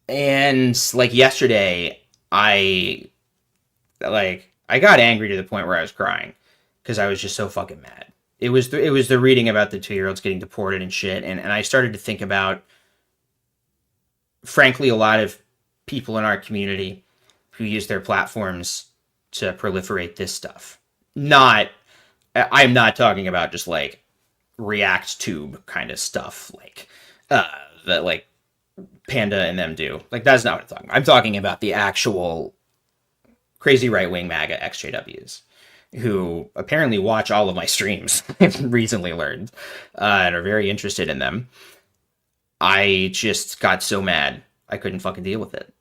And like yesterday, I got angry to the point where I was crying because I was just so fucking mad. It was the reading about the 2-year-olds getting deported and shit, and I started to think about, frankly, a lot of people in our community who use their platforms to proliferate this stuff. I'm not talking about just like React Tube kind of stuff like that like Panda and them do. Like, that's not what I'm talking about. I'm talking about the actual crazy right-wing MAGA XJWs who apparently watch all of my streams, I've recently learned, and are very interested in them. I just got so mad I couldn't fucking deal with it.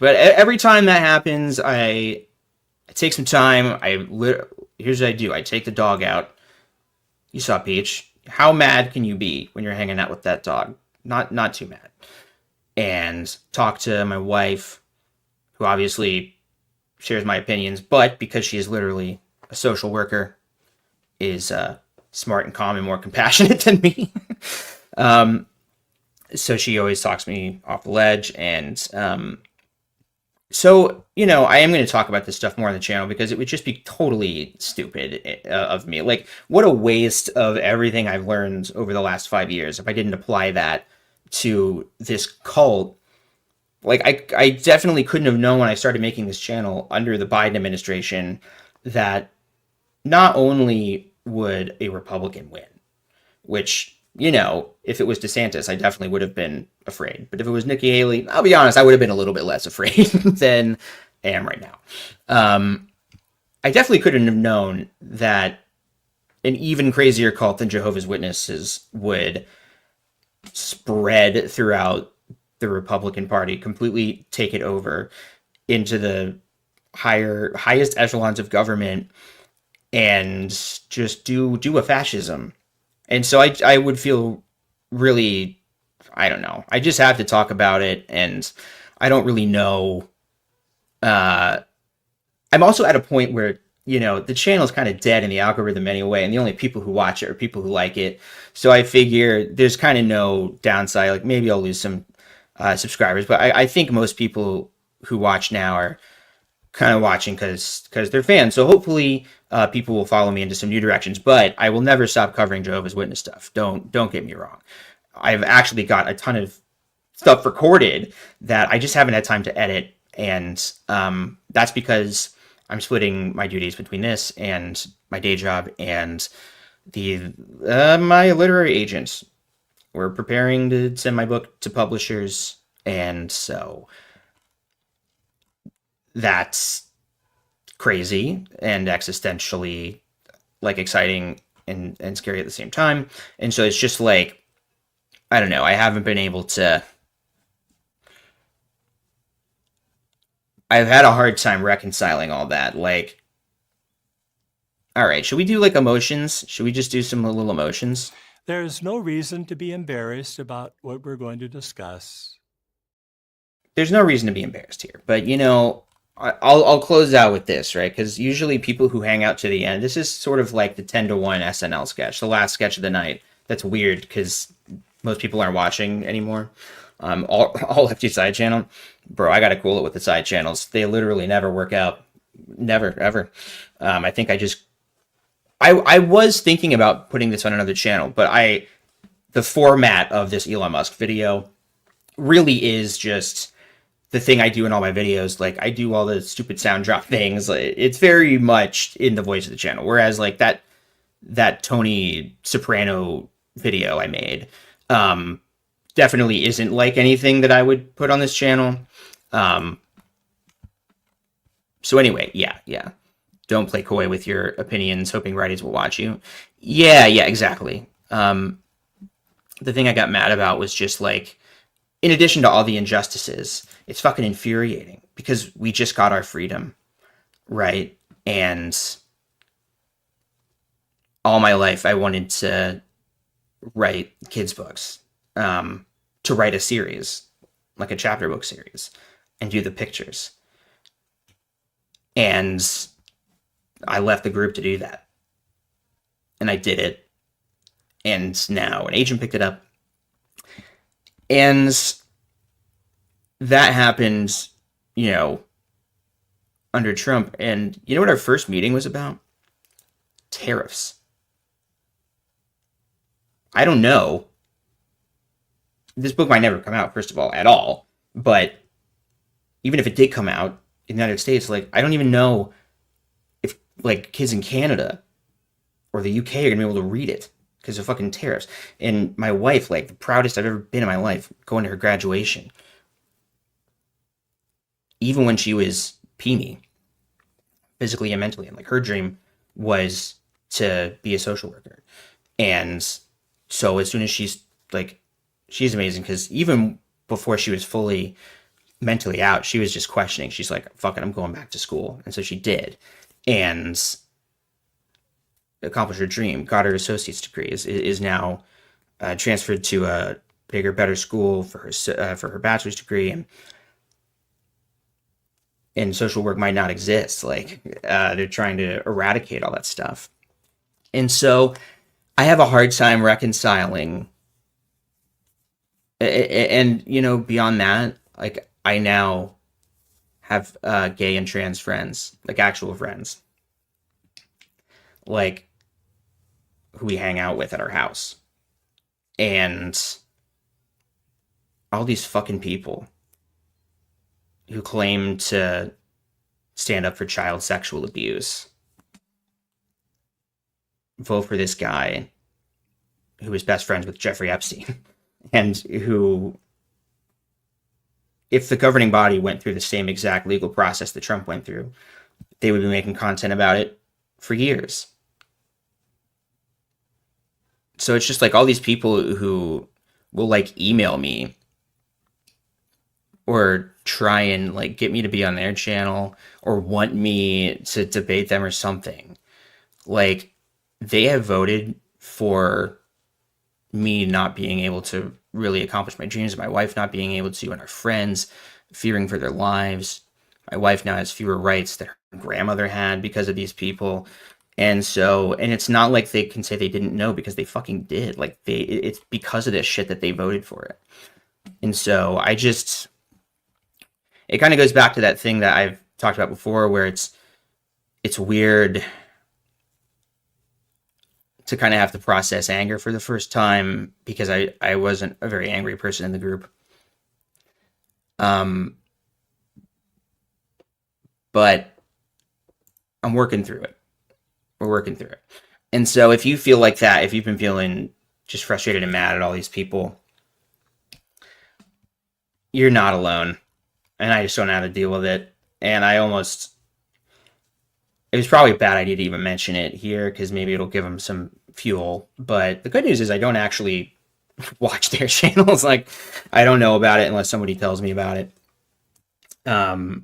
But every time that happens, I take some time. Here's what I do. I take the dog out. You saw Peach. How mad can you be when you're hanging out with that dog? Not too mad. And talk to my wife, who obviously shares my opinions, but because she is literally a social worker, is smart and calm and more compassionate than me. So she always talks me off the ledge. And so, I am going to talk about this stuff more on the channel because it would just be totally stupid of me. Like, what a waste of everything I've learned over the last 5 years if I didn't apply that to this cult. Like, I definitely couldn't have known when I started making this channel under the Biden administration that not only would a Republican win, which, if it was DeSantis, I definitely would have been afraid. But if it was Nikki Haley, I'll be honest, I would have been a little bit less afraid than I am right now. I definitely couldn't have known that an even crazier cult than Jehovah's Witnesses would spread throughout the Republican Party, completely take it over into the highest echelons of government and just do a fascism. And so I would feel really, I don't know. I just have to talk about it, and I don't really know. I'm also at a point where, the channel is kind of dead in the algorithm anyway, and the only people who watch it are people who like it. So I figure there's kind of no downside. Like, maybe I'll lose some subscribers, but I think most people who watch now are kind of watching because they're fans. So hopefully people will follow me into some new directions, but I will never stop covering Jehovah's Witness stuff. Don't get me wrong. I've actually got a ton of stuff recorded that I just haven't had time to edit. And that's because I'm splitting my duties between this and my day job and my literary agent. We're preparing to send my book to publishers, and so that's crazy and existentially exciting and scary at the same time. And so it's just like, I don't know, I haven't been able to, I've had a hard time reconciling all that. Like, all right, should we do emotions? Should we just do some little emotions? There's no reason to be embarrassed about what we're going to discuss. There's no reason to be embarrassed here, but I'll close out with this, right? Because usually people who hang out to the end, this is sort of like the 10-to-1 SNL sketch, the last sketch of the night. That's weird because most people aren't watching anymore. All lefty side channel, bro. I gotta cool it with the side channels. They literally never work out, never ever. I think I was thinking about putting this on another channel, but the format of this Elon Musk video really is just the thing I do in all my videos. Like, I do all the stupid sound drop things. It's very much in the voice of the channel. Whereas that Tony Soprano video I made definitely isn't like anything that I would put on this channel. So anyway, yeah. Don't play coy with your opinions, hoping righties will watch you. Yeah, exactly. The thing I got mad about was just in addition to all the injustices, it's fucking infuriating because we just got our freedom. right? And all my life I wanted to write kids books, to write a series, like a chapter book series, and do the pictures. And I left the group to do that. And I did it. And now an agent picked it up. And that happened, under Trump. And you know what our first meeting was about? Tariffs. I don't know. This book might never come out, first of all, at all. But even if it did come out in the United States, I don't even know if, kids in Canada or the UK are going to be able to read it because of fucking tariffs. And my wife, the proudest I've ever been in my life, going to her graduation. Even when she was preemie, physically and mentally, and her dream was to be a social worker. And so as soon as she's amazing, because even before she was fully mentally out, she was just questioning. She's like, fuck it, I'm going back to school. And so she did. And accomplished her dream, got her associate's degree, is now transferred to a bigger, better school for her bachelor's degree. And social work might not exist. They're trying to eradicate all that stuff. And so I have a hard time reconciling. And, beyond that, I now have gay and trans friends, actual friends, who we hang out with at our house. And all these fucking people who claim to stand up for child sexual abuse vote for this guy who was best friends with Jeffrey Epstein, and who, if the governing body went through the same exact legal process that Trump went through, they would be making content about it for years. So it's just all these people who will email me or try and get me to be on their channel or want me to debate them or something. They have voted for me not being able to really accomplish my dreams, my wife not being able to, and our friends fearing for their lives. My wife now has fewer rights that her grandmother had because of these people. And it's not like they can say they didn't know, because they fucking did. It's because of this shit that they voted for it. And so it kind of goes back to that thing that I've talked about before, where it's weird to kind of have to process anger for the first time, because I wasn't a very angry person in the group. But I'm working through it. We're working through it. And so if you feel like that, if you've been feeling just frustrated and mad at all these people, you're not alone. And I just don't know how to deal with it. And it was probably a bad idea to even mention it here, because maybe it'll give them some fuel. But the good news is I don't actually watch their channels. I don't know about it unless somebody tells me about it. Well,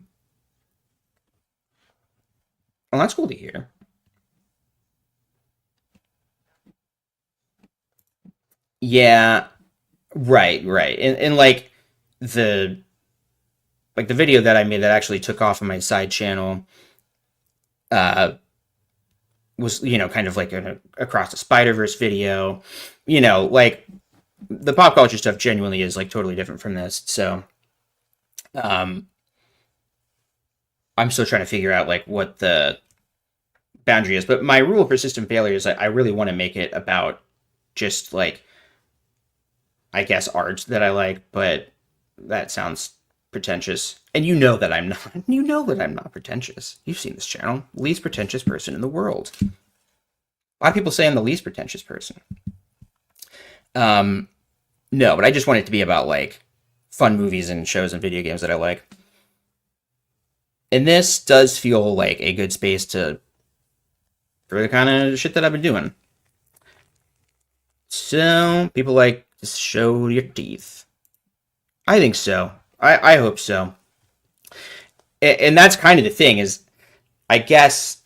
that's cool to hear. Yeah, right. And the video that I made that actually took off on my side channel was, kind of an Across the Spider-Verse video. The pop culture stuff genuinely is totally different from this. So I'm still trying to figure out what the boundary is. But my rule for system failure is I really want to make it about just I guess art that I like, but that sounds pretentious. And you know that I'm not. You know that I'm not pretentious. You've seen this channel. Least pretentious person in the world. A lot of people say I'm the least pretentious person. No, but I just want it to be about fun movies and shows and video games that I like. And this does feel like a good space for the kind of shit that I've been doing. So people just show your teeth. I think so. I hope so. And that's kind of the thing, is I guess,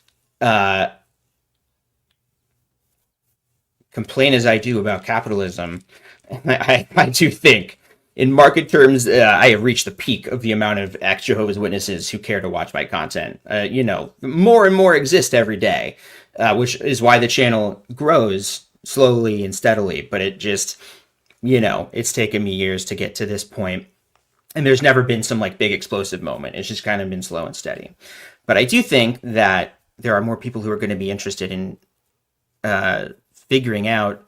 complain as I do about capitalism, I do think, in market terms, I have reached the peak of the amount of ex-Jehovah's Witnesses who care to watch my content. More and more exist every day, which is why the channel grows slowly and steadily. But it just, it's taken me years to get to this point. And there's never been some like big explosive moment. It's just kind of been slow and steady. But I do think that there are more people who are going to be interested in figuring out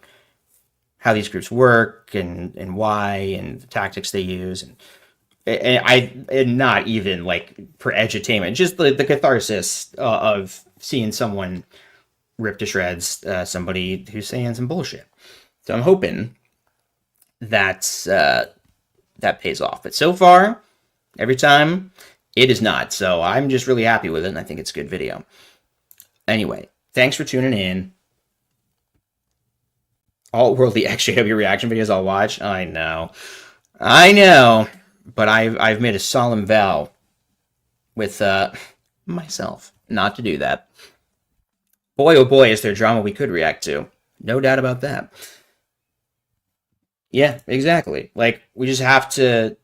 how these groups work and why and the tactics they use, and not even like for edutainment, just the catharsis of seeing someone rip to shreds somebody who's saying some bullshit. So I'm hoping that pays off. But so far, every time, it is not. So I'm just really happy with it, and I think it's a good video. Anyway, thanks for tuning in. All worldly XJW reaction videos I'll watch. I know, but I've made a solemn vow with myself not to do that. Boy, oh boy, is there drama we could react to. No doubt about that. Yeah, exactly. Like, we just have to.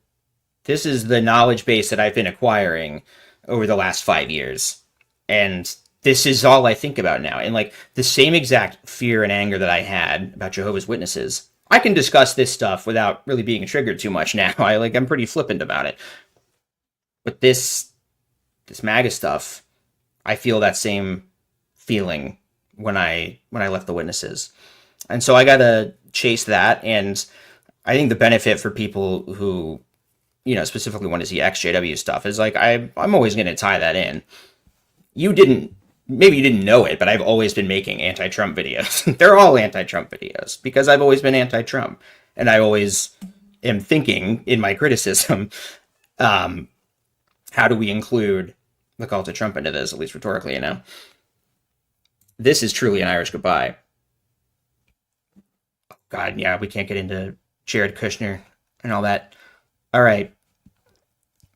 This is the knowledge base that I've been acquiring over the last 5 years, and this is all I think about now. And like the same exact fear and anger that I had about Jehovah's Witnesses, I can discuss this stuff without really being triggered too much now. I'm pretty flippant about it. But this MAGA stuff, I feel that same feeling when I left the Witnesses. And so I gotta chase that. And I think the benefit for people who, specifically want to see XJW stuff is like, I'm always gonna tie that in. Maybe you didn't know it, but I've always been making anti-Trump videos. They're all anti-Trump videos because I've always been anti-Trump. And I always am thinking in my criticism, how do we include the cult of Trump into this, at least rhetorically, This is truly an Irish goodbye. God, yeah, we can't get into Jared Kushner and all that. All right.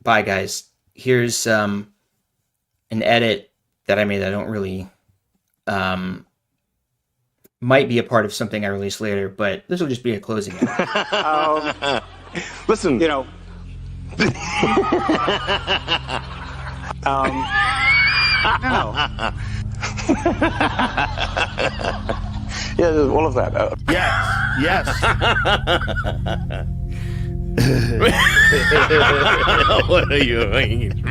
Bye, guys. Here's an edit that I made that I don't really, might be a part of something I release later, but this will just be a closing edit. Listen, no. Yeah, all of that. Yes. What are you doing?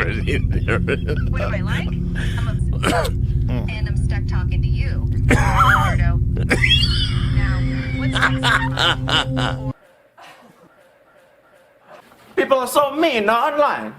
What do I like? I'm obsessed. And I'm stuck talking to you. Weirdo. Now, what's next? People are so mean online.